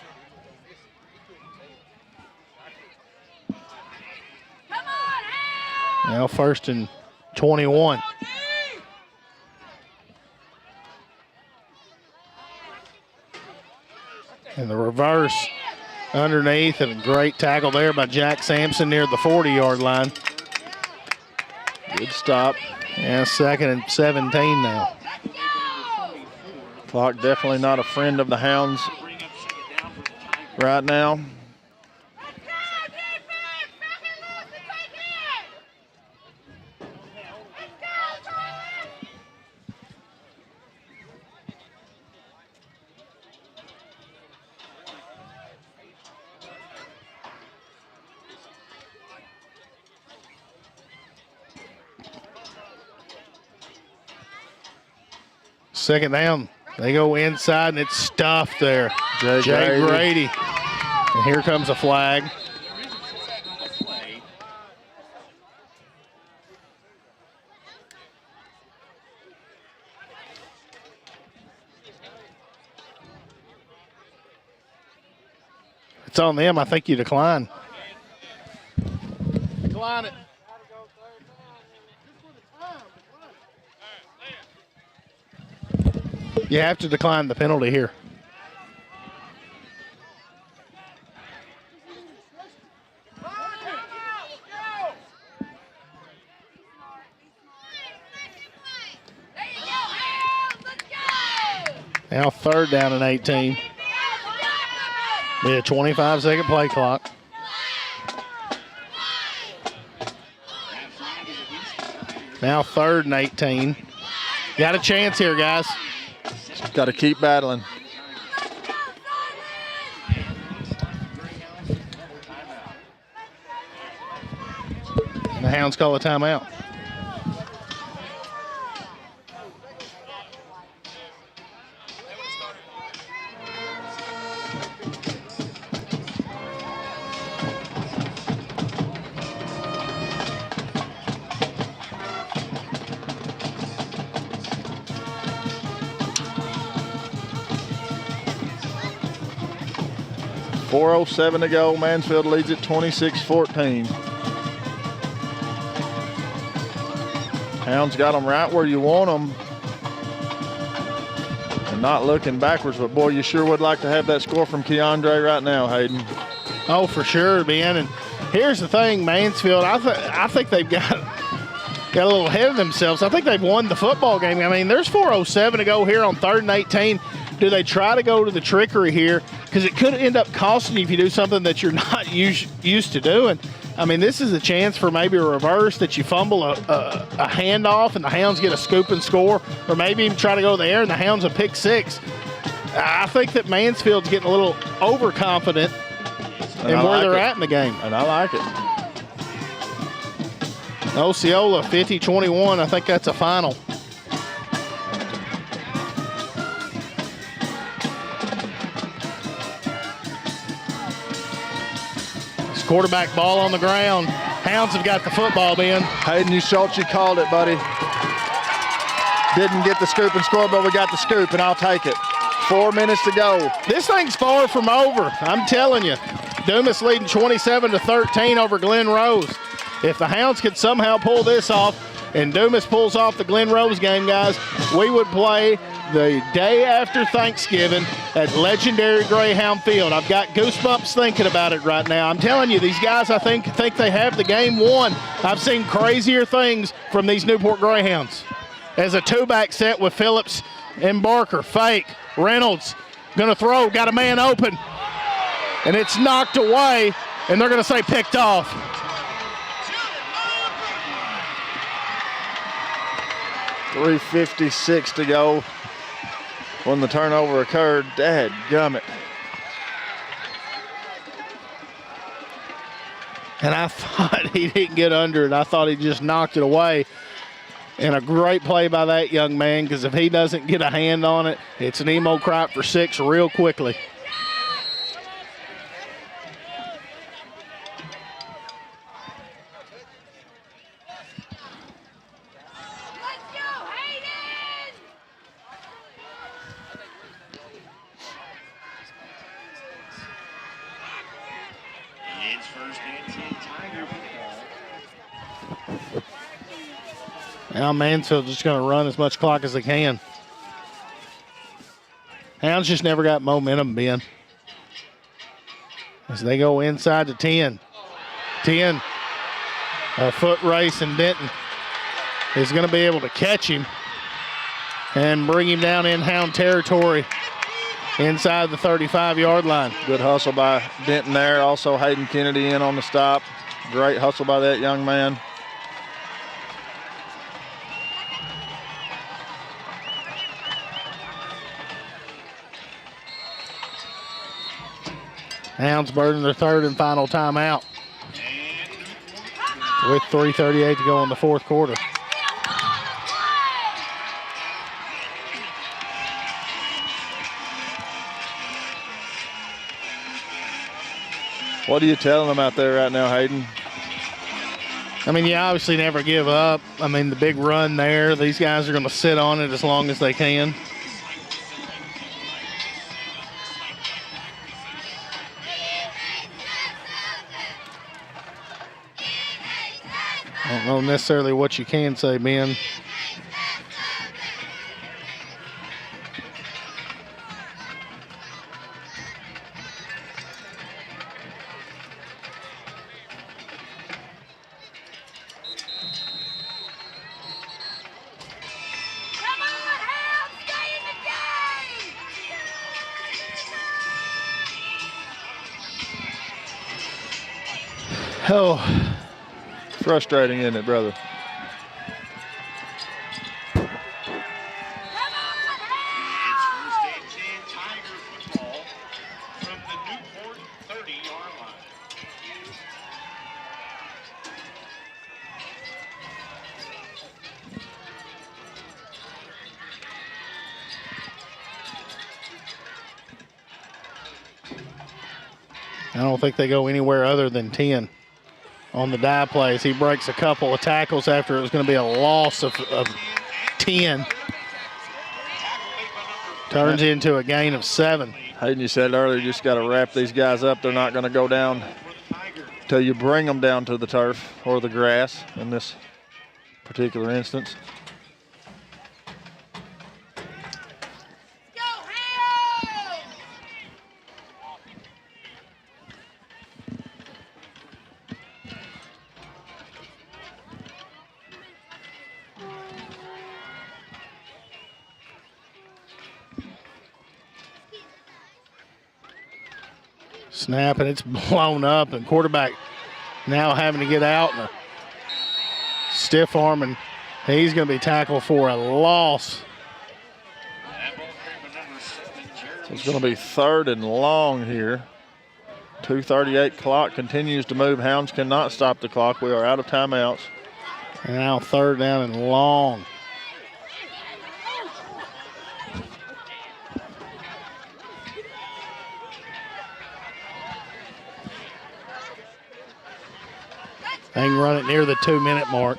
Now 1st and 21. And the reverse underneath, and a great tackle there by Jack Sampson near the 40-yard line. Good stop. And 2nd and 17 now. Clock definitely not a friend of the Hounds right now. Second down. They go inside, and it's stuffed there. Jay Grady. And here comes a flag. It's on them. I think you decline. Decline it. You have to decline the penalty here. Now 3rd down and 18. Be a 25-second play clock. Now 3rd and 18. Got a chance here, guys. Got to keep battling. And the Hounds call a timeout. .407 to go. Mansfield leads it 26-14. Hounds got them right where you want them. And not looking backwards, but boy, you sure would like to have that score from Keandre right now, Hayden. Oh, for sure, Ben. And here's the thing, Mansfield, I think they've got a little ahead of themselves. I think they've won the football game. I mean, there's 4:07 to go here on 3rd and 18. Do they try to go to the trickery here? Because it could end up costing you if you do something that you're not used to doing. I mean, this is a chance for maybe a reverse, that you fumble a handoff and the Hounds get a scoop and score, or maybe even try to go there and the Hounds a pick 6. I think that Mansfield's getting a little overconfident in where they're at in the game. And I like it. Osceola, 50-21. I think that's a final. Quarterback ball on the ground. Hounds have got the football, Ben. Hayden, you called it, buddy. Didn't get the scoop and score, but we got the scoop, and I'll take it. 4 minutes to go. This thing's far from over. I'm telling you. Dumas leading 27-13 over Glen Rose. If the Hounds could somehow pull this off and Dumas pulls off the Glen Rose game, guys, we would play the day after Thanksgiving at legendary Greyhound Field. I've got goosebumps thinking about it right now. I'm telling you, these guys, I think they have the game won. I've seen crazier things from these Newport Greyhounds. As a two-back set with Phillips and Barker, fake, Reynolds gonna throw, got a man open, and it's knocked away, and they're gonna say picked off. .356 to go when the turnover occurred. Dadgummit. And I thought he didn't get under it. I thought he just knocked it away. And a great play by that young man, because if he doesn't get a hand on it, it's an emo crop for 6 real quickly. It's first and 10 Tiger football. Now Mansfield just going to run as much clock as they can. Hounds just never got momentum, Ben. As they go inside to 10. 10, a foot race, and Denton is going to be able to catch him and bring him down in Hound territory inside the 35-yard line. Good hustle by Denton there. Also Hayden Kennedy in on the stop. Great hustle by that young man. Hounds burning their third and final timeout with 3:38 to go in the fourth quarter. What are you telling them out there right now, Hayden? I mean, you obviously never give up. I mean, the big run there, these guys are going to sit on it as long as they can. I don't know necessarily what you can say, Ben. Oh, frustrating, isn't it, brother? It's first and 10 Tiger football from the Newport 30-yard line. I don't think they go anywhere other than 10 on the dive plays. He breaks a couple of tackles after it was going to be a loss of 10. Turns into a gain of 7. Hayden, you said earlier, you just got to wrap these guys up. They're not going to go down until you bring them down to the turf or the grass in this particular instance. Snap, and it's blown up, and quarterback now having to get out and a stiff arm, and he's going to be tackled for a loss. So it's going to be 3rd and long here. 2:38 clock continues to move. Hounds cannot stop the clock. We are out of timeouts. And now 3rd down and long. They can run it near the 2-minute mark.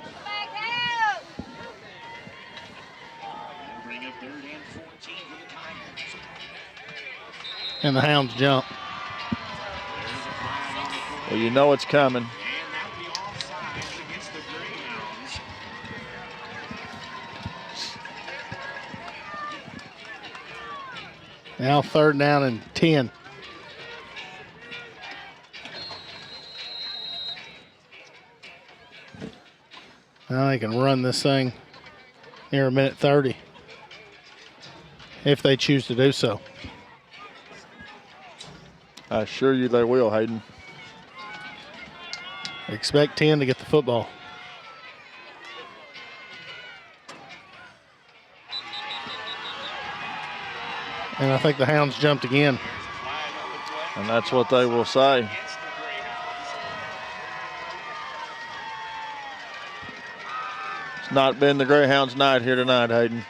Bring up 3rd and 14 for the Tigers. And the Hounds jump. Well, you know it's coming. Now 3rd down and 10. Now they can run this thing near a minute 30 if they choose to do so. I assure you they will, Hayden. Expect 10 to get the football. And I think the Hounds jumped again. And that's what they will say. It's not been the Greyhounds' night here tonight, Hayden.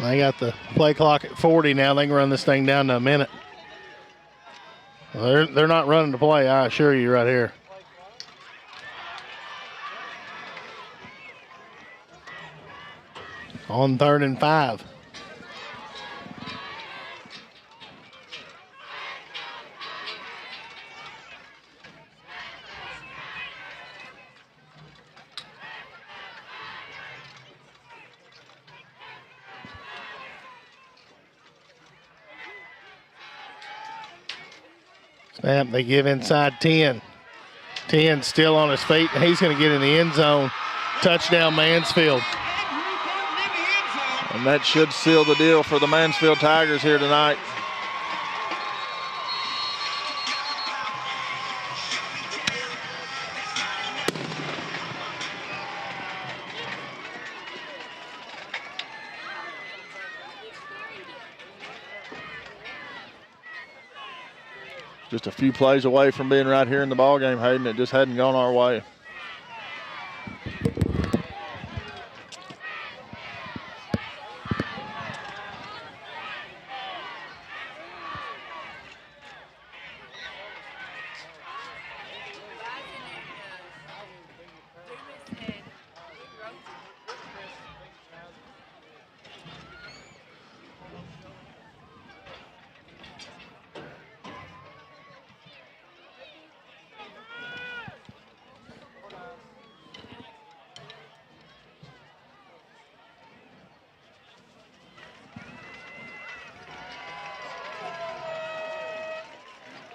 They got the play clock at 40 now. They can run this thing down to a minute. Well, they're not running the play, I assure you, right here. On 3rd and 5. Snap, they give inside 10. 10 still on his feet, and he's going to get in the end zone. Touchdown, Mansfield. And that should seal the deal for the Mansfield Tigers here tonight. Just a few plays away from being right here in the ball game, Hayden. It just hadn't gone our way.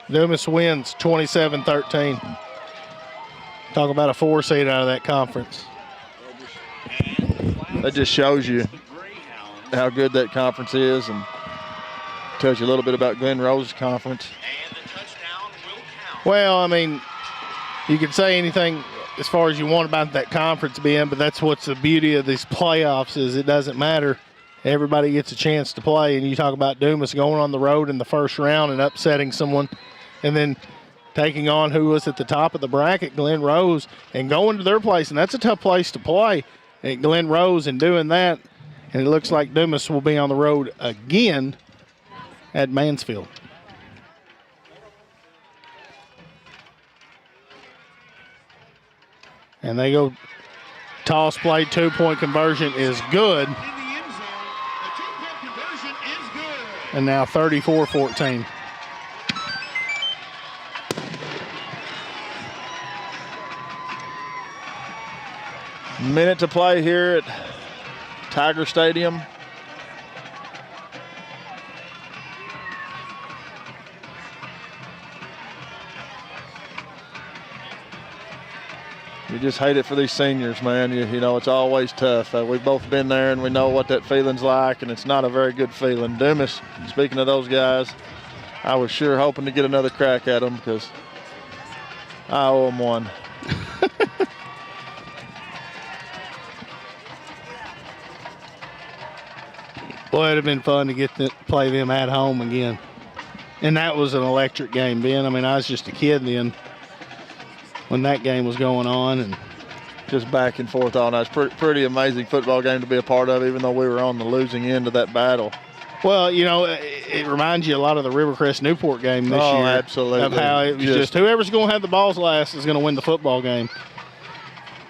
Dumas wins 27-13. Talk about a 4 seed out of that conference. That just shows you how good that conference is and tells you a little bit about Glen Rose's conference. Well, I mean, you can say anything as far as you want about that conference being, but that's what's the beauty of these playoffs is it doesn't matter. Everybody gets a chance to play, and you talk about Dumas going on the road in the first round and upsetting someone and then taking on who was at the top of the bracket, Glen Rose, and going to their place. And that's a tough place to play at Glen Rose and doing that. And it looks like Dumas will be on the road again at Mansfield. And they go toss play, 2-point conversion is good. And now 34-14. Minute to play here at Tiger Stadium. You just hate it for these seniors, man. You know, it's always tough. We've both been there, and we know what that feeling's like, and it's not a very good feeling. Dumas, speaking of those guys, I was sure hoping to get another crack at them because I owe them one. Boy, it'd have been fun to get to play them at home again. And that was an electric game, Ben. I mean, I was just a kid then when that game was going on, and just back and forth all night. It's pretty amazing football game to be a part of, even though we were on the losing end of that battle. Well, you know, it reminds you a lot of the Rivercrest Newport game this year. Absolutely. Of how it was just whoever's going to have the balls last is going to win the football game.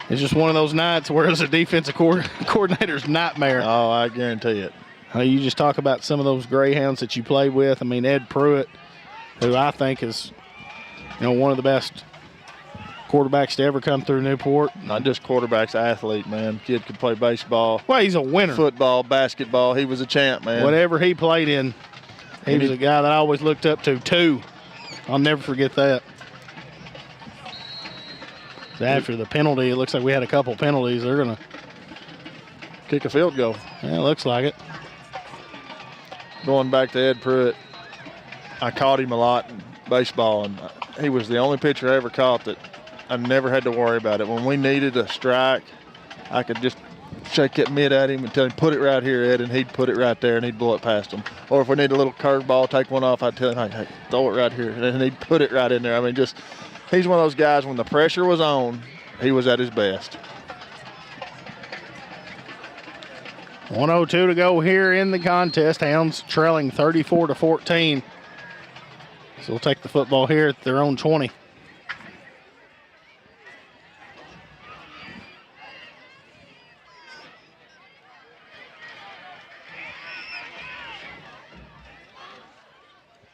It's just one of those nights where it's a defensive coordinator's nightmare. Oh, I guarantee it. You just talk about some of those Greyhounds that you played with. I mean, Ed Pruitt, who I think is, one of the best quarterbacks to ever come through Newport. Not just quarterbacks, athlete, man. Kid could play baseball. Well, he's a winner. Football, basketball. He was a champ, man. Whatever he played in, he was a guy that I always looked up to, too. I'll never forget that. After the penalty, it looks like we had a couple penalties. They're going to kick a field goal. Yeah, it looks like it. Going back to Ed Pruitt, I caught him a lot in baseball, and he was the only pitcher I ever caught that I never had to worry about it. When we needed a strike, I could just shake that mitt at him and tell him, put it right here, Ed, and he'd put it right there, and he'd blow it past him. Or if we need a little curveball, take one off, I'd tell him, hey, throw it right here, and he'd put it right in there. I mean, he's one of those guys, when the pressure was on, he was at his best. 1:02 to go here in the contest. Hounds trailing 34-14. So we'll take the football here at their own 20.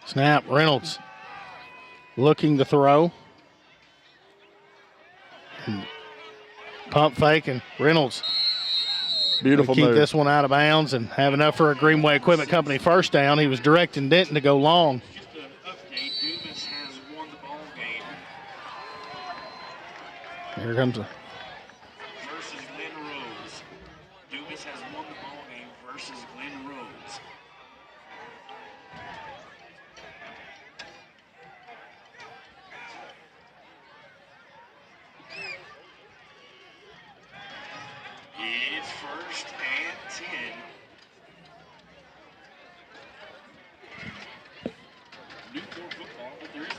Snap, Reynolds looking to throw. And pump fake, and Reynolds beautiful keep move. This one out of bounds and have enough for a Greenway Equipment Company first down. He was directing Denton to go long. Here comes a versus Glen Rose. Dumas has won the ball game versus Glen Rose. It's first and 10. Newport football, but there is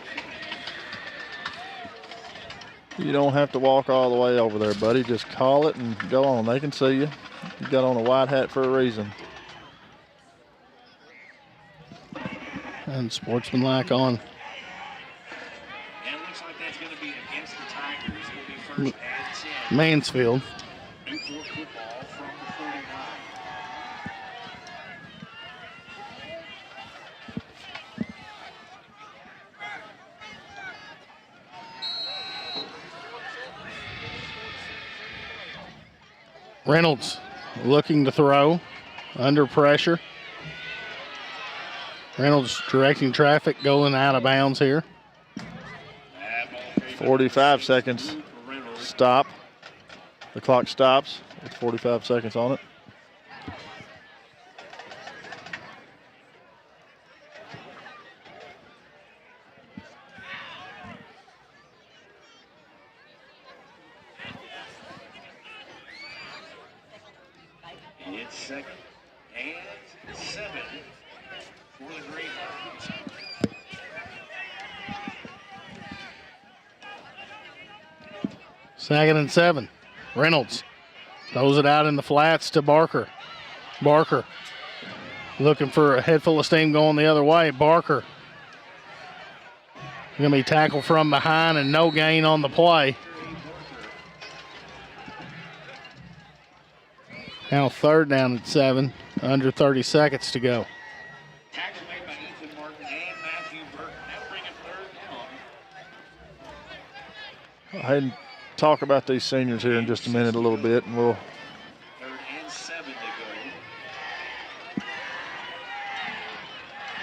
a You don't have to walk all the way over there, buddy. Just call it and go on. They can see you. You got on a white hat for a reason. And sportsmanlike on. And it looks like that's going to be against the Tigers. It'll be first and 10. Mansfield. Newport football from the 49. Reynolds looking to throw, under pressure. Reynolds directing traffic, going out of bounds here. 45 seconds. Stop. The clock stops with 45 seconds on it. It's second and 7 for the Greyhounds. Second and 7. Reynolds throws it out in the flats to Barker. Barker looking for a head full of steam going the other way. Barker going to be tackled from behind and no gain on the play. Now third down at 7, under 30 seconds to go. Tackle made by Ethan Martin and Matthew Burton. That'll bring it third down. Go ahead and talk about these seniors here in just a minute, a little bit, and we'll. Third and 7 to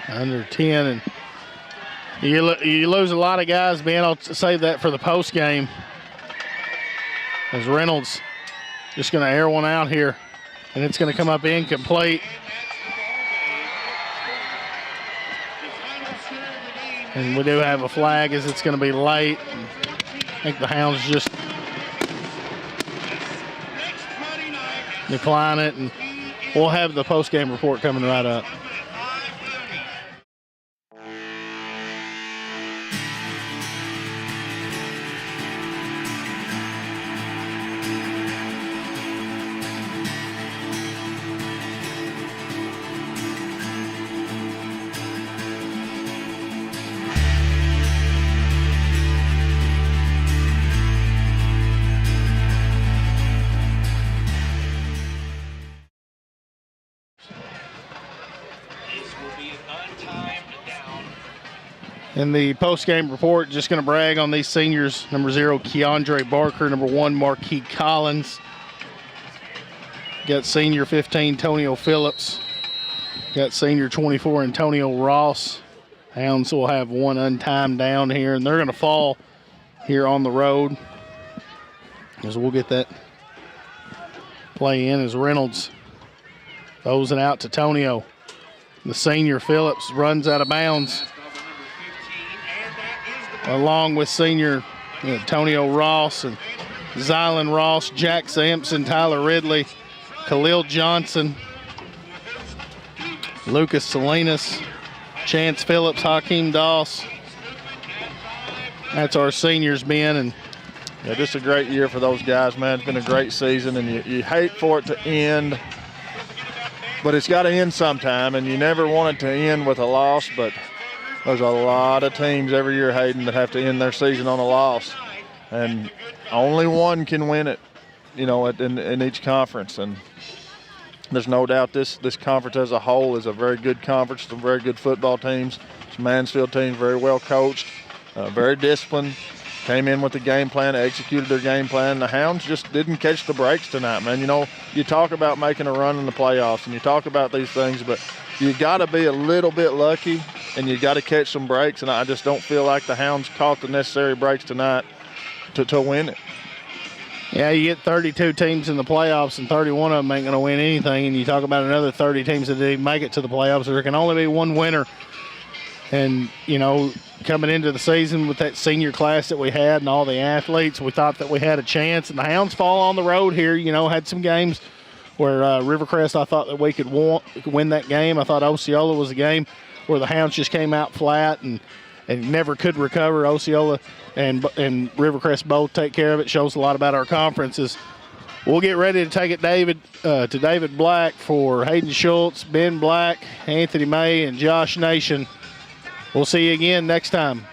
go. Under 10, and you lose a lot of guys, Ben. I'll save that for the post game. As Reynolds just going to air one out here, and it's going to come up incomplete. And we do have a flag as it's going to be late. I think the Hounds just decline it, and we'll have the post game report coming right up. In the post-game report, just going to brag on these seniors. Number 0, Keandre Barker. Number 1, Marquis Collins. Got senior 15, Tonio Phillips. Got senior 24, Antonio Ross. Hounds will have one untimed down here, and they're going to fall here on the road. As we'll get that play in as Reynolds throws it out to Tonio. The senior Phillips runs out of bounds, along with senior Tonio Ross and Zylan Ross, Jack Sampson, Tyler Ridley, Khalil Johnson, Lucas Salinas, Chance Phillips, Hakeem Doss. That's our seniors, Ben. And yeah, just a great year for those guys, man. It's been a great season, and you hate for it to end, but it's got to end sometime, and you never want it to end with a loss, but there's a lot of teams every year, Hayden, that have to end their season on a loss, and only one can win it, in each conference. And there's no doubt this conference as a whole is a very good conference, some very good football teams. This Mansfield team very well coached, very disciplined, came in with the game plan, executed their game plan. The Hounds just didn't catch the breaks tonight, man. You talk about making a run in the playoffs, and you talk about these things, but you got to be a little bit lucky, and you got to catch some breaks, and I just don't feel like the Hounds caught the necessary breaks tonight to win it. Yeah, you get 32 teams in the playoffs, and 31 of them ain't going to win anything, and you talk about another 30 teams that didn't make it to the playoffs. There can only be one winner. And, coming into the season with that senior class that we had and all the athletes, we thought that we had a chance. And the Hounds fall on the road here, had some games where Rivercrest, I thought that we could win that game. I thought Osceola was a game where the Hounds just came out flat and never could recover. Osceola and Rivercrest both take care of it. Shows a lot about our conferences. We'll get ready to take it to David Black for Hayden Schultz, Ben Black, Anthony May, and Josh Nation. We'll see you again next time.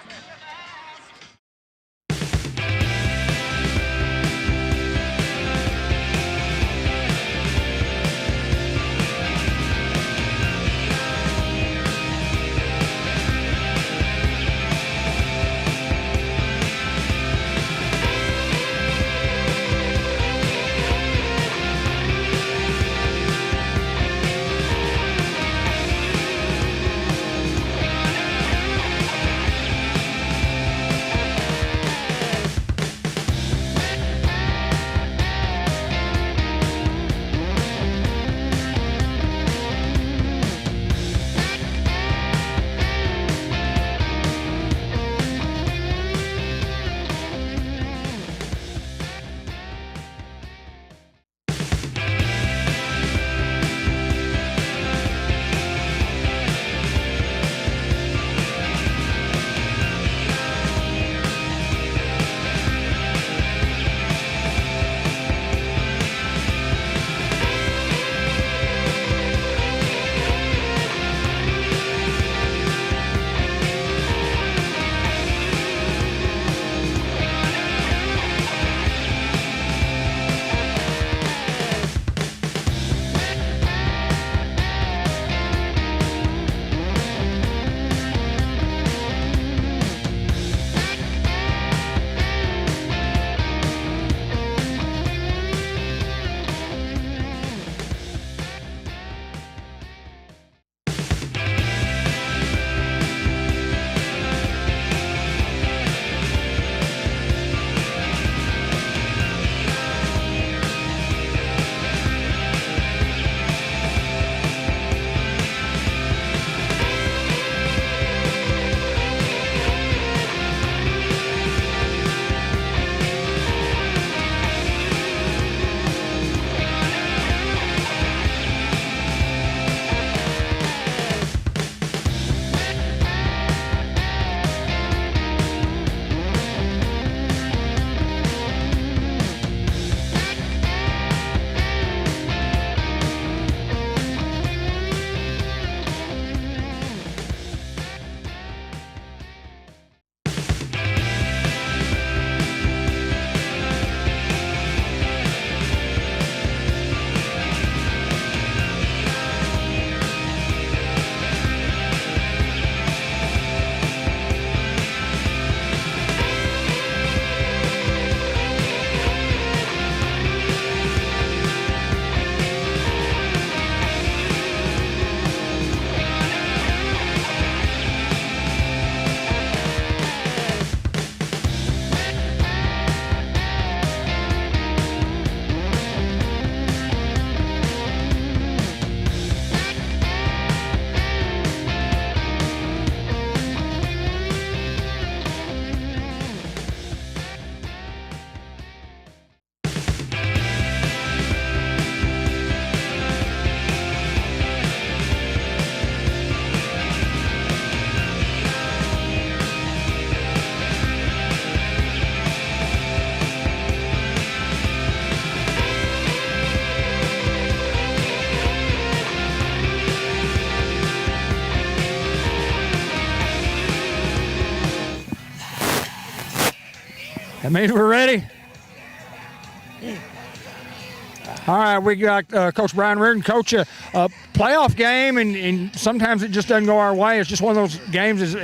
That means we're ready. All right, we got Coach Brian Reardon. Coach, a playoff game, and sometimes it just doesn't go our way. It's just one of those games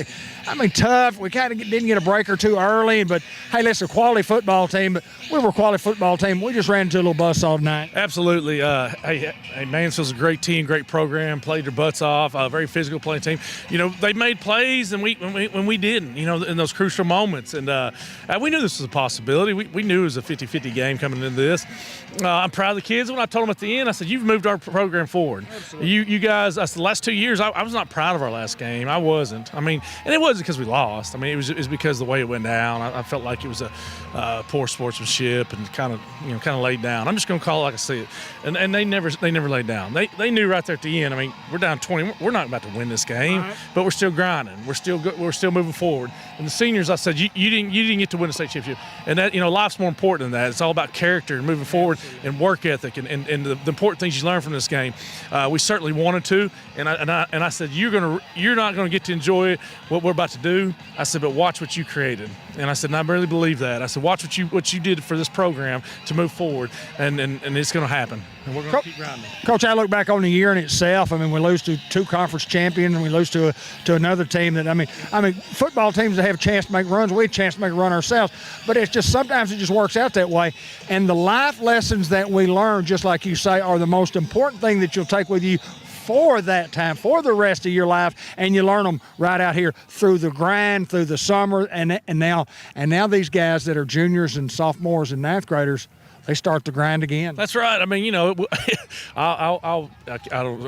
tough. We kind of didn't get a break or two early, but, hey, listen, quality football team. But we were a quality football team. We just ran into a little buzzsaw tonight. Absolutely. Hey, Mansfield's a great team, great program, played their butts off, a very physical playing team. You know, they made plays when we didn't, you know, in those crucial moments. And we knew this was a possibility. We knew it was a 50-50 game coming into this. I'm proud of the kids. When I told them at the end, I said, you've moved our program forward. You guys, I said, the last 2 years, I was not proud of our last game. I wasn't. I mean, and it wasn't because we lost. I mean, it was because of the way it went down. I felt like it was a poor sportsmanship and kind of laid down. I'm just going to call it like I see it. And they never laid down. They knew right there at the end. I mean, we're down 20. We're not about to win this game, but we're still grinding. We're still moving forward. And the seniors, I said, you didn't get to win a state championship. And that, you know, life's more important than that. It's all about character and moving forward and work ethic and the important things you learn from this game. We certainly wanted to, and I said, you're not gonna get to enjoy what we're about to do. I said, but watch what you created. And I said, and I really believe that. I said, watch what you did for this program to move forward, and it's gonna happen. And we're gonna keep grinding. Coach, I look back on the year in itself. I mean, we lose to 2 conference champions, and we lose to another team that, I mean, football teams that have a chance to make runs, we have a chance to make a run ourselves. But it's just sometimes it just works out that way. And the life lessons that we learn, just like you say, are the most important thing that you'll take with you for that time, for the rest of your life, and you learn them right out here through the grind, through the summer, and now these guys that are juniors and sophomores and 9th graders, they start to grind again. That's right. I mean, you know, I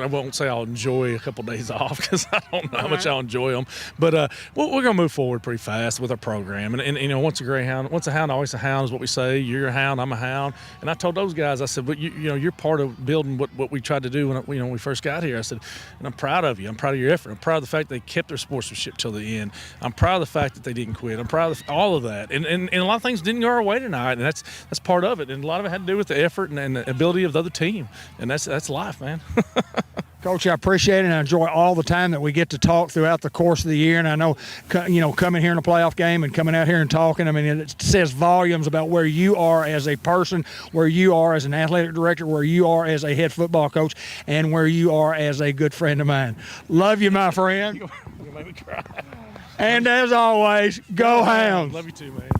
won't say I'll enjoy a couple days off because I don't know how much I'll enjoy them. But we're going to move forward pretty fast with our program. And you know, once a hound, always a hound is what we say. You're a hound, I'm a hound. And I told those guys, I said, but you know, you're part of building what we tried to do when we first got here. I said, and I'm proud of you. I'm proud of your effort. I'm proud of the fact they kept their sportsmanship till the end. I'm proud of the fact that they didn't quit. I'm proud of all of that. And a lot of things didn't go our way tonight, and that's part of it. And a lot of it had to do with the effort and the ability of the other team, and that's life, man. Coach, I appreciate it, and I enjoy all the time that we get to talk throughout the course of the year. And I know, you know, coming here in a playoff game and coming out here and talking, I mean, it says volumes about where you are as a person, where you are as an athletic director, where you are as a head football coach, and where you are as a good friend of mine. Love you, my friend. You make me cry. And as always, go Hounds. Love you too, man.